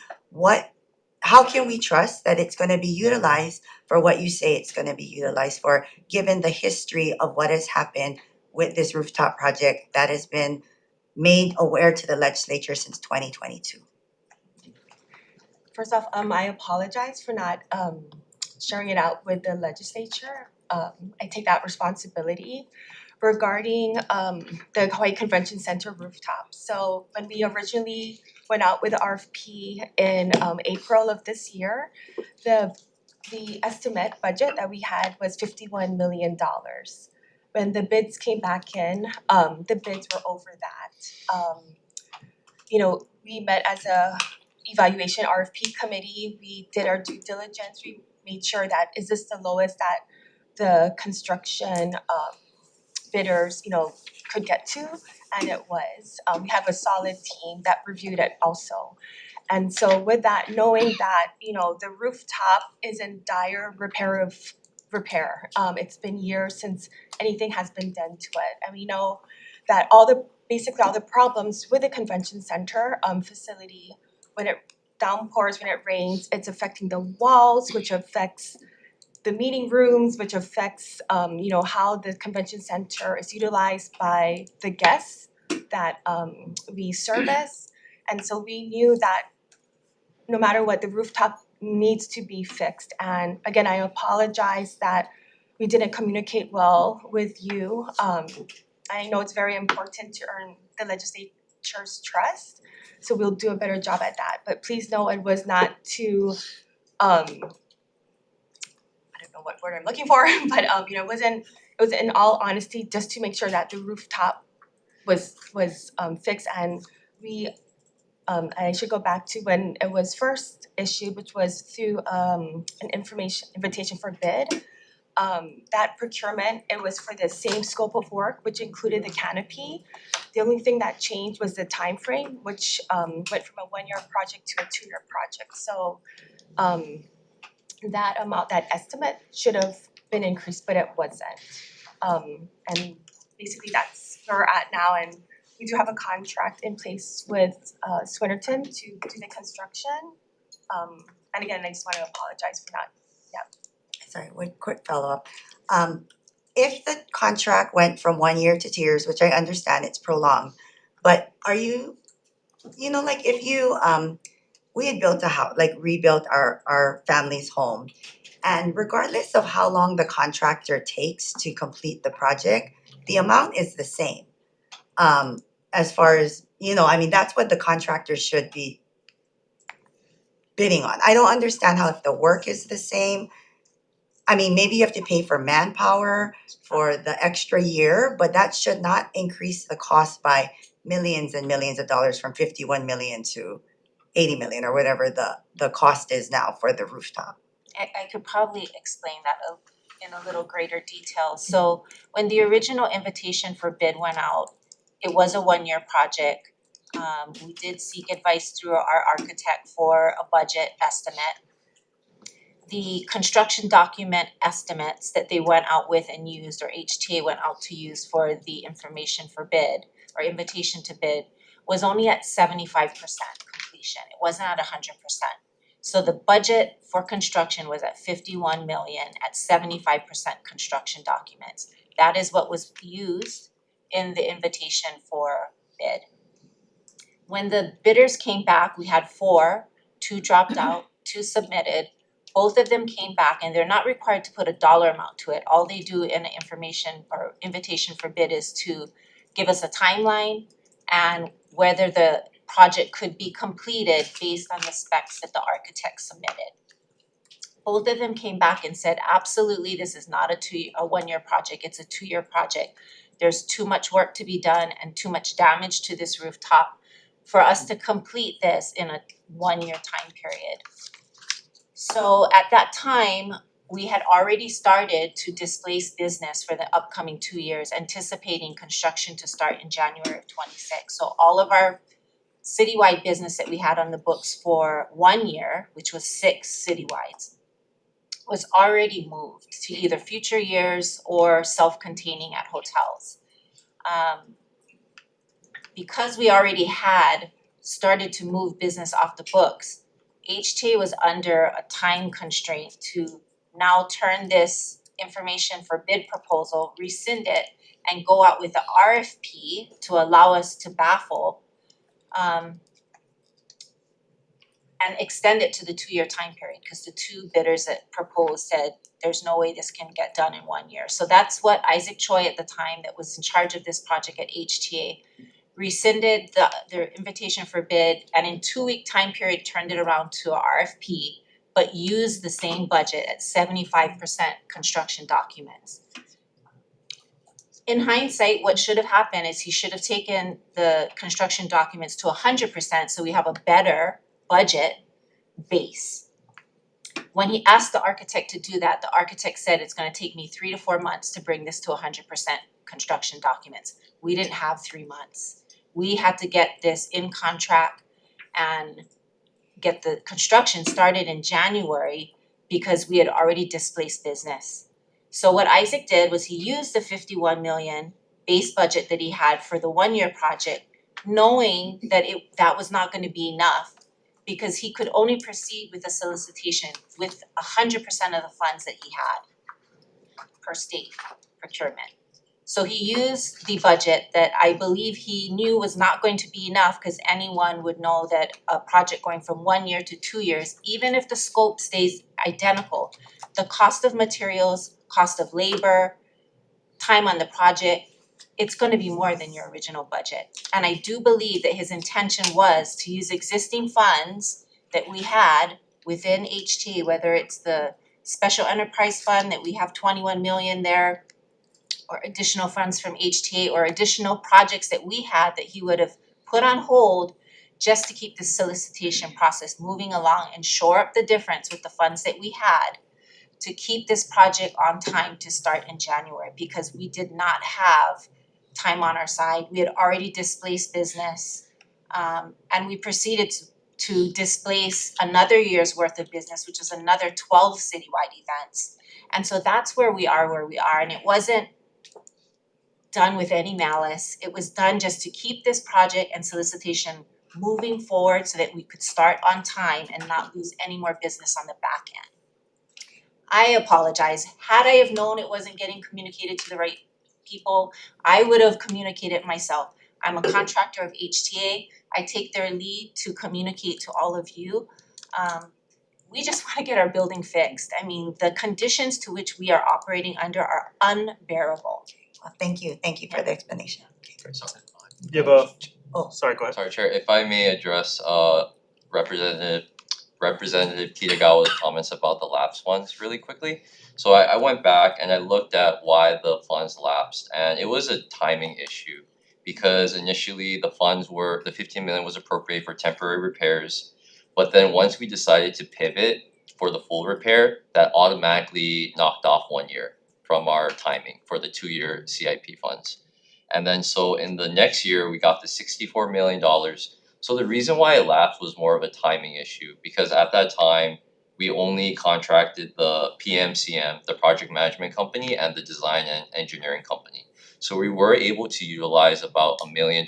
how can we trust that it's gonna be utilized for what you say it's gonna be utilized for, given the history of what has happened with this rooftop project that has been made aware to the legislature since 2022? First off, I apologize for not sharing it out with the legislature. I take that responsibility regarding the Hawaii Convention Center rooftop. So when we originally went out with the RFP in April of this year, the estimate budget that we had was $51 million. When the bids came back in, the bids were over that. We met as a evaluation RFP committee. We did our due diligence. We made sure that is this the lowest that the construction bidders, could get to, and it was. We have a solid team that reviewed it also. And so with that, knowing that, the rooftop is in dire repair. It's been years since anything has been done to it. And we know that basically all the problems with the convention center facility, when it downpours, when it rains, it's affecting the walls, which affects the meeting rooms, which affects how the convention center is utilized by the guests that we service. And so we knew that no matter what, the rooftop needs to be fixed. And again, I apologize that we didn't communicate well with you. I know it's very important to earn the legislature's trust, so we'll do a better job at that. But please know it was not to I don't know what word I'm looking for, but it was in all honesty just to make sure that the rooftop was fixed. And I should go back to when it was first issued, which was through an invitation for bid. That procurement, it was for the same scope of work, which included the canopy. The only thing that changed was the time frame, which went from a 1-year project to a 2-year project. So that amount, that estimate should have been increased, but it wasn't. And basically that's where we're at now, and we do have a contract in place with Swinnerton to do the construction. And again, I just want to apologize for not, Sorry, one quick follow-up. If the contract went from 1 year to 2 years, which I understand it's prolonged, but are you, like if you, we had built a house, like rebuilt our family's home, and regardless of how long the contractor takes to complete the project, the amount is the same. As far as, that's what the contractor should be bidding on. I don't understand how if the work is the same, maybe you have to pay for manpower for the extra year, but that should not increase the cost by millions and millions of dollars from 51 million to 80 million or whatever the cost is now for the rooftop. I could probably explain that in a little greater detail. So when the original invitation for bid went out, it was a 1-year project. We did seek advice through our architect for a budget estimate. The construction document estimates that they went out with and used, or HTA went out to use for the information for bid or invitation to bid, was only at 75% completion. It wasn't at 100%. So the budget for construction was at 51 million at 75% construction documents. That is what was used in the invitation for bid. When the bidders came back, we had 4, 2 dropped out, 2 submitted. Both of them came back, and they're not required to put a dollar amount to it. All they do in an information or invitation for bid is to give us a timeline and whether the project could be completed based on the specs that the architect submitted. Both of them came back and said, absolutely, this is not a 1-year project, it's a 2-year project. There's too much work to be done and too much damage to this rooftop for us to complete this in a 1-year time period. So at that time, we had already started to displace business for the upcoming 2 years, anticipating construction to start in January of 26. So all of our citywide business that we had on the books for 1 year, which was 6 citywides, was already moved to either future years or self-containing at hotels. Because we already had started to move business off the books, HTA was under a time constraint to now turn this information for bid proposal, rescind it, and go out with the RFP to allow us to baffle and extend it to the 2-year time period, because the 2 bidders that proposed said there's no way this can get done in 1 year. So that's what Isaac Choi at the time that was in charge of this project at HTA rescinded their invitation for bid, and in 2-week time period turned it around to a RFP, but used the same budget at 75% construction documents. In hindsight, what should have happened is he should have taken the construction documents to 100%, so we have a better budget base. When he asked the architect to do that, the architect said it's going to take me 3 to 4 months to bring this to 100% construction documents. We didn't have 3 months. We had to get this in contract and get the construction started in January because we had already displaced business. So what Isaac did was he used the 51 million base budget that he had for the 1-year project, knowing that that was not going to be enough because he could only proceed with the solicitation with 100% of the funds that he had per state procurement. So he used the budget that I believe he knew was not going to be enough because anyone would know that a project going from 1 year to 2 years, even if the scope stays identical, the cost of materials, cost of labor, time on the project, it's going to be more than your original budget. And I do believe that his intention was to use existing funds that we had within HT, whether it's the special enterprise fund that we have 21 million there, or additional funds from HTA, or additional projects that we had that he would have put on hold just to keep the solicitation process moving along and shore up the difference with the funds that we had to keep this project on time to start in January, because we did not have time on our side. We had already displaced business, and we proceeded to displace another year's worth of business, which is another 12 citywide events. And so that's where we are, and it wasn't done with any malice. It was done just to keep this project and solicitation moving forward so that we could start on time and not lose any more business on the back end. I apologize. Had I have known it wasn't getting communicated to the right people, I would have communicated myself. I'm a contractor of HTA. I take their lead to communicate to all of you. We just want to get our building fixed. I mean, the conditions to which we are operating under are unbearable. Well, thank you for the explanation. You have a, sorry, go ahead. Sorry, Chair, if I may address Representative Kitagawa's comments about the lapsed funds really quickly. So I went back and I looked at why the funds lapsed, and it was a timing issue because initially the 15 million was appropriated for temporary repairs, but then once we decided to pivot for the full repair, that automatically knocked off 1 year from our timing for the 2-year CIP funds. And then so in the next year, we got the $64 million. So the reason why it lapsed was more of a timing issue because at that time, we only contracted the PMCM, the project management company, and the design and engineering company. So we were able to utilize about $1 million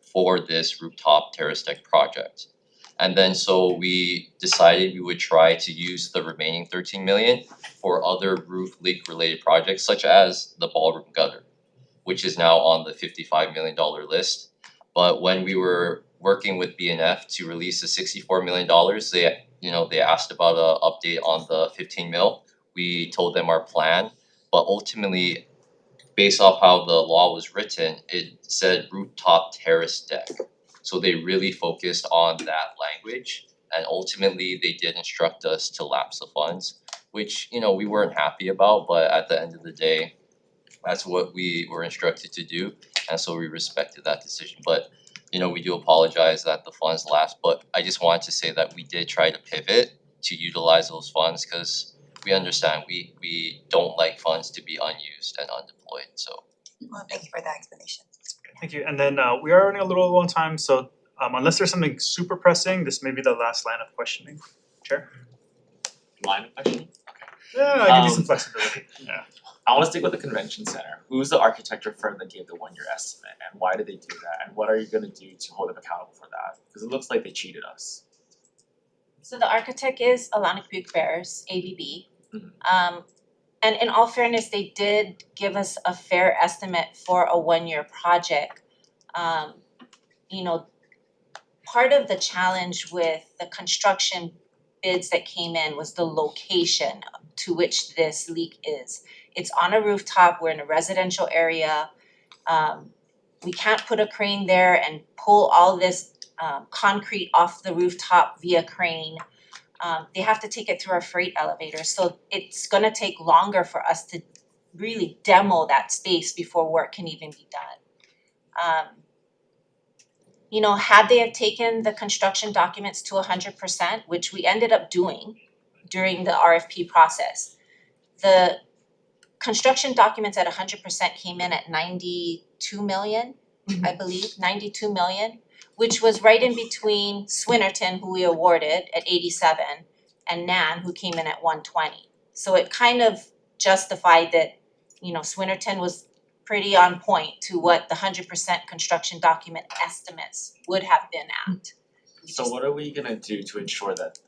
for this rooftop terrace deck project. And then so we decided we would try to use the remaining 13 million for other roof leak related projects such as the ballroom gutter, which is now on the $55 million list. But when we were working with BNF to release the $64 million, they asked about an update on the 15 mil. We told them our plan, but ultimately, based off how the law was written, it said rooftop terrace deck. So they really focused on that language, and ultimately they did instruct us to lapse the funds, which we weren't happy about, but at the end of the day, that's what we were instructed to do, and so we respected that decision. But we do apologize that the funds lapsed, but I just wanted to say that we did try to pivot to utilize those funds because we understand we don't like funds to be unused and undeployed. So well, thank you for that explanation. Thank you. And then we are running a little low on time, so unless there's something super pressing, this may be the last line of questioning. Chair? Line of questioning? Yeah, I give you some flexibility. Yeah. I wanna stick with the convention center. Who's the architecture firm that gave the 1-year estimate and why did they do that? And what are you gonna do to hold them accountable for that? Because it looks like they cheated us. So the architect is Alana Creek Bears, ABB. And in all fairness, they did give us a fair estimate for a 1-year project. Part of the challenge with the construction bids that came in was the location to which this leak is. It's on a rooftop, we're in a residential area. We can't put a crane there and pull all this concrete off the rooftop via crane. They have to take it through our freight elevator, so it's gonna take longer for us to really demo that space before work can even be done. Had they have taken the construction documents to 100%, which we ended up doing during the RFP process, the construction documents at 100% came in at 92 million, I believe, 92 million. which was right in between Swinnerton, who we awarded at 87, and Nan, who came in at 120. So it kind of justified that, you know, Swinnerton was pretty on point to what the 100% construction document estimates would have been at. So what are we gonna do to ensure that,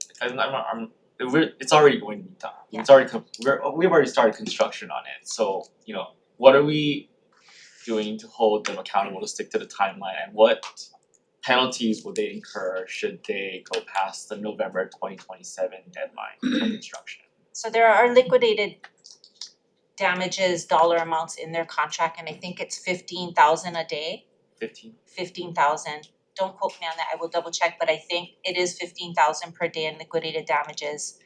it's already going to be done. Yeah. It's already we've already started construction on it, so, you know, what are we doing to hold them accountable to stick to the timeline, and what penalties would they incur should they go past the November 2027 deadline for construction? So there are liquidated damages dollar amounts in their contract, and I think it's 15,000 a day. 15,000. Don't quote me on that, I will double check, but I think it is 15,000 per day in liquidated damages.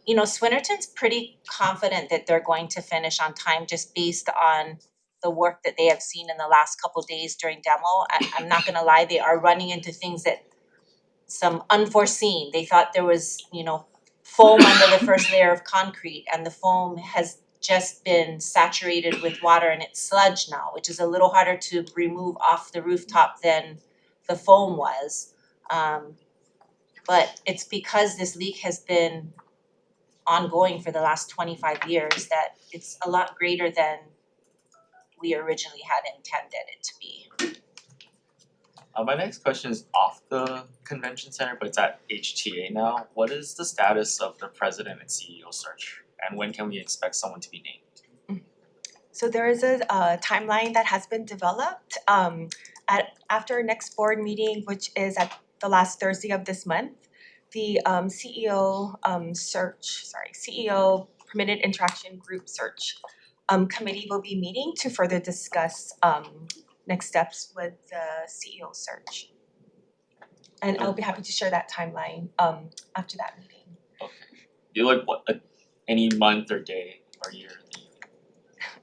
You know, Swinnerton's pretty confident that they're going to finish on time just based on the work that they have seen in the last couple days during demo. I'm not gonna lie, they are running into things that some unforeseen. They thought there was, you know, foam under the first layer of concrete, and the foam has just been saturated with water and it's sludge now, which is a little harder to remove off the rooftop than the foam was. But it's because this leak has been ongoing for the last 25 years that it's a lot greater than we originally had intended it to be. My next question is off the convention center, but it's at HTA now. What is the status of the president and CEO search, and when can we expect someone to be named? So there is a timeline that has been developed after our next board meeting, which is at the last Thursday of this month. The CEO CEO Permitted Interaction Group Search committee will be meeting to further discuss next steps with the CEO search. And I'll be happy to share that timeline after that meeting. You like what, any month or day or year?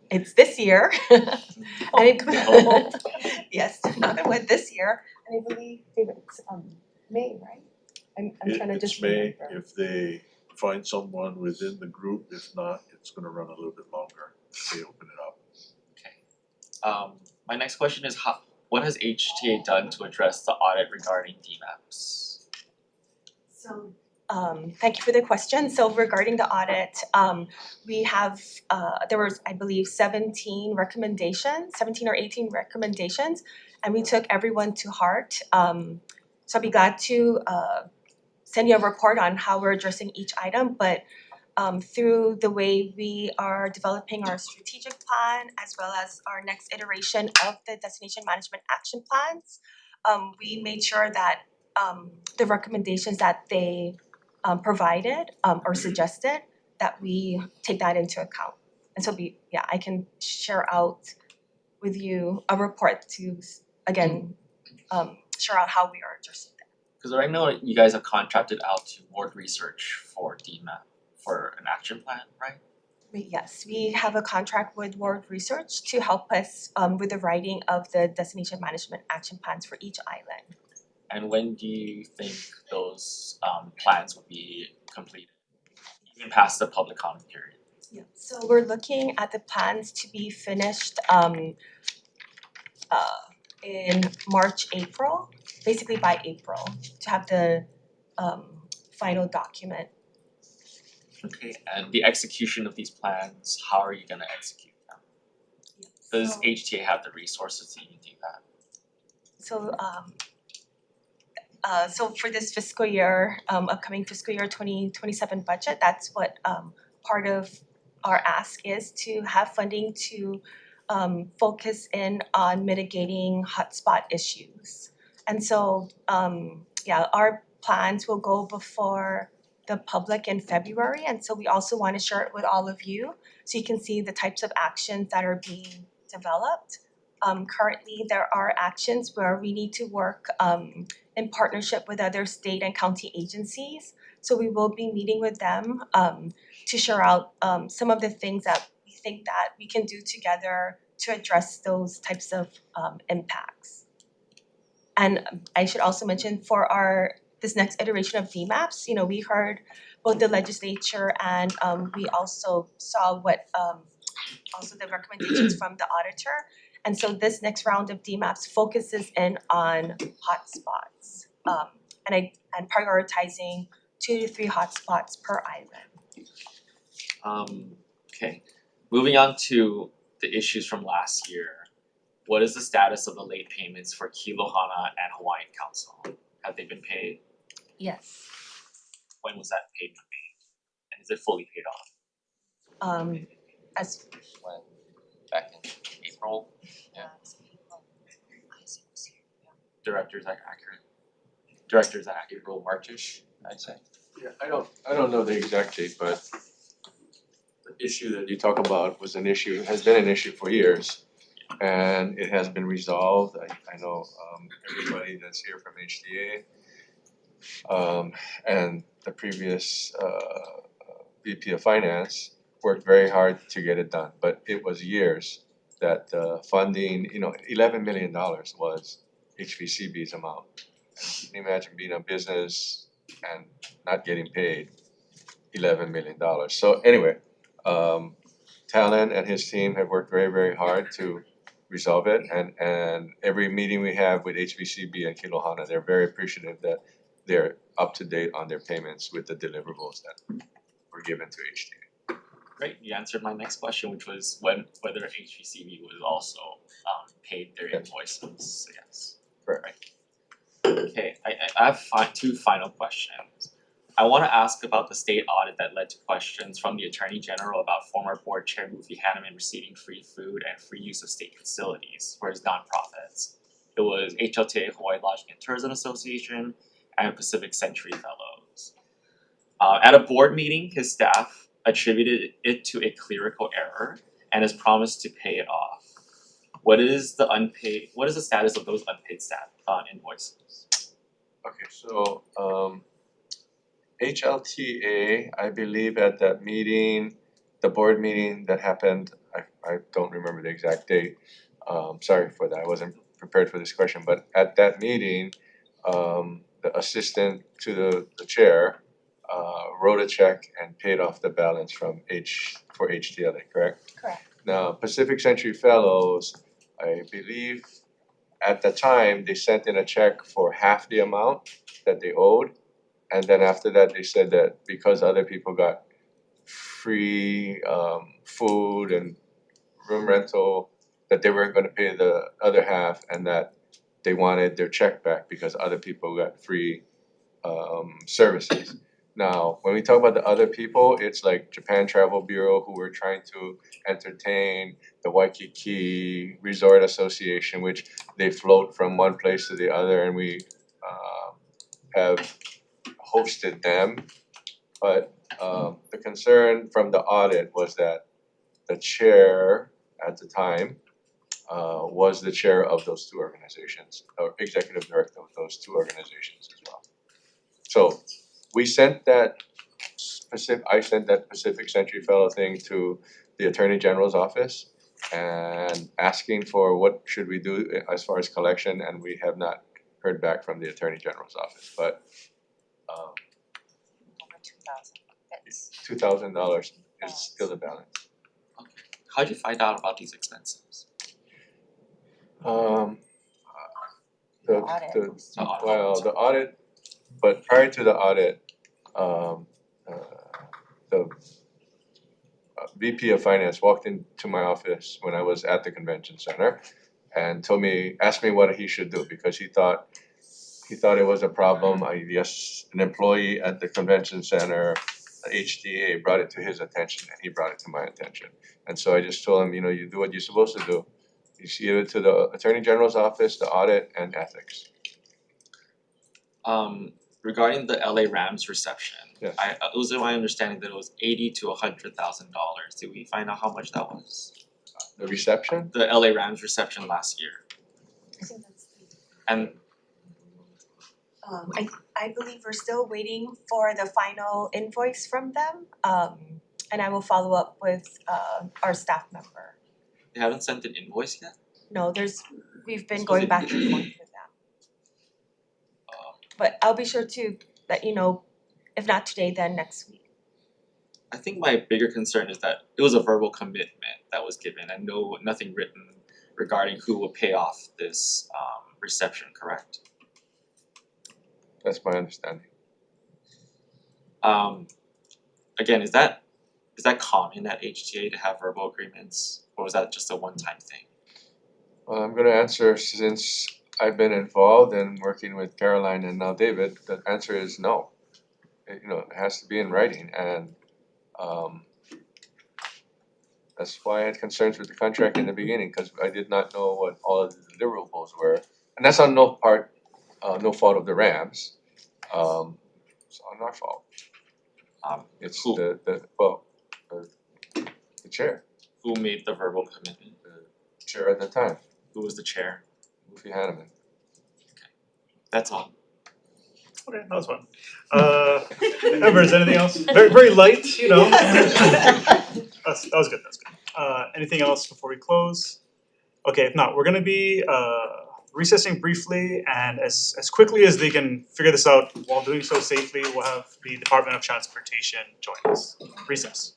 It's this year. Oh. Yes, knock on wood, this year. And I believe, David, it's May, right? I'm trying to just It's May, remember. if they find someone within the group, if not, it's gonna run a little bit longer, if they open it up. My next question is what has HTA done to address the audit regarding DMAPs? So thank you for the question. So regarding the audit, we have there was, I believe, 17 or 18 recommendations, and we took everyone to heart. So I'll be glad to send you a report on how we're addressing each item, but through the way we are developing our strategic plan as well as our next iteration of the destination management action plans, we made sure that the recommendations that they provided or suggested, that we take that into account. And so I can share out with you a report to again share out how we are addressing that. Because I know you guys have contracted out to Ward Research for DMAP for an action plan, right? Yes, we have a contract with Ward Research to help us with the writing of the destination management action plans for each island. And when do you think those plans will be completed, even past the public comment period? Yeah, so we're looking at the plans to be finished in March, April, basically by April, to have the final document. Okay, and the execution of these plans, how are you gonna execute them? Does HTA have the resources to even do that? So for this fiscal year, upcoming fiscal year 2027 budget, that's what part of our ask is, to have funding to focus in on mitigating hotspot issues. And so our plans will go before the public in February, and so we also want to share it with all of you so you can see the types of actions that are being developed. Currently, there are actions where we need to work in partnership with other state and county agencies. So we will be meeting with them to share out some of the things that we think that we can do together to address those types of impacts. And I should also mention for this next iteration of DMAPs, we heard both the legislature and we also saw what also the recommendations from the auditor. And so this next round of DMAPs focuses in on hotspots, and prioritizing 2 to 3 hotspots per island. Okay, moving on to the issues from last year. What is the status of the late payments for Kilohana and Hawaiian Council? Have they been paid? Yes. When was that payment made? And is it fully paid off? As When? Back in April? Yeah. Director, is that accurate? Director, is that April, March-ish, I'd say? Yeah, I don't know the exact date, but the issue that you talk about was has been an issue for years. And it has been resolved. I know everybody that's here from HTA and the previous VP of Finance worked very hard to get it done, but it was years that the funding, $11 million was HVCB's amount. Can you imagine being a business and not getting paid $11 million? So anyway, Talon and his team have worked very, very hard to resolve it, and every meeting we have with HVCB and Kilohana, they're very appreciative that they're up to date on their payments with the deliverables that were given to HTA. Great, you answered my next question, which was whether HVCB was also paid their invoices, so yes. Correct. Okay, I have 2 final questions. I wanna ask about the state audit that led to questions from the Attorney General about former Board Chair Mufi Hanneman receiving free food and free use of state facilities for his nonprofits. It was HLTA, Hawaii Lodging and Tourism Association, and Pacific Century Fellows. At a board meeting, his staff attributed it to a clerical error and has promised to pay it off. What is the status of those unpaid invoices? Okay, so HLTA, I believe at that meeting, the board meeting that happened, I don't remember the exact date. Sorry for that, I wasn't prepared for this question, but at that meeting, the assistant to the chair wrote a check and paid off the balance for HTLA, correct? Correct. Now, Pacific Century Fellows, I believe at the time, they sent in a check for half the amount that they owed. And then after that, they said that because other people got free food and room rental, that they weren't gonna pay the other half and that they wanted their check back because other people got free services. Now, when we talk about the other people, it's like Japan Travel Bureau who were trying to entertain, the Waikiki Resort Association, which they float from one place to the other, and we have hosted them. But the concern from the audit was that the chair at the time was the chair of those 2 organizations, or executive director of those 2 organizations as well. So we sent that I sent that Pacific Century Fellow thing to the Attorney General's office and asking for what should we do as far as collection, and we have not heard back from the Attorney General's office, but Over 2,000. $2,000 is still the balance. How'd you find out about these expenses? The audit, but prior to the audit, the VP of Finance walked into my office when I was at the convention center and asked me what he should do because he thought it was a problem. I guess an employee at the convention center, HTA, brought it to his attention and he brought it to my attention. And so I just told him, you do what you're supposed to do. You see it to the Attorney General's office, the audit, and ethics. Regarding the LA Rams reception, yes. It was my understanding that it was $80,000 to $100,000. Did we find out how much that was? The reception? The LA Rams reception last year. I think that's And I believe we're still waiting for the final invoice from them. And I will follow up with our staff member. they haven't sent an invoice yet? No, we've been going back and forth with them. But I'll be sure to let you know, if not today, then next week. I think my bigger concern is that it was a verbal commitment that was given and nothing written regarding who will pay off this reception, correct? That's my understanding. Again, is that common at HTA to have verbal agreements, or was that just a one-time thing? Well, I'm gonna answer since I've been involved and working with Caroline and now David, the answer is no. It has to be in writing and that's why I had concerns with the contract in the beginning, cause I did not know what all of the deliverables were. And that's on no fault of the Rams. It's on our fault. It's the chair, Who made the verbal commitment? the chair at the time, Who was the chair? Luffy Hanneman. That's all. Okay, that was fun. Members, anything else? Very light, That was good, that's good. Anything else before we close? Okay, if not, we're gonna be recessing briefly, and as quickly as they can figure this out while doing so safely, we'll have the Department of Transportation join us. Recess.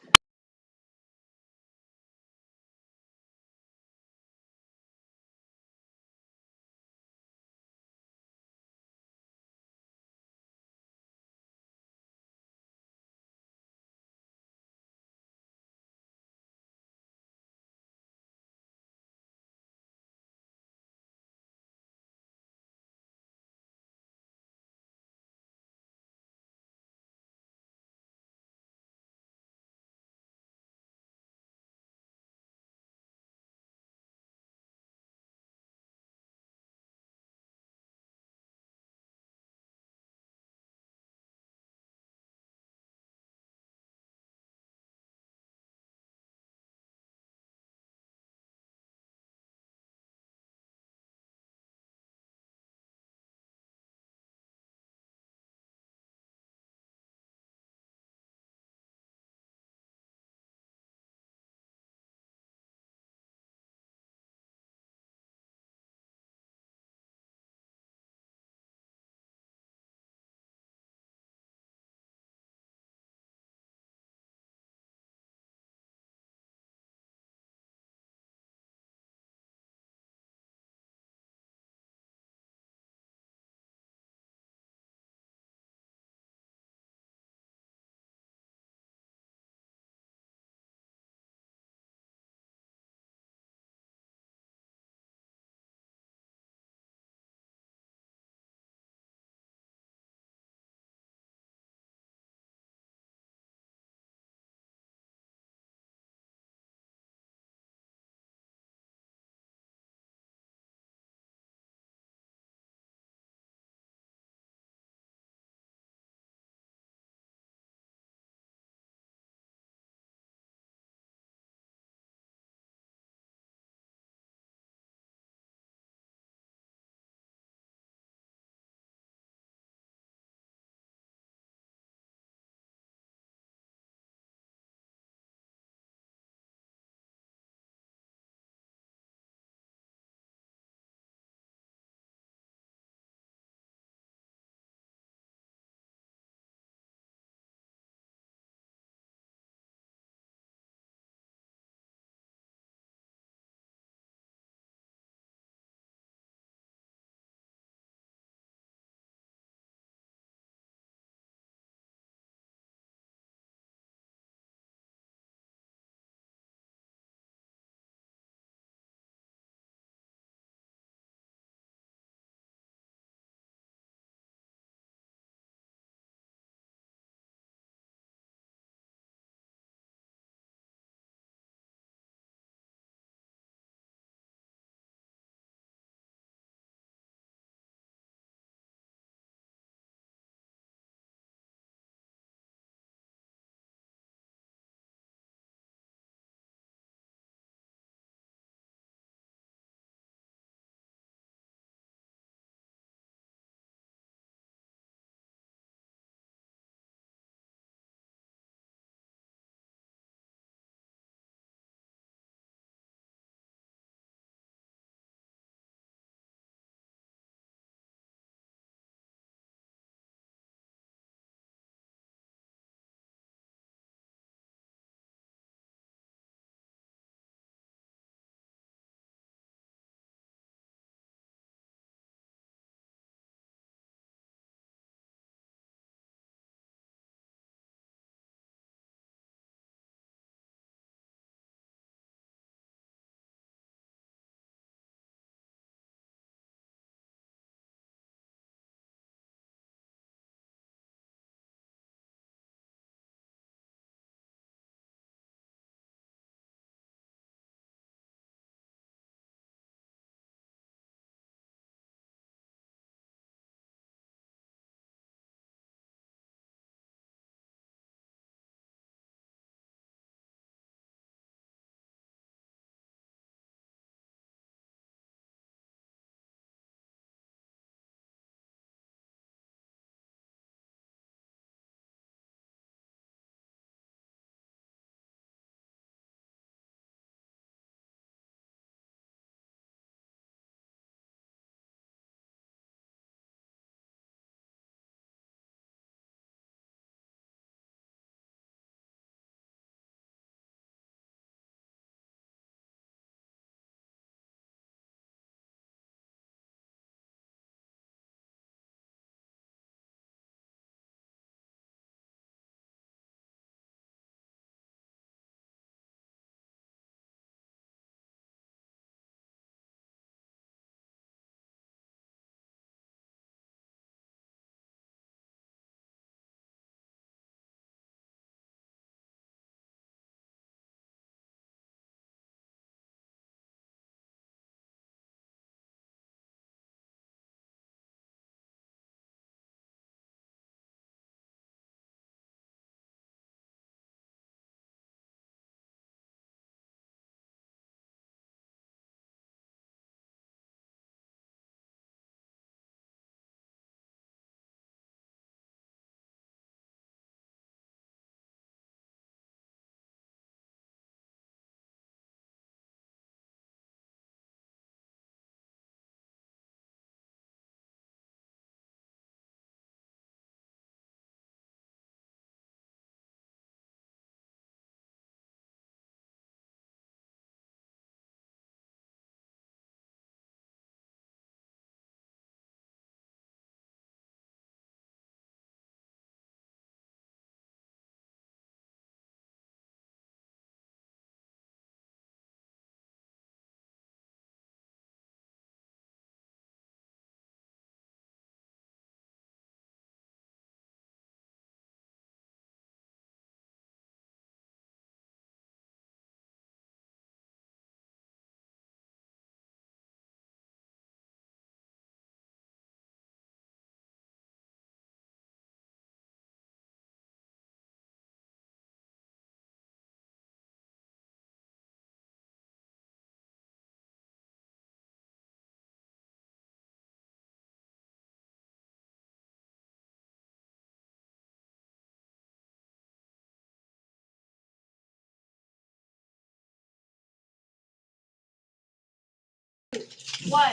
One.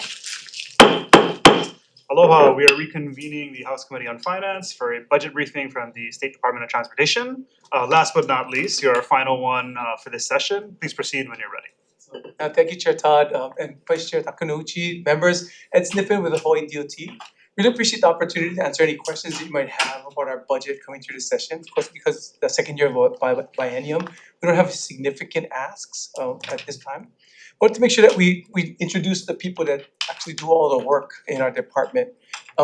Aloha, we are reconvening the House Committee on Finance for a budget briefing from the State Department of Transportation. Last but not least, you're our final one for this session. Please proceed when you're ready. Thank you, Chair Todd, and Vice Chair Takanouchi, members, Ed Sniffen with the Hawaii DOT. Really appreciate the opportunity to answer any questions that you might have about our budget coming through this session. Of course, because the second year of a biennium, we don't have significant asks at this time. But to make sure that we introduce the people that actually do all the work in our department.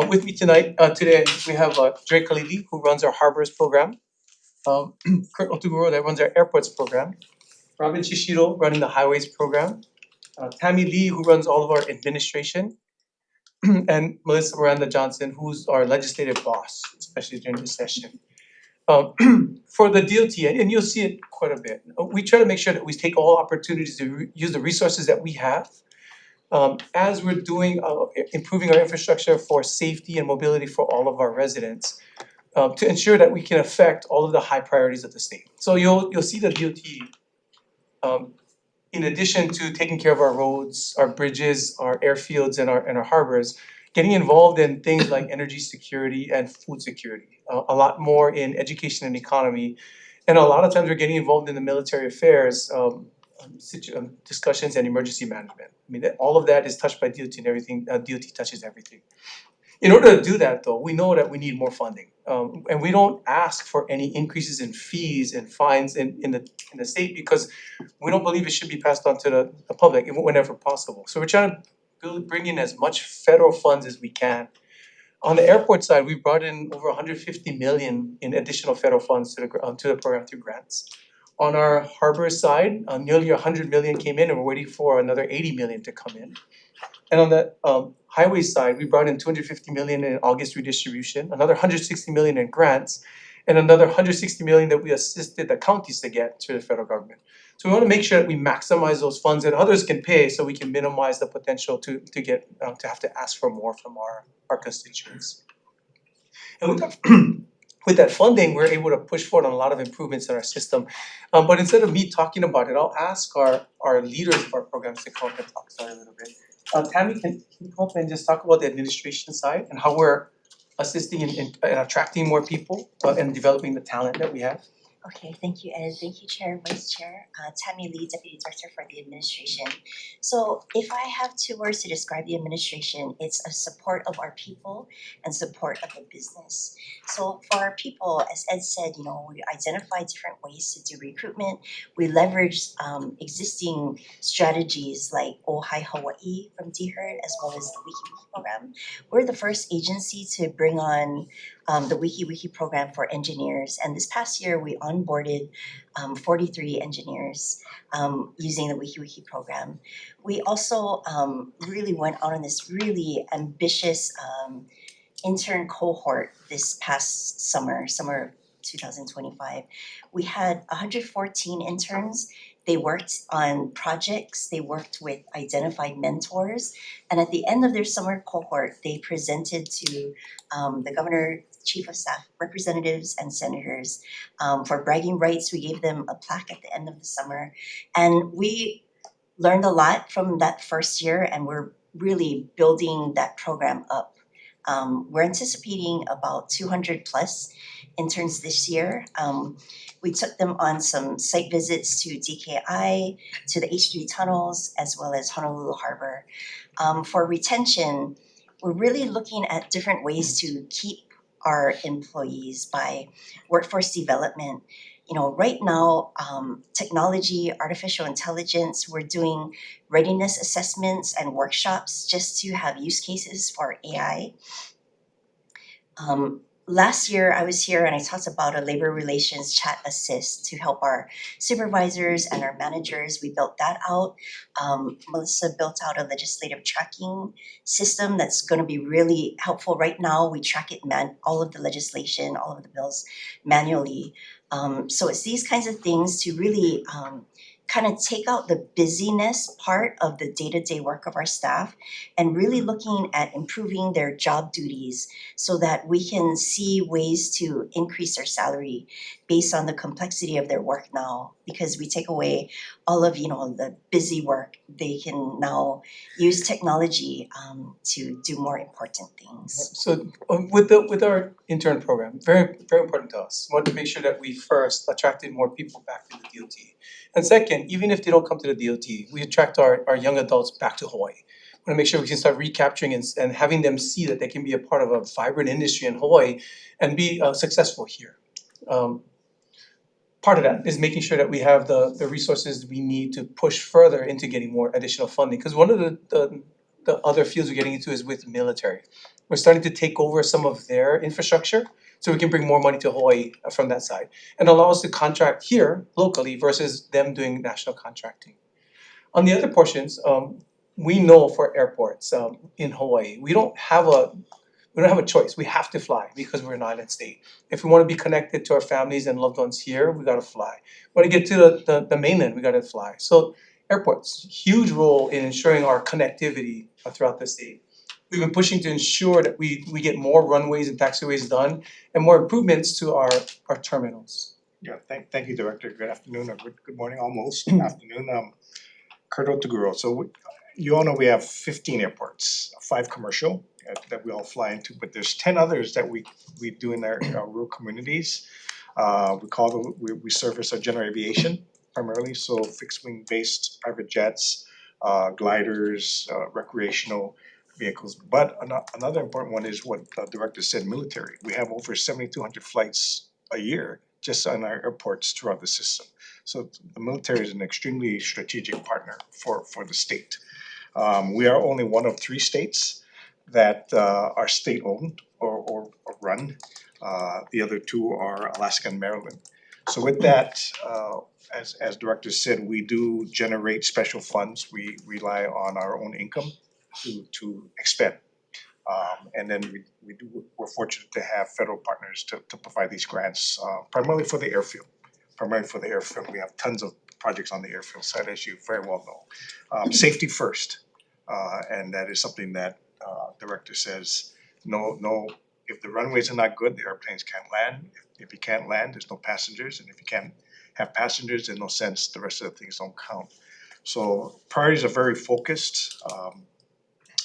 With me today, we have Dre Khalili, who runs our harbors program, Kurt Otuguro that runs our airports program, Robin Shishiro running the highways program, Tammy Lee who runs all of our administration, and Melissa Miranda Johnson who's our legislative boss, especially during this session. For the DOT, and you'll see it quite a bit, we try to make sure that we take all opportunities to use the resources that we have as we're doing improving our infrastructure for safety and mobility for all of our residents. To ensure that we can affect all of the high priorities of the state. So you'll see the DOT, in addition to taking care of our roads, our bridges, our airfields, and our harbors, getting involved in things like energy security and food security, a lot more in education and economy, and a lot of times we're getting involved in the military affairs discussions and emergency management. I mean, all of that is touched by DOT and everything. DOT touches everything. In order to do that, though, we know that we need more funding, and we don't ask for any increases in fees and fines in the state because we don't believe it should be passed on to the public whenever possible. So we're trying to bring in as much federal funds as we can. On the airport side, we brought in over 150 million in additional federal funds to the program through grants. On our harbor side, nearly 100 million came in, and we're waiting for another 80 million to come in. And on the highway side, we brought in 250 million in August redistribution, another 160 million in grants, and another 160 million that we assisted the counties to get to the federal government. So we want to make sure that we maximize those funds that others can pay, so we can minimize the potential to have to ask for more from our constituents. And with that funding, we're able to push forward on a lot of improvements in our system. But instead of me talking about it, I'll ask our leaders of our programs to come up and talk about it a little bit. Tammy, can you come up and just talk about the administration side and how we're assisting in attracting more people and developing the talent that we have? Okay, thank you, Ed. Thank you, Chair, Vice Chair. Tammy Lee, Deputy Director for the administration. So if I have two words to describe the administration, it's a support of our people and support of the business. So for our people, as Ed said, we identify different ways to do recruitment. We leverage existing strategies like Ojai Hawaii from DHERD as well as the Wiki Wiki program. We're the first agency to bring on the Wiki Wiki program for engineers, and this past year we onboarded 43 engineers using the Wiki Wiki program. We also really went out on this really ambitious intern cohort this past summer of 2025. We had 114 interns. They worked on projects, they worked with identified mentors, and at the end of their summer cohort, they presented to the governor, chief of staff, representatives, and senators for bragging rights. We gave them a plaque at the end of the summer, and we learned a lot from that first year, and we're really building that program up. We're anticipating about 200 plus interns this year. We took them on some site visits to DKI, to the H3 tunnels, as well as Honolulu Harbor. For retention, we're really looking at different ways to keep our employees by workforce development. Right now, technology, artificial intelligence, we're doing readiness assessments and workshops just to have use cases for AI. Last year, I was here and I talked about a labor relations chat assist to help our supervisors and our managers. We built that out. Melissa built out a legislative tracking system that's going to be really helpful. Right now, we track it, all of the legislation, all of the bills manually. So it's these kinds of things to really kind of take out the busyness part of the day-to-day work of our staff and really looking at improving their job duties so that we can see ways to increase their salary based on the complexity of their work now because we take away all of, the busy work. They can now use technology to do more important things. So with our intern program, very important to us. We want to make sure that we first attracted more people back to the DOT. And second, even if they don't come to the DOT, we attract our young adults back to Hawaii. We want to make sure we can start recapturing and having them see that they can be a part of a vibrant industry in Hawaii and be successful here. Part of that is making sure that we have the resources we need to push further into getting more additional funding. Because one of the other fields we're getting into is with military. We're starting to take over some of their infrastructure so we can bring more money to Hawaii from that side and allow us to contract here locally versus them doing national contracting. On the other portions, we know for airports in Hawaii, we don't have a choice. We have to fly because we're an island state. If we want to be connected to our families and loved ones here, we gotta fly. We want to get to the mainland, we gotta fly. So airports, huge role in ensuring our connectivity throughout the state. We've been pushing to ensure that we get more runways and taxiways done and more improvements to our terminals. Yeah, thank you, Director. Good afternoon or good morning almost, afternoon. Kurt Otaguro. So you all know we have 15 airports, 5 commercial that we all fly into, but there's 10 others that we do in our rural communities. We service our general aviation primarily, so fixed wing based private jets, gliders, recreational vehicles. But another important one is what the director said, military. We have over 7,200 flights a year just on our airports throughout the system. So the military is an extremely strategic partner for the state. We are only one of 3 states that are state owned or run. The other 2 are Alaska and Maryland. So with that, as director said, we do generate special funds. We rely on our own income to expend. And then we're fortunate to have federal partners to provide these grants, primarily for the airfield. We have tons of projects on the airfield side, as you very well know. Safety first, and that is something that director says, no, if the runways are not good, the airplanes can't land. If you can't land, there's no passengers, and if you can't have passengers, there's no sense, the rest of the things don't count. So priorities are very focused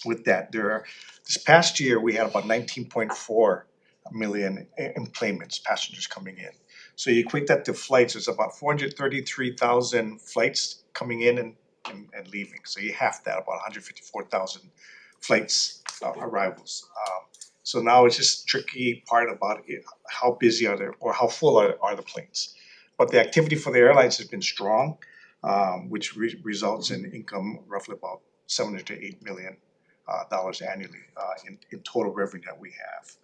with that. This past year, we had about 19.4 million enplanements, passengers coming in. So you equate that to flights, it's about 433,000 flights coming in and leaving. So you half that, about 154,000 flights arrivals. So now it's just tricky part about it, how busy are they or how full are the planes. But the activity for the airlines has been strong, which results in income roughly about $7 to $8 million annually in total revenue that we have.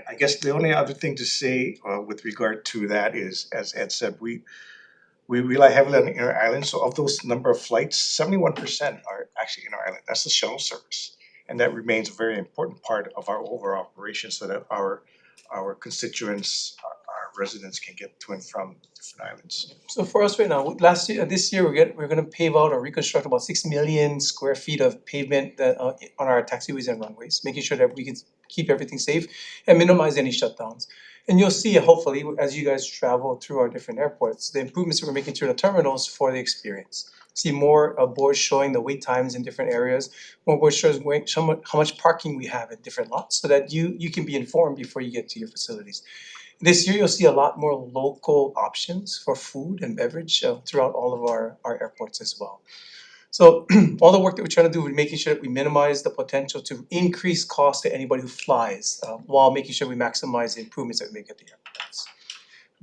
I guess the only other thing to say with regard to that is, as Ed said, we rely heavily on the inner island. So of those number of flights, 71% are actually inner island. That's the shuttle service, and that remains a very important part of our overall operation, so that our constituents, our residents can get to and from different islands. So for us right now, this year we're gonna pave out or reconstruct about 6 million square feet of pavement that on our taxiways and runways, making sure that we can keep everything safe and minimize any shutdowns. And you'll see, hopefully, as you guys travel through our different airports, the improvements that we're making through the terminals for the experience. See more boards showing the wait times in different areas, more boards showing how much parking we have in different lots, so that you can be informed before you get to your facilities. This year, you'll see a lot more local options for food and beverage throughout all of our airports as well. So all the work that we're trying to do, we're making sure that we minimize the potential to increase cost to anybody who flies, while making sure we maximize the improvements that we make at the airports.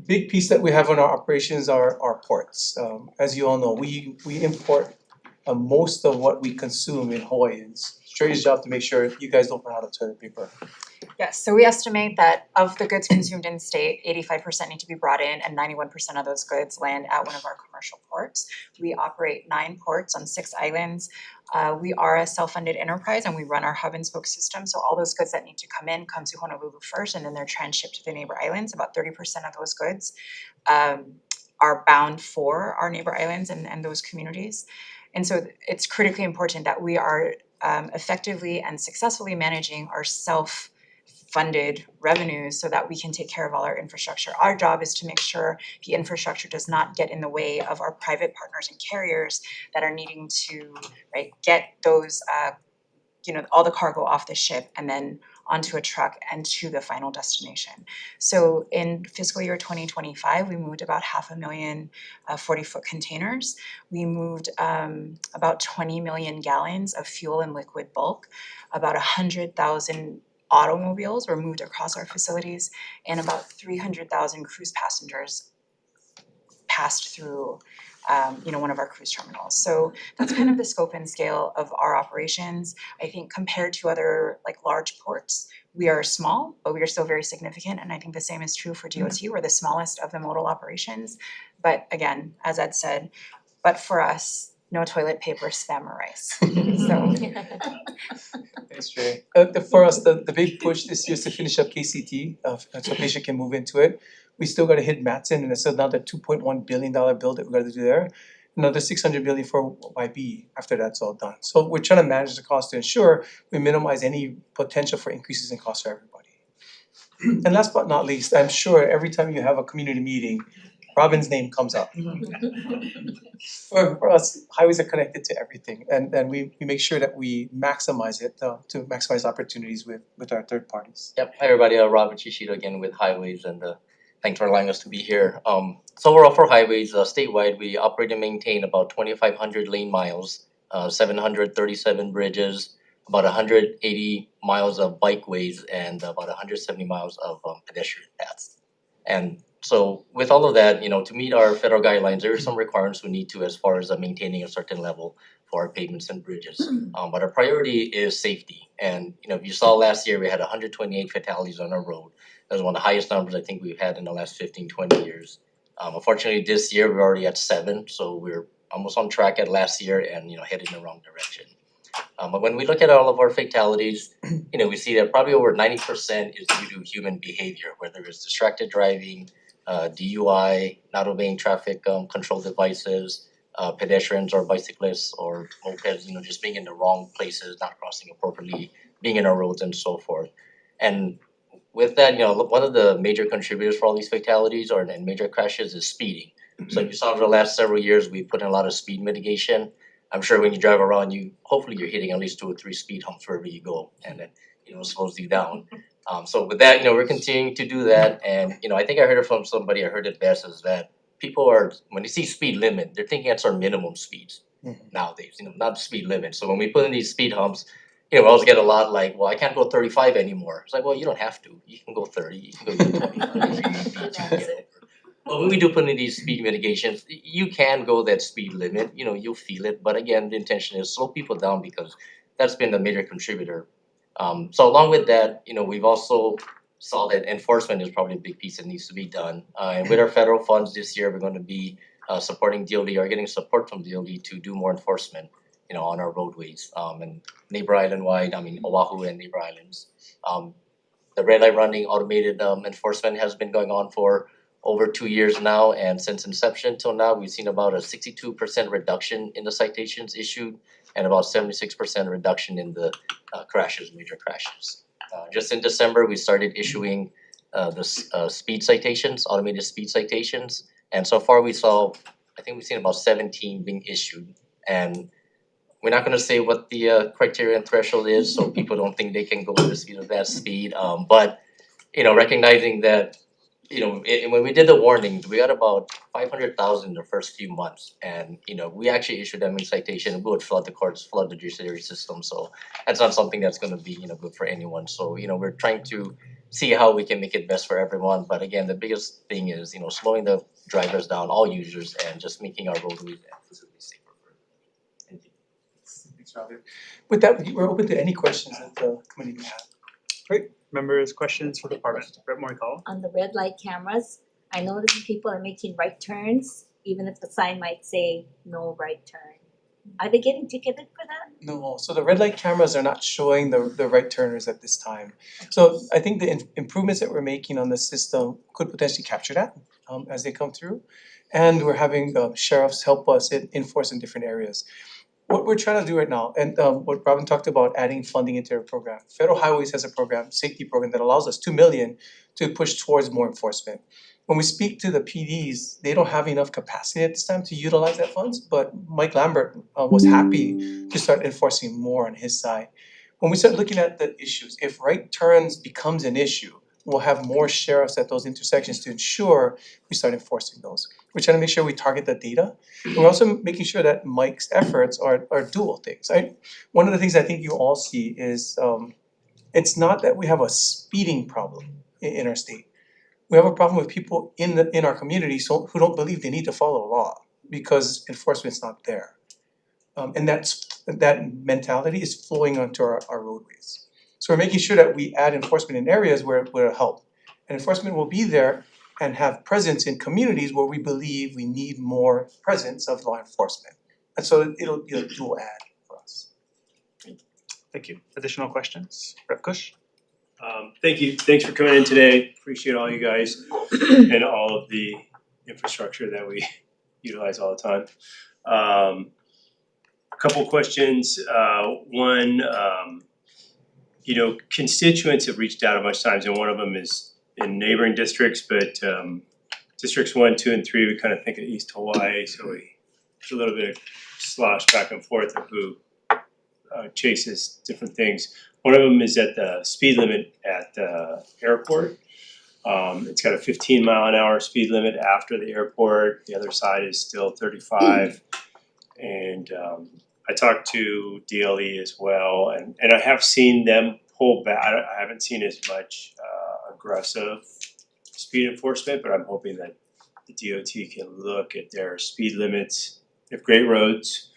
Big piece that we have on our operations are our ports. As you all know, we import most of what we consume in Hawaii. It's Sherry's job to make sure you guys don't run out of toilet paper. Yes, so we estimate that of the goods consumed in state, 85% need to be brought in and 91% of those goods land at one of our commercial ports. We operate 9 ports on 6 islands. We are a self-funded enterprise and we run our hub and spoke system. So all those goods that need to come to Honolulu first, and then they're transshipped to the neighbor islands. About 30% of those goods are bound for our neighbor islands and those communities. And so it's critically important that we are effectively and successfully managing our funded revenues so that we can take care of all our infrastructure. Our job is to make sure the infrastructure does not get in the way of our private partners and carriers that are needing to, right, get those all the cargo off the ship and then onto a truck and to the final destination. So in fiscal year 2025, we moved about 500,000 40-foot containers. We moved about 20 million gallons of fuel and liquid bulk. About 100,000 automobiles were moved across our facilities, and about 300,000 cruise passengers passed through one of our cruise terminals. So that's kind of the scope and scale of our operations. I think compared to other like large ports, we are small, but we are still very significant. And I think the same is true for DOT. We're the smallest of the modal operations. But again, as Ed said, but for us, no toilet paper, spam or rice. So Thanks, Jay. For us, the big push this year is to finish up KCT, so patient can move into it. We still gotta hit Matson, and it's another $2.1 billion bill that we gotta do there. Another $600 billion for YB after that's all done. So we're trying to manage the cost to ensure we minimize any potential for increases in cost for everybody. And last but not least, I'm sure every time you have a community meeting, Robin's name comes up. For us, highways are connected to everything, and we make sure that we maximize it to maximize opportunities with our third parties. Yep, hi everybody, Robert Chishito again with Highways, and thanks for allowing us to be here. So overall for highways, statewide, we operate and maintain about 2,500 lane miles, 737 bridges, about 180 miles of bikeways, and about 170 miles of pedestrian paths. And so with all of that, to meet our federal guidelines, there are some requirements we need to as far as maintaining a certain level for our pavements and bridges. But our priority is safety. And if you saw last year, we had 128 fatalities on our road. That was one of the highest numbers I think we've had in the last 15, 20 years. Unfortunately, this year we're already at 7, so we're almost on track at last year and headed in the wrong direction. But when we look at all of our fatalities, we see that probably over 90% is due to human behavior, whether it's distracted driving, DUI, not obeying traffic control devices, pedestrians or bicyclists or mopeds, just being in the wrong places, not crossing appropriately, being in our roads and so forth. And with that, one of the major contributors for all these fatalities and major crashes is speeding. So if you saw over the last several years, we put in a lot of speed mitigation. I'm sure when you drive around, hopefully you're hitting at least 2 or 3 speed humps wherever you go, and then it slows you down. So with that, we're continuing to do that, and I think I heard it from somebody. I heard it best is that people are, when they see speed limit, they're thinking that's our minimum speeds nowadays. Not the speed limit. So when we put in these speed humps, we always get a lot like, well, I can't go 35 anymore. It's like, well, you don't have to. You can go 30. You can go 25. But when we do put in these speed mitigations, you can go that speed limit. You'll feel it. But again, the intention is slow people down because that's been the major contributor. So along with that, we've also saw that enforcement is probably a big piece that needs to be done. And with our federal funds this year, we're going to be supporting DOD or getting support from DOD to do more enforcement, on our roadways. And neighbor island wide, Oahu and neighbor islands. The red light running automated enforcement has been going on for over 2 years now, and since inception till now, we've seen about a 62% reduction in the citations issued and about 76% reduction in the major crashes. Just in December, we started issuing the speed citations, automated speed citations, and so far we've seen about 17 being issued. And we're not going to say what the criteria and threshold is, so people don't think they can go at the speed of that speed. But recognizing that. When we did the warnings, we got about 500,000 in the first few months, and we actually issued them a citation. We would flood the courts, flood the judiciary system, so that's not something that's going to be good for anyone. So we're trying to see how we can make it best for everyone. But again, the biggest thing is slowing the drivers down, all users, and just making our roadways and facilities safer. Thank you. Thanks, Robert. With that, we're open to any questions that the committee may have. Great. Members, questions for the department? Brett Morikawa. On the red light cameras, I notice people are making right turns, even if the sign might say no right turn. Are they getting ticketed for that? No, so the red light cameras are not showing the right turners at this time. So I think the improvements that we're making on the system could potentially capture that as they come through. And we're having sheriffs help us enforce in different areas. what we're trying to do right now, and what Robin talked about, adding funding into our program. Federal Highways has a program, safety program, that allows us 2 million to push towards more enforcement. When we speak to the PDs, they don't have enough capacity at this time to utilize that funds, but Mike Lambert was happy to start enforcing more on his side. When we start looking at the issues, if right turns becomes an issue, we'll have more sheriffs at those intersections to ensure we start enforcing those. We're trying to make sure we target the data. And we're also making sure that Mike's efforts are dual things. One of the things I think you all see is it's not that we have a speeding problem in our state. We have a problem with people in our community who don't believe they need to follow the law because enforcement's not there. And that mentality is flowing onto our roadways. So we're making sure that we add enforcement in areas where it'll help. And enforcement will be there and have presence in communities where we believe we need more presence of law enforcement. And so it'll be a dual add for us. Thank you. Additional questions? Rep. Kush? Thank you, thanks for coming in today, appreciate all you guys and all of the infrastructure that we utilize all the time. A couple questions, one, you know, constituents have reached out a bunch of times and one of them is in neighboring districts, but districts 1, 2, and 3, we kind of think of East Hawaii, so there's a little bit of slosh back and forth of who chases different things. One of them is at the speed limit at the airport. It's got a 15-mile-an-hour speed limit after the airport. The other side is still 35. And I talked to DLE as well, and I have seen them pull back. I haven't seen as much aggressive speed enforcement, but I'm hoping that the DOT can look at their speed limits. They have great roads.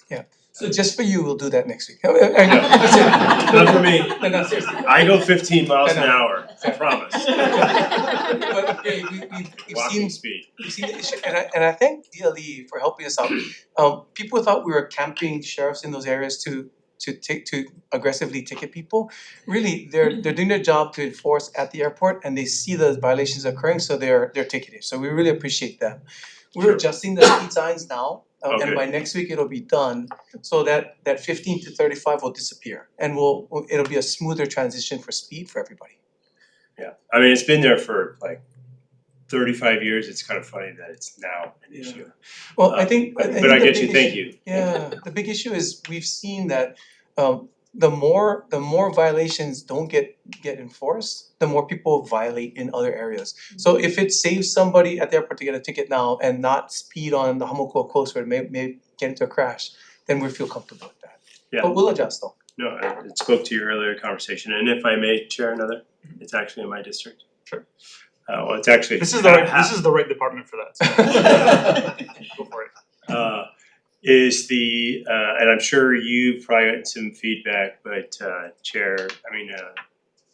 Yeah. So just for you, we'll do that next week. Not for me. No, seriously. I go 15 miles an hour, I promise. But okay, we've Walking seen speed. we've seen the issue, and I thank DLE for helping us out. People thought we were camping sheriffs in those areas to aggressively ticket people. Really, they're doing their job to enforce at the airport, and they see the violations occurring, so they're ticketed. So we really appreciate them. We're adjusting the speed signs now. Okay. And by next week it'll be done, so that 15 to 35 will disappear, and it'll be a smoother transition for speed for everybody. Yeah, I mean, it's been there for like 35 years. It's kind of funny that it's now an issue. Well, I think. But think I the get big you. Thank issue- you. Yeah, the big issue is we've seen that the more violations don't get enforced, the more people violate in other areas. So if it saves somebody at the airport to get a ticket now and not speed on the Hamoku Coast where it may get into a crash, then we feel comfortable with that. Yeah. But we'll adjust though. No, it spoke to your earlier conversation, and if I may share another, it's actually in my district. Sure. Well, it's actually This is the right department for that. So. Go for it. Is the and I'm sure you've probably gotten some feedback, but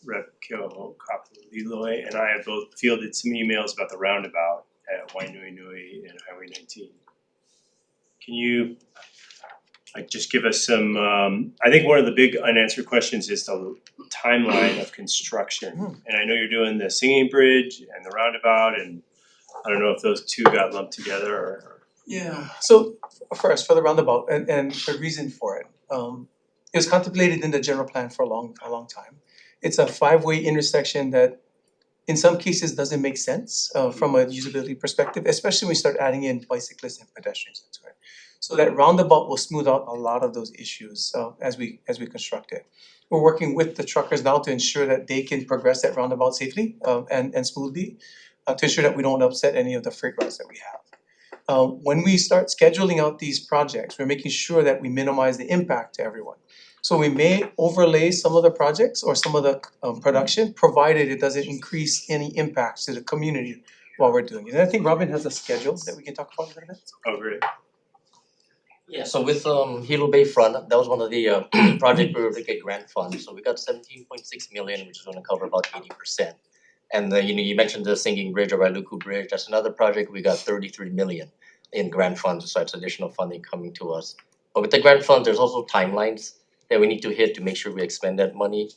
Rep. Keohokapuliloi and I have both fielded some emails about the roundabout at Wainuinui and Highway 19. Can you just give us some, I think one of the big unanswered questions is the timeline of construction. And I know you're doing the Singing Bridge and the roundabout, and I don't know if those two got lumped together or. Yeah, so first, for the roundabout, and the reason for it, it was contemplated in the general plan for a long time. It's a 5-way intersection that in some cases doesn't make sense from a usability perspective, especially when we start adding in bicyclists and pedestrians into it. So that roundabout will smooth out a lot of those issues as we construct it. We're working with the truckers now to ensure that they can progress that roundabout safely and smoothly to ensure that we don't upset any of the freight routes that we have. When we start scheduling out these projects, we're making sure that we minimize the impact to everyone. So we may overlay some of the projects or some of the production, provided it doesn't increase any impacts to the community while we're doing it. And I think Robin has a schedule that we can talk about in a minute. Oh, great. Yeah, so with Hilo Bay Front, that was one of the project we were able to get grant funds. So we got 17.6 million, which is gonna cover about 80%. And you mentioned the Singing Bridge or Wailuku Bridge, that's another project, we got 33 million in grant funds, so that's additional funding coming to us. But with the grant funds, there's also timelines that we need to hit to make sure we expend that money.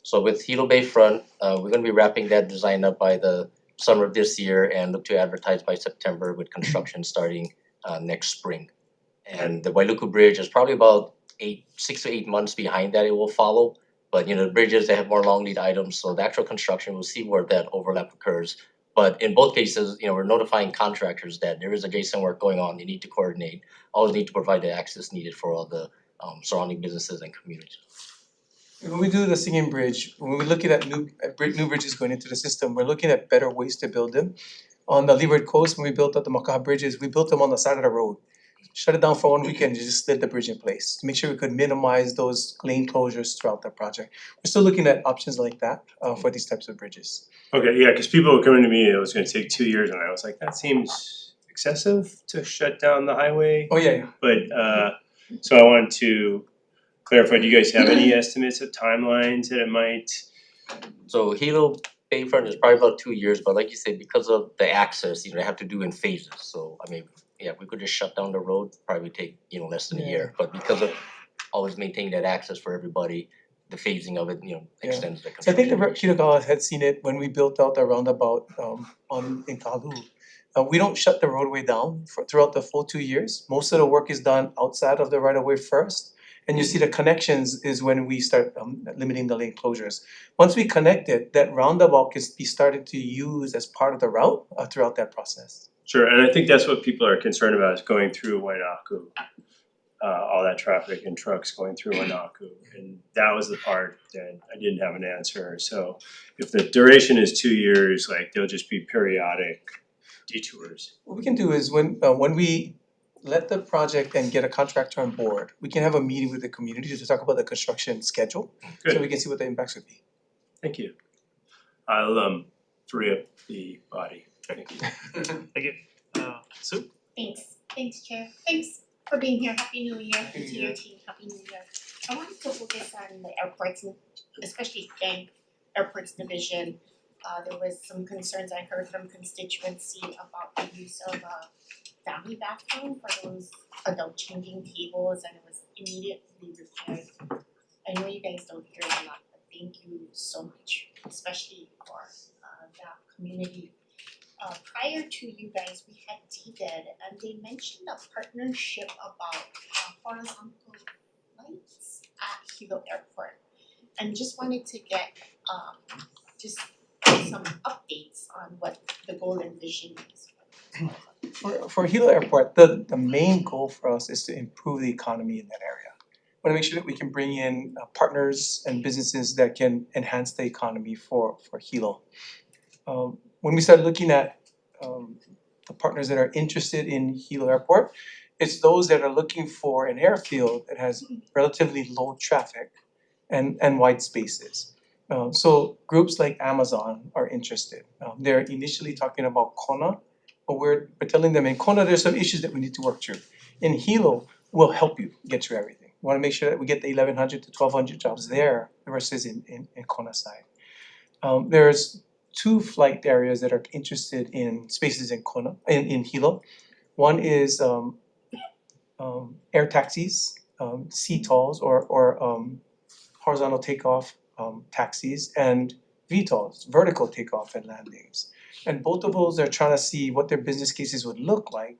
So with Hilo Bay Front, we're gonna be wrapping that design up by the summer of this year and look to advertise by September with construction starting next spring. And the Wailuku Bridge is probably about 6 to 8 months behind that it will follow. But the bridges, they have more long lead items, so the actual construction, we'll see where that overlap occurs. But in both cases, we're notifying contractors that there is adjacent work going on, they need to coordinate, always need to provide the access needed for all the surrounding businesses and communities. When we do the Singing Bridge, when we're looking at new bridges going into the system, we're looking at better ways to build them. On the Leeward Coast, when we built out the Makaha bridges, we built them on the side of the road. Shut it down for one weekend, you just slid the bridge in place to make sure we could minimize those lane closures throughout the project. We're still looking at options like that for these types of bridges. Okay, yeah, cause people were coming to me, it was gonna take 2 years and I was like, that seems excessive to shut down the highway. Oh, yeah. But so I wanted to clarify, do you guys have any estimates of timelines that it might? So Hilo Bayfront is probably about 2 years, but like you said, because of the access, they have to do in phases. So I mean, yeah, we could just shut down the road, probably take less than a year. But because of always maintaining that access for everybody, the phasing of it, extends the So I think construction. the Kitagawa had seen it when we built out the roundabout in Kalu. We don't shut the roadway down throughout the full 2 years. Most of the work is done outside of the right of way first. And you see the connections is when we start limiting the lane closures. Once we connect it, that roundabout can be started to use as part of the route throughout that process. Sure, and I think that's what people are concerned about is going through Wainaku. All that traffic and trucks going through Wainaku, and that was the part that I didn't have an answer. So if the duration is 2 years, like they'll just be periodic detours. What we can do is when we let the project and get a contractor on board, we can have a meeting with the community to talk about the construction schedule. Good. So we can see what the impacts would be. Thank you. I'll free up the body. Thank you. Thank you. Sue? Thanks Chair, thanks for being here, Happy New Year, and to your team, Happy New Year. I wanted to focus on the airports, and especially Bank Airports Division. There was some concerns I heard from constituency about the use of family bathroom for those adult changing tables, and it was immediately repaired. I know you guys don't hear it a lot, but thank you so much, especially for that community. Prior to you guys, we had DBED and they mentioned a partnership about horizontal lights at Hilo Airport. And just wanted to get just some updates on what the goal and vision is. For Hilo Airport, the main goal for us is to improve the economy in that area. We wanna make sure that we can bring in partners and businesses that can enhance the economy for Hilo. When we started looking at the partners that are interested in Hilo Airport, it's those that are looking for an airfield that has relatively low traffic and wide spaces. So groups like Amazon are interested. They're initially talking about Kona, but we're telling them in Kona there's some issues that we need to work through. In Hilo, we'll help you get through everything. We wanna make sure that we get the 1,100 to 1,200 jobs there versus in Kona side. There's 2 flight areas that are interested in spaces in Kona, in Hilo. One is air taxis, CTOLs or horizontal takeoff taxis, and VTOLs, vertical takeoff and landings. And both of those are trying to see what their business cases would look like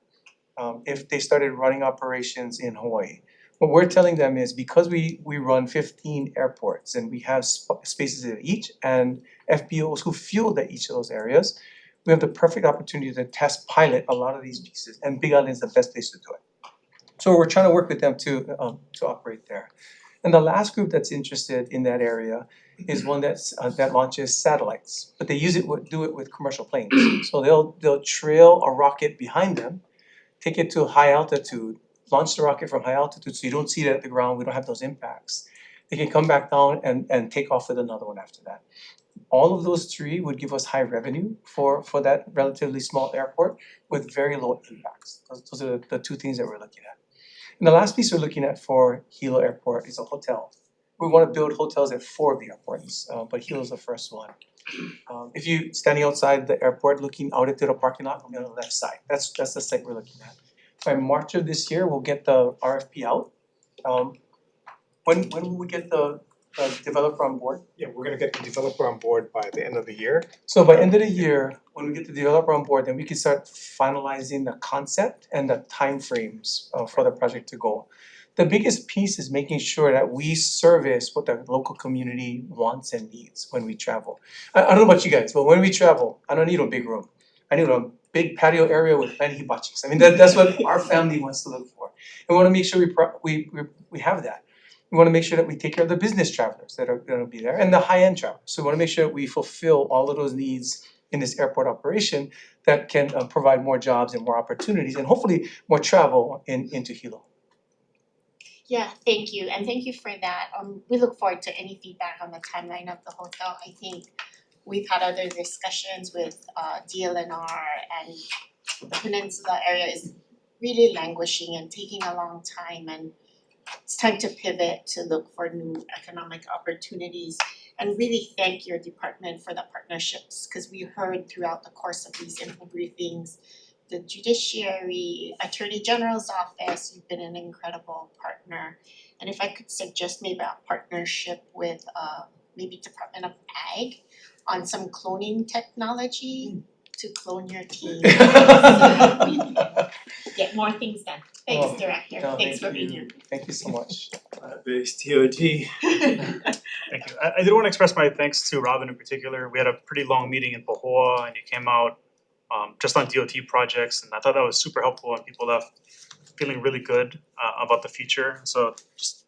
if they started running operations in Hawaii. What we're telling them is because we run 15 airports and we have spaces at each and FBOs who fuel at each of those areas, we have the perfect opportunity to test pilot a lot of these pieces, and Big Island is the best place to do it. So we're trying to work with them to operate there. And the last group that's interested in that area is one that launches satellites, but they do it with commercial planes. So they'll trail a rocket behind them, take it to high altitude, launch the rocket from high altitude so you don't see it at the ground, we don't have those impacts. They can come back down and take off with another one after that. All of those 3 would give us high revenue for that relatively small airport with very low impacts. Those are the 2 things that we're looking at. And the last piece we're looking at for Hilo Airport is a hotel. We wanna build hotels at 4 of the airports, but Hilo's the first one. If you standing outside the airport looking out into the parking lot, on the left side, that's the site we're looking at. By March of this year, we'll get the RFP out. When will we get the developer on board? Yeah, we're gonna get the developer on board by the end of the year. So by end of the year, when we get the developer on board, then we can start finalizing the concept and the timeframes for the project to go. The biggest piece is making sure that we service what the local community wants and needs when we travel. I don't know about you guys, but when we travel, I don't need a big room. I need a big patio area with plenty hibachis. I mean, that's what our family wants to look for. And we wanna make sure we have that. We wanna make sure that we take care of the business travelers that are gonna be there and the high-end travelers. So we wanna make sure that we fulfill all of those needs in this airport operation that can provide more jobs and more opportunities and hopefully more travel into Hilo. Yeah, thank you, and thank you for that. We look forward to any feedback on the timeline of the hotel. I think we've had other discussions with DLNR, and the peninsula area is really languishing and taking a long time, and it's time to pivot to look for new economic opportunities. And really thank your department for the partnerships, because we heard throughout the course of these info briefings, the judiciary, attorney general's office, you've been an incredible partner. And if I could suggest maybe a partnership with maybe Department of Ag on some cloning technology to clone your team. So we can get more things done. Thanks, Director. No, Thanks for being here. Thank you so much. Based TOT. Thank you. I did want to express my thanks to Robin in particular. We had a pretty long meeting in Pahoa and you came out just on DOT projects, and I thought that was super helpful and people left feeling really good about the future. So just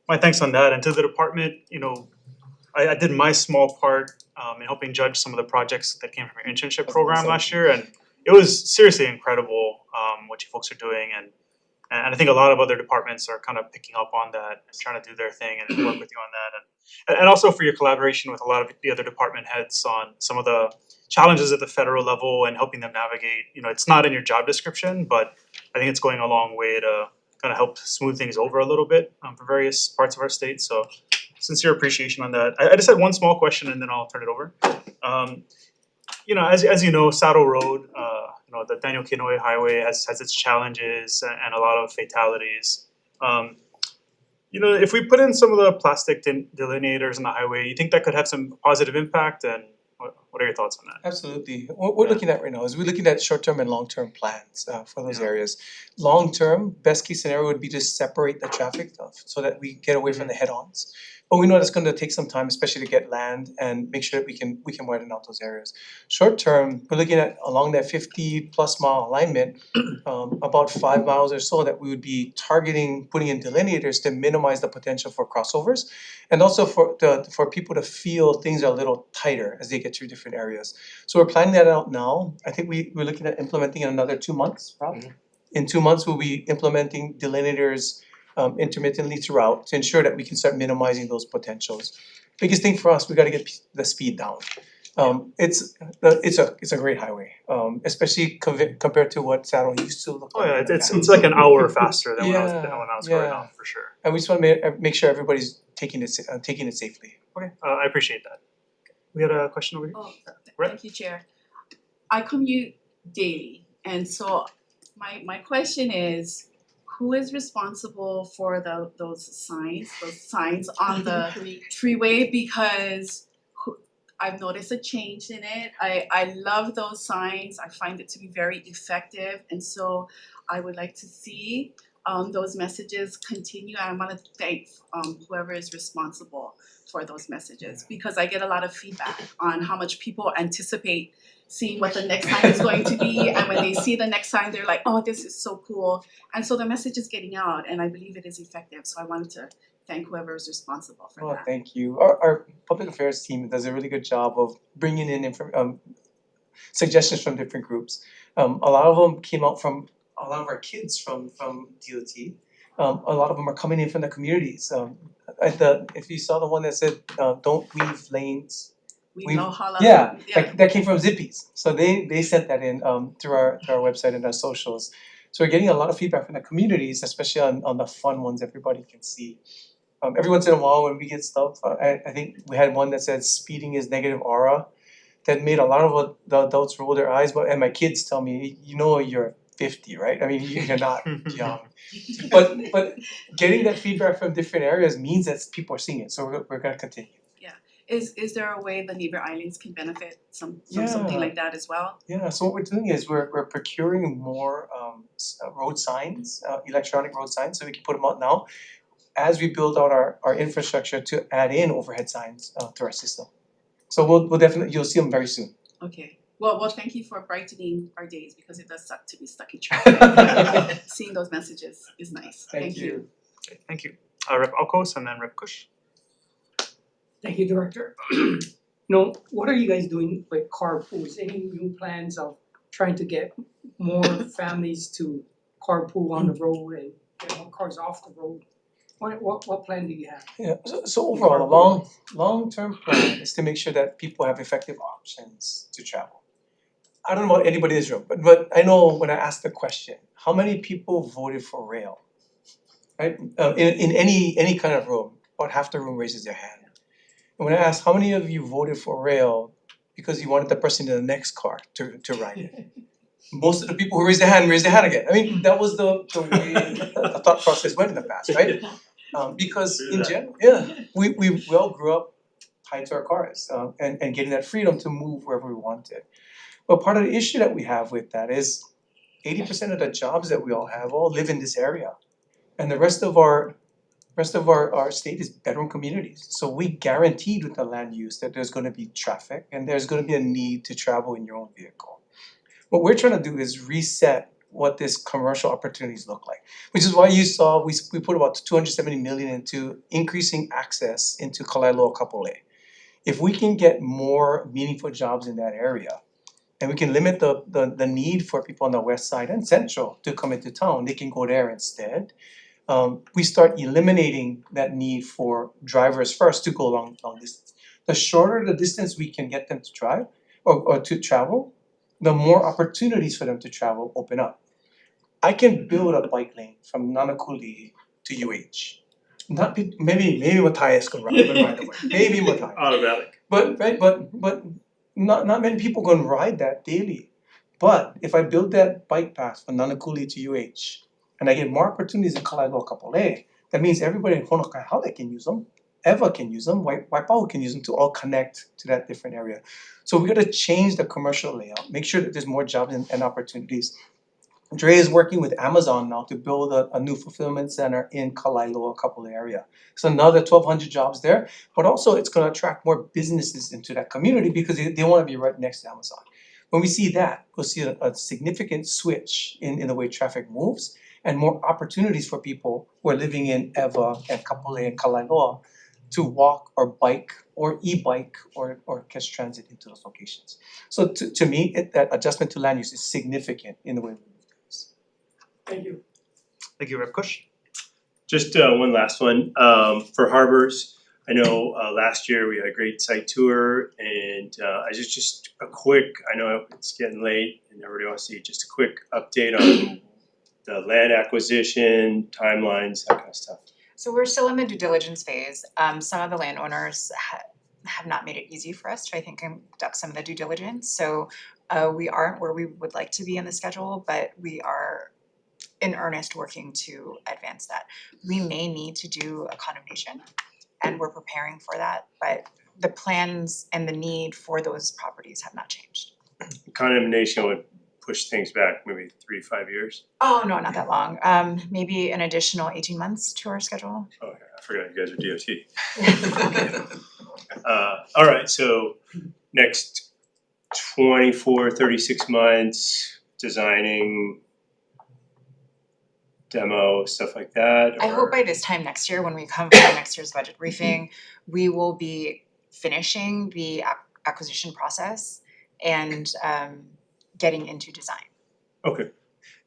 my thanks on that. And to the department, you know, I did my small part in helping judge some of the projects that came from your internship program last year, and it was seriously incredible what you folks are doing, and I think a lot of other departments are kind of picking up on that and trying to do their thing and work with you on that, and also for your collaboration with a lot of the other department heads on some of the challenges at the federal level and helping them navigate. You know, it's not in your job description, but I think it's going a long way to kind of help smooth things over a little bit for various parts of our state. So sincere appreciation on that. I just had one small question and then I'll turn it over. You know, as you know, Saddle Road, you know, the Daniel Kinoe Highway has its challenges and a lot of fatalities. You know, if we put in some of the plastic delineators on the highway, you think that could have some positive impact, and what are your thoughts on that? Absolutely. What we're looking at right now is we're looking at short-term and long-term plans for those areas. Long-term, best case scenario would be to separate the traffic so that we get away from the head-ons. But we know that's going to take some time, especially to get land and make sure that we can widen out those areas. Short-term, we're looking at along that 50-plus mile alignment, about 5 miles or so that we would be targeting putting in delineators to minimize the potential for crossovers, and also for people to feel things are a little tighter as they get through different areas. So we're planning that out now. I think we're looking at implementing in another 2 months, probably. In 2 months, we'll be implementing delineators intermittently throughout to ensure that we can start minimizing those potentials. Biggest thing for us, we got to get the speed down. It's a great highway, especially compared to what Saddle used to look like. Oh yeah, it's like an hour faster than when I was growing up, for sure. And we just want to make sure everybody's taking it safely. Okay, I appreciate that. We had a question over here. Oh, thank you, Chair. I commute daily, and so my question is, who is responsible for those signs on the freeway? Because I've noticed a change in it. I love those signs. I find it to be very effective, and so I would like to see those messages continue. And I want to thank whoever is responsible for those messages, because I get a lot of feedback on how much people anticipate seeing what the next sign is going to be, and when they see the next sign, they're like, oh, this is so cool. And so the message is getting out, and I believe it is effective. So I wanted to thank whoever is responsible for that. Thank you. Our public affairs team does a really good job of bringing in suggestions from different groups. A lot of them came out from a lot of our kids from DOT. A lot of them are coming in from the communities. If you saw the one that said, don't weave lanes. That came from Zippy's. So they sent that in through our website and our socials. So we're getting a lot of feedback from the communities, especially on the fun ones everybody can see. Every once in a while when we get stuff, I think we had one that said speeding is negative aura. That made a lot of the adults roll their eyes, and my kids tell me, you know, you're 50, right? I mean, you're not young. But getting that feedback from different areas means that people are seeing it, so we're gonna continue. Is there a way the neighbor islands can benefit from something Yeah. like that as well? Yeah, so what we're doing is we're procuring more road signs, electronic road signs, so we can put them out now as we build out our infrastructure to add in overhead signs to our system. So we'll definitely, you'll see them very soon. Okay, well, thank you for brightening our days because it does suck to be stuck in traffic. Seeing those messages is nice, thank you. Okay, thank you. Rep. Alkos and then Rep. Kush. Thank you, Director. No, what are you guys doing with carpools? Any new plans of trying to get more families to carpool on the road and get more cars off the road? What plan do you have? Yeah, so overall, the long-term plan is to make sure that people have effective options to travel. I don't know about anybody in this room, but I know when I asked the question, how many people voted for rail? Right, in any kind of room, about half the room raises their hand. And when I asked how many of you voted for rail because you wanted the person in the next car to ride it, most of the people who raised their hand again. I mean, that was the way the thought process went in the past, right? Because in general, we all grew up tied to our cars and getting that freedom to move wherever we wanted. But part of the issue that we have with that is 80% of the jobs that we all have all live in this area. And the rest of our state is bedroom communities. So we guaranteed with the land use that there's gonna be traffic and there's gonna be a need to travel in your own vehicle. What we're trying to do is reset what this commercial opportunities look like, which is why you saw we put about 270 million into increasing access into Kalaeloa Kapolei. If we can get more meaningful jobs in that area, and we can limit the need for people on the west side and central to come into town, they can go there instead. We start eliminating that need for drivers first to go long distance. The shorter the distance we can get them to drive or to travel, the more opportunities for them to travel open up. I can build a bike lane from Nanakuli to UH. Maybe Matthias can ride away. Maybe Matthias. Automatic. But not many people gonna ride that daily. But if I build that bike path from Nanakuli to UH, and I get more opportunities in Kalaeloa Kapolei, that means everybody in Honokaihale can use them, Eva can use them, Waipahu can use them to all connect to that different area. So we gotta change the commercial layout, make sure that there's more jobs and opportunities. Dre is working with Amazon now to build a new fulfillment center in Kalaeloa Kapolei area. So another 1,200 jobs there, but also it's gonna attract more businesses into that community because they wanna be right next to Amazon. When we see that, we'll see a significant switch in the way traffic moves and more opportunities for people who are living in Ewa and Kapolei and Kalaeloa to walk or bike or e-bike or catch transit into those locations. So to me, that adjustment to land use is significant in the way we move things. Thank you. Thank you, Rep. Kush. Just one last one, for harbors, I know last year we had a great site tour and I just a quick, I know it's getting late and everybody wants to see just a quick update on the land acquisition, timelines, that kind of stuff. So we're still in the due diligence phase. Some of the landowners have not made it easy for us to, I think, conduct some of the due diligence. So we aren't where we would like to be in the schedule, but we are in earnest working to advance that. We may need to do a condemnation and we're preparing for that, but the plans and the need for those properties have not changed. Condemnation would push things back maybe 3 to 5 years. Oh, no, not that long. Maybe an additional 18 months to our schedule. Okay, I forgot you guys are DOT. Alright, so next 24, 36 months, designing, demo, stuff like that, I hope by this time next year, when we come for next year's budget briefing, we will be finishing the acquisition process and getting into design. Okay.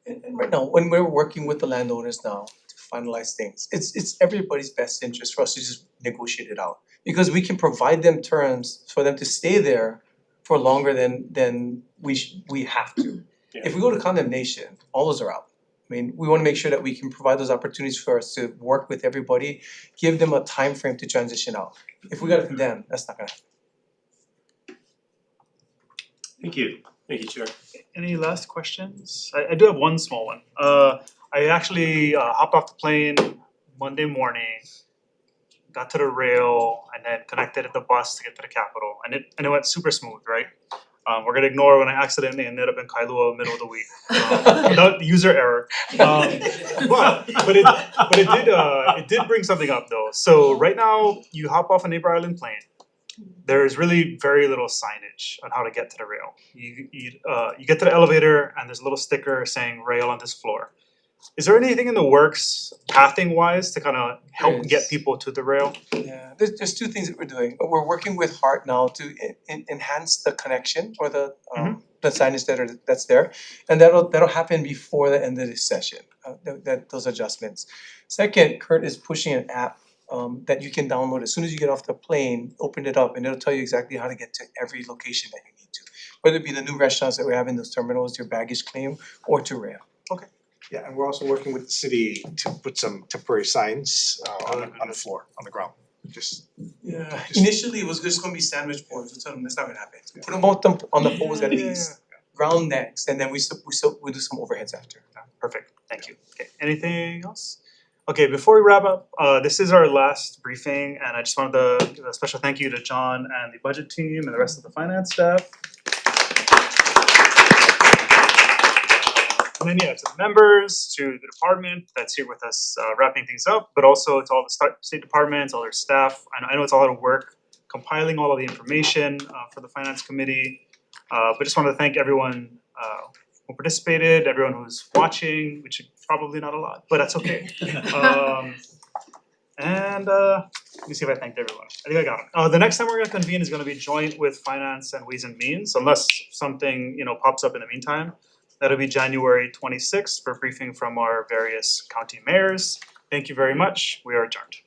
And right now, when we're working with the landowners now to finalize things, it's everybody's best interest for us to just negotiate it out. Because we can provide them terms for them to stay there for longer than we have to. Yeah. If we go to condemnation, all those are out. I mean, we wanna make sure that we can provide those opportunities for us to work with everybody, give them a time frame to transition out. If we gotta condemn, that's not gonna happen. Thank you, Chair. Any last questions? I do have one small one. I actually hopped off the plane Monday morning, got to the rail, and then connected at the bus to get to the Capitol, and it went super smooth, right? We're gonna ignore when I accidentally ended up in Kailua middle of the week, without user error. But it did bring something up though. So right now, you hop off a neighbor island plane. There's really very little signage on how to get to the rail. You get to the elevator and there's a little sticker saying rail on this floor. Is there anything in the works, pathing wise, to kind of help get people to the rail? Yeah, there's two things that we're doing. We're working with Heart now to enhance the connection or the signage that's there. And that'll happen before the end of this session, those adjustments. Second, Kurt is pushing an app that you can download as soon as you get off the plane, open it up, and it'll tell you exactly how to get to every location that you need to. Whether it be the new restaurants that we have in those terminals, your baggage claim, or to rail. Okay. Yeah, and we're also working with the city to put some temporary signs on the floor, on the ground, just. Yeah, initially it was just gonna be sandwich boards, we told them that's not gonna happen. So put them both on the poles at least, ground next, and then we do some overheads after. Perfect, thank you. Okay, anything else? Okay, before we wrap up, this is our last briefing, and I just wanted to give a special thank you to John and the budget team and the rest of the finance staff. And then to the members, to the department that's here with us wrapping things up, but also to all the state departments, all their staff. I know it's a lot of work compiling all of the information for the finance committee. But just want to thank everyone who participated, everyone who's watching, which is probably not a lot, but that's okay. Let me see if I thanked everyone. I think I got them. The next time we're gonna convene is gonna be joint with Finance and Ways and Means, unless something pops up in the meantime. That'll be January 26th for a briefing from our various county mayors. Thank you very much. We are adjourned.